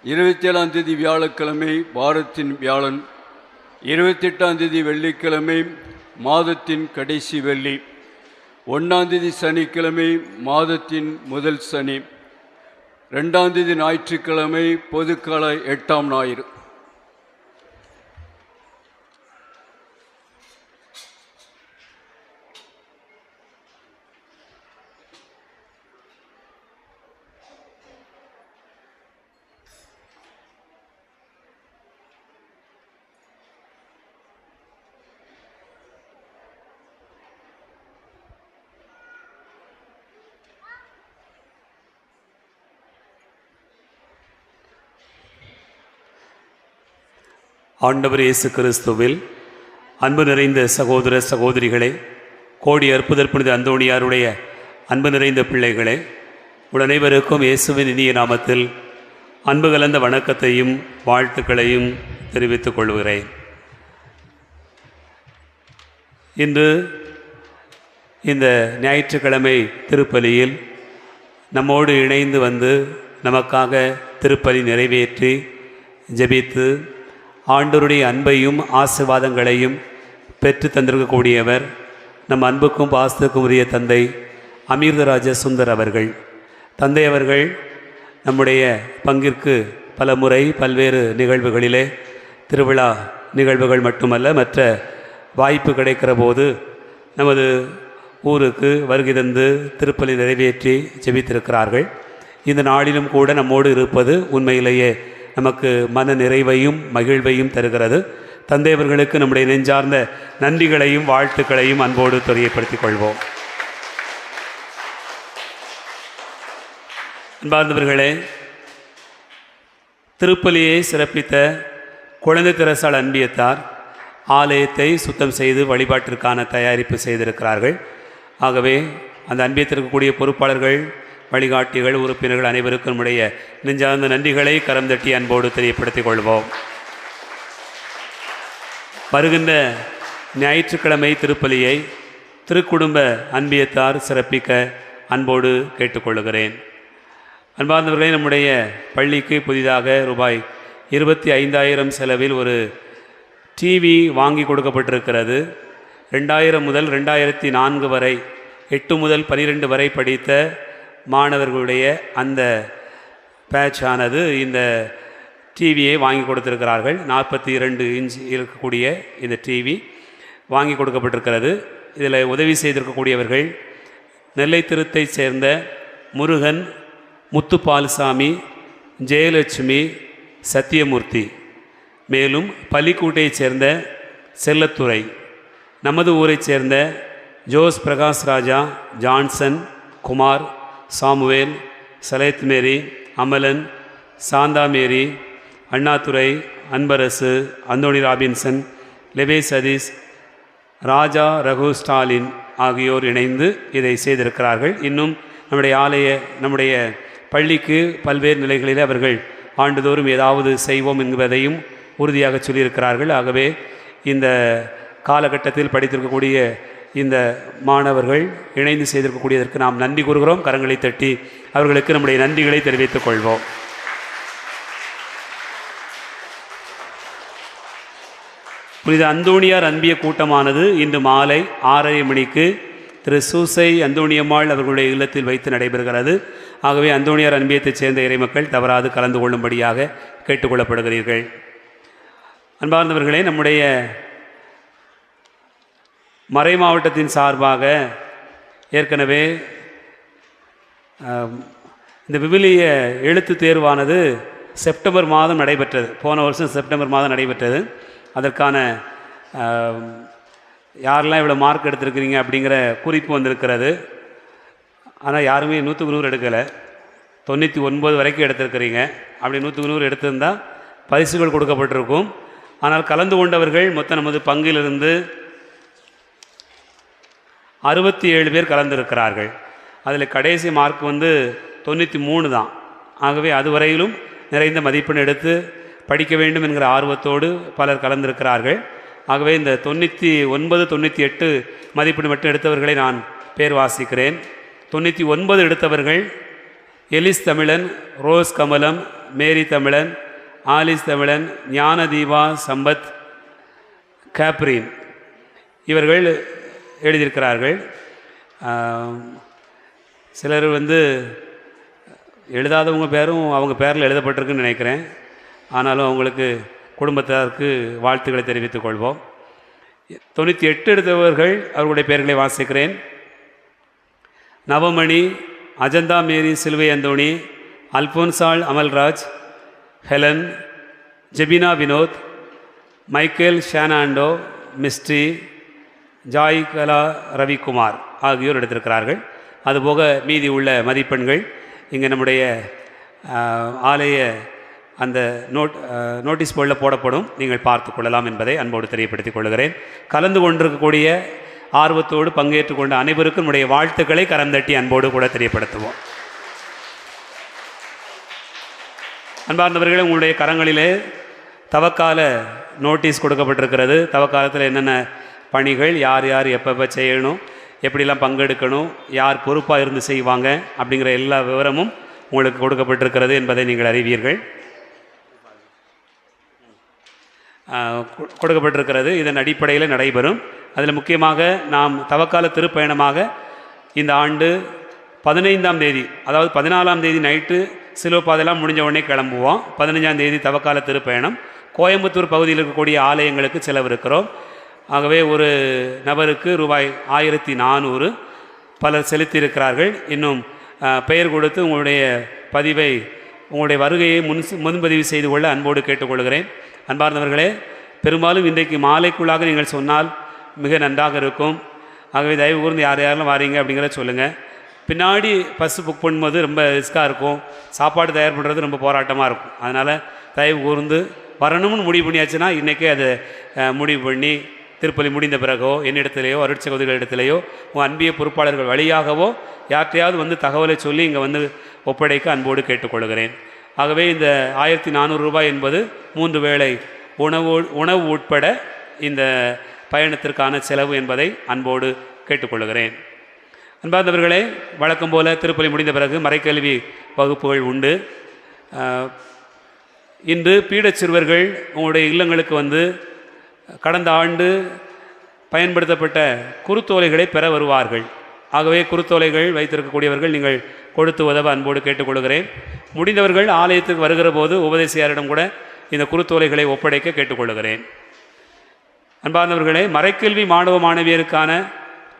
27ஆம் தேதி வியாழக்கிழமை வாரத்தின் வியாழன். 28ஆம் தேதி வெள்ளிக்கிழமை மாதத்தின் கடைசி வெள்ளி. 1ஆம் தேதி சனிக்கிழமை மாதத்தின் முதல் சனி. 2ஆம் தேதி ஞாயிற்றுக்கிழமை பொதுக்கால 8ஆம் ஞாயிறு. ஆண்டவர் இயேசு கிறிஸ்துவில் அன்பு நிறைந்த சகோதர சகோதரிகளே, கோடி அற்புதர் புனித அந்தோணியாருடைய அன்பு நிறைந்த பிள்ளைகளே, உங்கள் அனைவருக்கும் இயேசுவின் இனிய நாமத்தில் அன்பு கலந்த வணக்கத்தையும் வாழ்த்துக்களையும் தெரிவித்துக் கொள்கிறேன். இன்று இந்த ஞாயிற்றுக்கிழமை திருப்பலியில் நம்மோடு இணைந்து வந்து நமக்காக திருப்பலி நிறைவேற்றி ஜெபித்து ஆண்டவருடைய அன்பையும் ஆசீர்வாதங்களையும் பெற்று தந்திருக்கக்கூடியவர் நம் அன்புக்கும் பாசத்துக்கும் உரிய தந்தை அமிர்தராஜ சுந்தர் அவர்கள். தந்தை அவர்கள் நம்முடைய பங்கிற்கு பல முறை பல்வேறு நிகழ்வுகளிலே திருவிழா நிகழ்வுகள் மட்டுமல்ல மற்ற வாய்ப்பு கிடைக்கிற போது நமது ஊருக்கு வருகை தந்து திருப்பலி நிறைவேற்றி ஜெபித்திருக்கிறார்கள். இந்த நாளிலும் கூட நம்மோடு இருப்பது உண்மையிலேயே நமக்கு மன நிறைவையும் மகிழ்வையும் தருகிறது. தந்தையவர்களுக்கு நம்முடைய நெஞ்சார்ந்த நன்றிகளையும் வாழ்த்துக்களையும் அன்போடு தெரியப்படுத்திக் கொள்வோம். அன்பார்ந்தவர்களே, திருப்பலியை சிறப்பித்த குழந்தை திரசால் அன்பியத்தார் ஆலயத்தை சுத்தம் செய்து வழிபாட்டிற்கான தயாரிப்பு செய்திருக்கிறார்கள். ஆகவே அந்த அன்பியத்திற்கு கூடிய பொறுப்பாளர்கள், வழிகாட்டிகள், உறுப்பினர்கள் அனைவருக்கும் நம்முடைய நெஞ்சார்ந்த நன்றிகளை கரம் தட்டி அன்போடு தெரியப்படுத்திக் கொள்வோம். வருகின்ற ஞாயிற்றுக்கிழமை திருப்பலியை திருக்குடும்ப அன்பியத்தார் சிறப்பிக்க அன்போடு கேட்டுக்கொள்கிறேன். அன்பார்ந்தவர்களே, நம்முடைய பள்ளிக்கு புதிதாக ரூபாய் 25,000 செலவில் ஒரு டிவி வாங்கி கொடுக்கப்பட்டிருக்கிறது. 2000 முதல் 2004 வரை 8 முதல் 12 வரை படித்த மாணவர்களுடைய அந்த பேட்சானது இந்த டிவியை வாங்கி கொடுத்திருக்கிறார்கள். 42 இன்ச் இருக்கக்கூடிய இந்த டிவி வாங்கி கொடுக்கப்பட்டிருக்கிறது. இதில் உதவி செய்திருக்கக்கூடியவர்கள் நெல்லை திருத்தை சேர்ந்த முருகன், முத்துப்பால்சாமி, ஜெயலட்சுமி, சத்தியமூர்த்தி, மேலும் பள்ளிக்கூட்டைச் சேர்ந்த செல்லத்துறை, நமது ஊரைச் சேர்ந்த ஜோஸ் பிரகாஷ் ராஜா, ஜான்சன், குமார், சாமுவேல், சலேத் மேரி, அமலன், சாந்தா மேரி, அண்ணாதுரை, அன்பரசு, அந்தோணி ராபின்சன், லெவே சதீஷ், ராஜா, ரகு, ஸ்டாலின் ஆகியோர் இணைந்து இதை செய்திருக்கிறார்கள். இன்னும் நம்முடைய பள்ளிக்கு பல்வேறு நிலைகளில் அவர்கள் ஆண்டுதோறும் ஏதாவது செய்வோம் என்பதையும் உறுதியாக சொல்லியிருக்கிறார்கள். ஆகவே இந்த காலகட்டத்தில் படித்திருக்கக்கூடிய இந்த மாணவர்கள் இணைந்து செய்திருக்கக்கூடியதற்கு நாம் நன்றி கூறுகிறோம். கரங்களை தட்டி அவர்களுக்கு நம்முடைய நன்றிகளை தெரிவித்துக் கொள்வோம். புனித அந்தோணியார் அன்பிய கூட்டமானது இன்று மாலை 6:30 மணிக்கு திரு சூசை அந்தோணியம்மாள் அவர்களுடைய இல்லத்தில் வைத்து நடைபெறுகிறது. ஆகவே அந்தோணியார் அன்பியத்தைச் சேர்ந்த இறைமக்கள் தவறாது கலந்து கொள்ளும்படியாக கேட்டுக்கொள்ளப்படுகிறீர்கள். அன்பார்ந்தவர்களே, நம்முடைய மறை மாவட்டத்தின் சார்பாக ஏற்கனவே இந்த விவிலிய எழுத்து தேர்வானது செப்டம்பர் மாதம் நடைபெற்றது. போன வருஷம் செப்டம்பர் மாதம் நடைபெற்றது. அதற்கான யாரெல்லாம் இவ்வளோ மார்க் எடுத்திருக்கிறீங்க அப்படிங்கிற குறிப்பு வந்திருக்கிறது. ஆனால் யாருமே 100க்கு 100 எடுக்கலை. 99 வரைக்கும் எடுத்திருக்கிறீங்க. அப்படி 100க்கு 100 எடுத்திருந்தால் பரிசுகள் கொடுக்கப்பட்டிருக்கும். ஆனால் கலந்து கொண்டவர்கள் மொத்தம் நமது பங்கிலிருந்து 67 பேர் கலந்திருக்கிறார்கள். அதில் கடைசி மார்க் 93 தான். ஆகவே அதுவரையிலும் நிறைந்த மதிப்பெண் எடுத்து படிக்க வேண்டும் என்கிற ஆர்வத்தோடு பலர் கலந்திருக்கிறார்கள். ஆகவே இந்த 99, 98 மதிப்பெண் மட்டும் எடுத்தவர்களை நான் பேர் வாசிக்கிறேன். 99 எடுத்தவர்கள் எலிஸ் தமிழன், ரோஸ் கமலம், மேரி தமிழன், ஆலிஸ் தமிழன், ஞானதீபா, சம்பத், கேப்ரின் இவர்கள் எழுதியிருக்கிறார்கள். சிலர் எழுதாதவங்க பேரும் அவங்க பேரில் எழுதப்பட்டிருக்குன்னு நினைக்கிறேன். ஆனாலும் அவங்களுக்கு குடும்பத்தாருக்கு வாழ்த்துக்களை தெரிவித்துக் கொள்வோம். 98 எடுத்தவர்கள் அவர்களுடைய பெயர்களை வாசிக்கிறேன். நவமணி, அஜந்தா மேரி சிலுவை அந்தோணி, அல்போன்சால் அமல்ராஜ், ஹெலன், ஜெபினா வினோத், மைக்கேல் ஷானாண்டோ, மிஸ்ட்ரி, ஜாய் கலா ரவிக்குமார் ஆகியோர் எடுத்திருக்கிறார்கள். அதுபோக மீதி உள்ள மதிப்பெண்கள் இங்கே நம்முடைய ஆலய அந்த நோட்டீஸ் போர்டில் போடப்படும். நீங்கள் பார்த்து கொள்ளலாம் என்பதை அன்போடு தெரியப்படுத்திக் கொள்கிறேன். கலந்து கொண்டிருக்கக்கூடிய ஆர்வத்தோடு பங்கேற்று கொண்ட அனைவருக்கும் நம்முடைய வாழ்த்துக்களை கரம் தட்டி அன்போடு கூட தெரியப்படுத்துவோம். அன்பார்ந்தவர்களே, உங்களுடைய கரங்களிலே தவக்கால நோட்டீஸ் கொடுக்கப்பட்டிருக்கிறது. தவக்காலத்தில் என்னென்ன பணிகள், யார் யார் எப்போ செய்யணும், எப்படிலாம் பங்கெடுக்கணும், யார் பொறுப்பாக இருந்து செய்வாங்க அப்படிங்கிற எல்லா விவரமும் உங்களுக்கு கொடுக்கப்பட்டிருக்கிறது என்பதை நீங்கள் அறிவீர்கள். கொடுக்கப்பட்டிருக்கிறது. இதன் அடிப்படையில் நடைபெறும். அதில் முக்கியமாக நாம் தவக்கால திருப்பயணமாக இந்த ஆண்டு 15ஆம் தேதி, அதாவது 14ஆம் தேதி நைட்டு சிலுவைப்பாதையெல்லாம் முடிஞ்ச உடனே கிளம்புவோம். 15ஆம் தேதி தவக்கால திருப்பயணம். கோயம்புத்தூர் பகுதியில் இருக்கக்கூடிய ஆலயங்களுக்கு செலவிருக்கிறோம். ஆகவே ஒரு நபருக்கு ரூபாய் 1400 பலர் செலுத்தியிருக்கிறார்கள். இன்னும் பெயர் கொடுத்து உங்களுடைய பதிவை, உங்களுடைய வருகையை முன்பதிவு செய்து கொள்ள அன்போடு கேட்டுக்கொள்கிறேன். அன்பார்ந்தவர்களே, பெரும்பாலும் இன்றைக்கு மாலைக்குள்ளாக நீங்கள் சொன்னால் மிக நன்றாக இருக்கும். ஆகவே தயவு கூர்ந்து யார் யாரெல்லாம் வாரீங்க அப்படிங்கிறத சொல்லுங்கள். பின்னாடி பஸ்ஸு புக் பண்ணும்போது ரொம்ப ரிஸ்க்காக இருக்கும். சாப்பாடு தயார் பண்ணுறது ரொம்ப போராட்டமாக இருக்கும். அதனால் தயவு கூர்ந்து வரணும்னு முடிவு பண்ணியாச்சுன்னா இன்றைக்கே அதை முடிவு பண்ணி திருப்பலி முடிந்த பிறகோ என்னிடத்திலேயோ அருட்சகோதரிகள் இடத்திலேயோ உங்கள் அன்பிய பொறுப்பாளர்கள் வழியாகவோ யார்ட்டையாவது வந்து தகவலை சொல்லி இங்கே வந்து ஒப்படைக்க அன்போடு கேட்டுக்கொள்கிறேன். ஆகவே இந்த 1400 ரூபாய் என்பது 3 வேளை உணவு உட்பட இந்த பயணத்திற்கான செலவு என்பதை அன்போடு கேட்டுக்கொள்கிறேன். அன்பார்ந்தவர்களே, வழக்கம் போல திருப்பலி முடிந்த பிறகு மறைக்கல்வி வகுப்புகள் உண்டு. இன்று பீடச் சிறுவர்கள் உங்களுடைய இல்லங்களுக்கு வந்து கடந்த ஆண்டு பயன்படுத்தப்பட்ட குருத்தோலைகளை பெற வருவார்கள். ஆகவே குருத்தோலைகள் வைத்திருக்கக்கூடியவர்கள் நீங்கள் கொடுத்து உதவ அன்போடு கேட்டுக்கொள்கிறேன். முடிந்தவர்கள் ஆலயத்துக்கு வருகிற போது உபதேசியாரிடம் கூட இந்த குருத்தோலைகளை ஒப்படைக்க கேட்டுக்கொள்கிறேன். அன்பார்ந்தவர்களே, மறைக்கல்வி மாணவ மாணவியருக்கான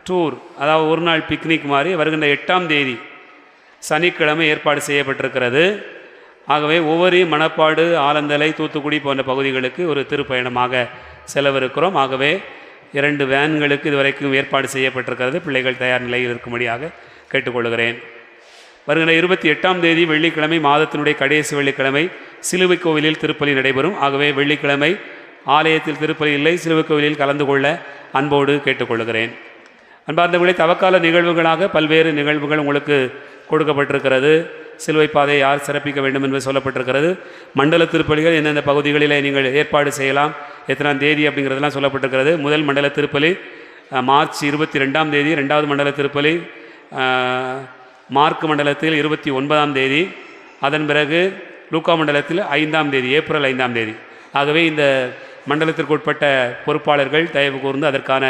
டூர், அதாவது ஒரு நாள் பிக்னிக் மாதிரி வருகின்ற 8ஆம் தேதி சனிக்கிழமை ஏற்பாடு செய்யப்பட்டிருக்கிறது. ஆகவே ஒவ்வொரு மணப்பாடு, ஆலந்தலை, தூத்துக்குடி போன்ற பகுதிகளுக்கு ஒரு திருப்பயணமாக செலவிருக்கிறோம். ஆகவே 2 வேன்களுக்கு இதுவரைக்கும் ஏற்பாடு செய்யப்பட்டிருக்கிறது. பிள்ளைகள் தயார் நிலையில் இருக்கும்படியாக கேட்டுக்கொள்கிறேன். வருகிற 28ஆம் தேதி வெள்ளிக்கிழமை, மாதத்தினுடைய கடைசி வெள்ளிக்கிழமை சிலுவை கோவிலில் திருப்பலி நடைபெறும். ஆகவே வெள்ளிக்கிழமை ஆலயத்தில் திருப்பலி இல்லை, சிலுவை கோவிலில் கலந்து கொள்ள அன்போடு கேட்டுக்கொள்கிறேன். அன்பார்ந்தவர்களே, தவக்கால நிகழ்வுகளாக பல்வேறு நிகழ்வுகள் உங்களுக்கு கொடுக்கப்பட்டிருக்கிறது. சிலுவை பாதையை யார் சிறப்பிக்க வேண்டும் என்று சொல்லப்பட்டிருக்கிறது. மண்டல திருப்பலிகள் எந்தெந்த பகுதிகளில் நீங்கள் ஏற்பாடு செய்யலாம், எத்தனாம் தேதி அப்படிங்கிறதெல்லாம் சொல்லப்பட்டிருக்கிறது. முதல் மண்டல திருப்பலி மார்ச் 22ஆம் தேதி, 2வது மண்டல திருப்பலி மார்க் மண்டலத்தில் 29ஆம் தேதி, அதன் பிறகு லூக்கா மண்டலத்தில் 5ஆம் தேதி, ஏப்ரல் 5ஆம் தேதி. ஆகவே இந்த மண்டலத்திற்கு உட்பட்ட பொறுப்பாளர்கள் தயவு கூர்ந்து அதற்கான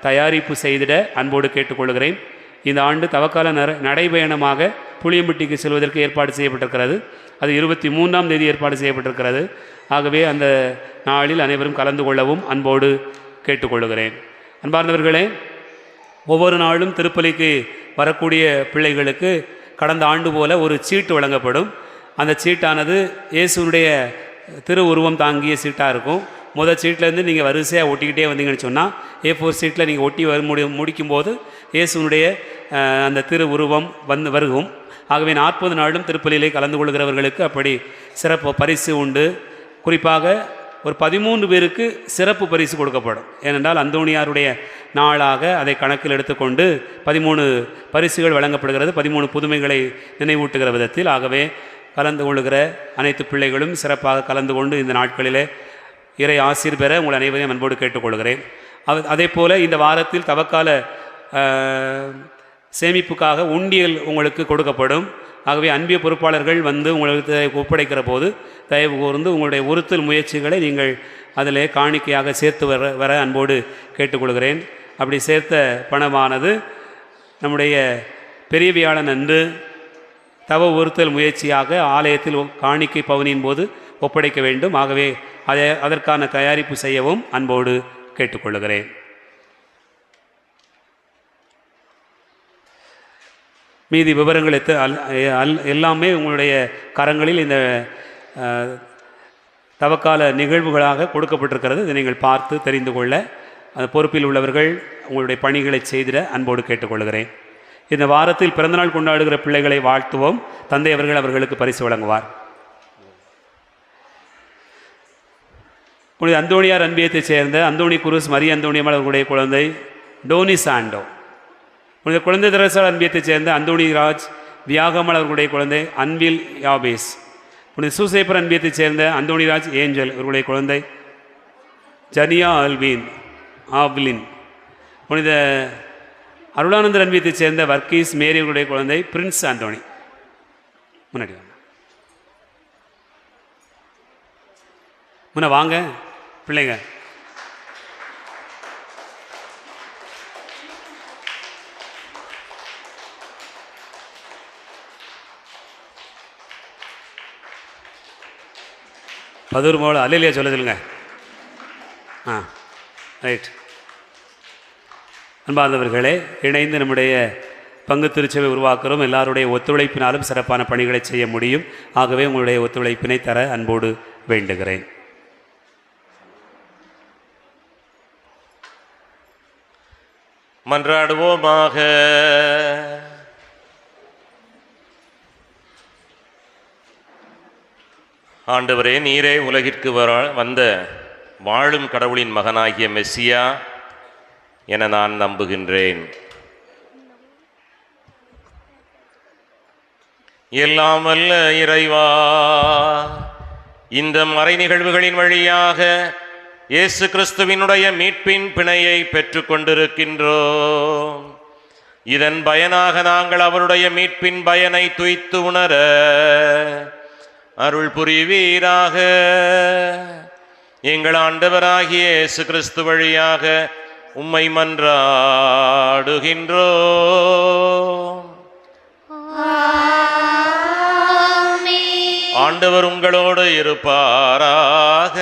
தயாரிப்பு செய்திட அன்போடு கேட்டுக்கொள்கிறேன். இந்த ஆண்டு தவக்கால நடைபயணமாக புளியம்பட்டிக்கு செல்வதற்கு ஏற்பாடு செய்யப்பட்டிருக்கிறது. அது 23ஆம் தேதி ஏற்பாடு செய்யப்பட்டிருக்கிறது. ஆகவே அந்த நாளில் அனைவரும் கலந்து கொள்ளவும் அன்போடு கேட்டுக்கொள்கிறேன். அன்பார்ந்தவர்களே, ஒவ்வொரு நாளும் திருப்பலிக்கு வரக்கூடிய பிள்ளைகளுக்கு கடந்த ஆண்டு போல ஒரு சீட்டு வழங்கப்படும். அந்த சீட்டானது இயேசுனுடைய திருவுருவம் தாங்கிய சீட்டாக இருக்கும். முதல் சீட்லேருந்து நீங்கள் வரிசையாக ஒட்டிக்கிட்டே வந்தீங்கன்னு சொன்னால் A4 சீட்டில் நீங்கள் ஒட்டி முடிக்கும்போது இயேசுனுடைய அந்த திரு உருவம் வருகும். ஆகவே 40 நாளும் திருப்பலியிலே கலந்து கொள்கிறவர்களுக்கு அப்படி சிறப்பு பரிசு உண்டு. குறிப்பாக ஒரு 13 பேருக்கு சிறப்பு பரிசு கொடுக்கப்படும். ஏனென்றால் அந்தோணியாருடைய நாளாக அதை கணக்கில் எடுத்துக்கொண்டு 13 பரிசுகள் வழங்கப்படுகிறது, 13 புதுமைகளை நினைவூட்டுகிற விதத்தில். ஆகவே கலந்து கொள்ளுகிற அனைத்து பிள்ளைகளும் சிறப்பாக கலந்து கொண்டு இந்த நாட்களிலே இறை ஆசீர் பெற உங்கள் அனைவரையும் அன்போடு கேட்டுக்கொள்கிறேன். அதே போல் இந்த வாரத்தில் தவக்கால சேமிப்புக்காக உண்டியல் உங்களுக்கு கொடுக்கப்படும். ஆகவே அன்பிய பொறுப்பாளர்கள் வந்து உங்களுக்கு ஒப்படைக்கிற போது தயவு கூர்ந்து உங்களுடைய உறுத்தல் முயற்சிகளை நீங்கள் அதில் காணிக்கையாக சேர்த்து வர அன்போடு கேட்டுக்கொள்கிறேன். அப்படி சேர்த்த பணமானது நம்முடைய பெரிய வியாழன் அன்று தவ உறுத்தல் முயற்சியாக ஆலயத்தில் காணிக்கை பவனின் போது ஒப்படைக்க வேண்டும். ஆகவே அதற்கான தயாரிப்பு செய்யவும் அன்போடு கேட்டுக்கொள்கிறேன். மீதி விவரங்கள் எல்லாமே உங்களுடைய கரங்களில் இந்த தவக்கால நிகழ்வுகளாக கொடுக்கப்பட்டிருக்கிறது. இதை நீங்கள் பார்த்து தெரிந்து கொள்ள அந்த பொறுப்பில் உள்ளவர்கள் உங்களுடைய பணிகளை செய்திட அன்போடு கேட்டுக்கொள்கிறேன். இந்த வாரத்தில் பிறந்தநாள் கொண்டாடுகிற பிள்ளைகளை வாழ்த்துவோம். தந்தை அவர்கள் அவர்களுக்கு பரிசு வழங்குவார். புனித அந்தோணியார் அன்பியத்தைச் சேர்ந்த அந்தோணி குருஸ் மரிய அந்தோணியம்மாள் அவர்களுடைய குழந்தை டோனி சாண்டோ. புனித குழந்தை தெரசால் அன்பியத்தைச் சேர்ந்த அந்தோணி ராஜ் வியாகம்மாள் அவர்களுடைய குழந்தை அன்வில் யாபேஸ். புனித சூசேப்பர் அன்பியத்தைச் சேர்ந்த அந்தோணிராஜ் ஏஞ்சல் இவர்களுடைய குழந்தை ஜனியா ஆவ்லின். புனித அருளானந்தர் அன்பியத்தைச் சேர்ந்த வர்கீஸ் மேரி இவர்களுடைய குழந்தை பிரின்ஸ் ஆந்தோனி. முன்னாடி முன்ன வாங்க பிள்ளைங்க. பதூர் மோள் அல்லையா சொல்ல சொல்லுங்க. ரைட். அன்பார்ந்தவர்களே, இணைந்து நம்முடைய பங்கு திருச்சபை உருவாக்குறோம். எல்லாருடைய ஒத்துழைப்பினாலும் சிறப்பான பணிகளை செய்ய முடியும். ஆகவே உங்களுடைய ஒத்துழைப்பினை தர அன்போடு வேண்டுகிறேன். மன்றாடுவோமாக. ஆண்டவரே, நீரே உலகிற்கு வந்த வாழும் கடவுளின் மகனாகிய மெஸ்ஸியா என நான் நம்புகின்றேன். எல்லாம் வல்ல இறைவா, இந்த மறை நிகழ்வுகளின் வழியாக இயேசு கிறிஸ்துவினுடைய மீட்பின் பிணையை பெற்றுக்கொண்டிருக்கின்றோம். இதன் பயனாக நாங்கள் அவருடைய மீட்பின் பயனை துய்த்து உணர அருள் புரிவீராக. எங்கள் ஆண்டவராகிய இயேசு கிறிஸ்து வழியாக உம்மை மன்றாடுகின்றோம். ஆண்டவர் உங்களோடு இருப்பாராக.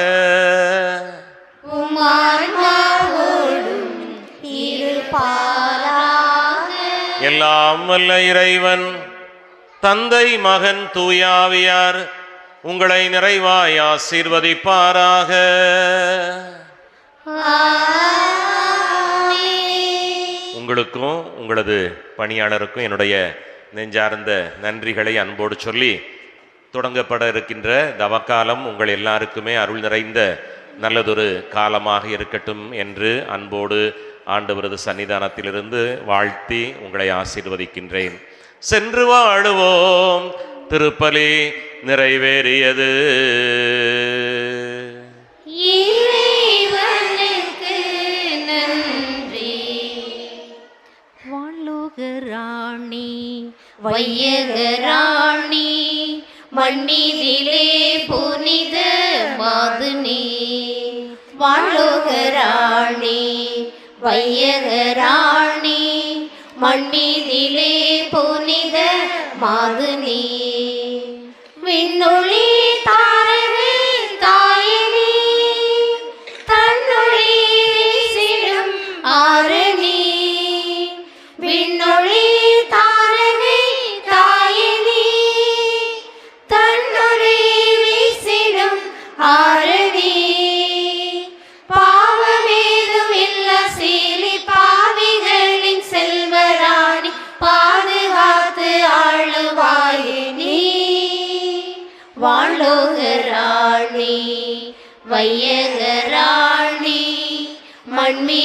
எல்லாம் வல்ல இறைவன் தந்தை, மகன், தூயாவியார் உங்களை நிறைவாய் ஆசீர்வதிப்பாராக. உங்களுக்கும் உங்களது பணியாளருக்கும் என்னுடைய நெஞ்சார்ந்த நன்றிகளை அன்போடு சொல்லி, தொடங்கப்பட இருக்கின்ற தவக்காலம் உங்கள் எல்லாருக்குமே அருள் நிறைந்த நல்லதொரு காலமாக இருக்கட்டும் என்று அன்போடு ஆண்டவரது சன்னிதானத்திலிருந்து வாழ்த்தி உங்களை ஆசீர்வதிக்கின்றேன். சென்று வாழுவோம். திருப்பலி நிறைவேறியது. இறைவனுக்கு நன்றி. வாழுகராணி வையகராணி மண்ணிதிலே புனித மாதுனி. வாழுகராணி வையகராணி மண்ணிதிலே புனித மாதுனி. விண்ணொளி தாரகை தாயினி தன்னொளி வீசிடும் ஆரணி. விண்ணொளி தாரகை தாயினி தன்னொளி வீசிடும் ஆரணி. பாவமேதும் இல்ல சீலி பாவிகளின் செல்வராணி பாதுகாத்து ஆளுவாயே நீ. வாழுகராணி வையகராணி மண்மீ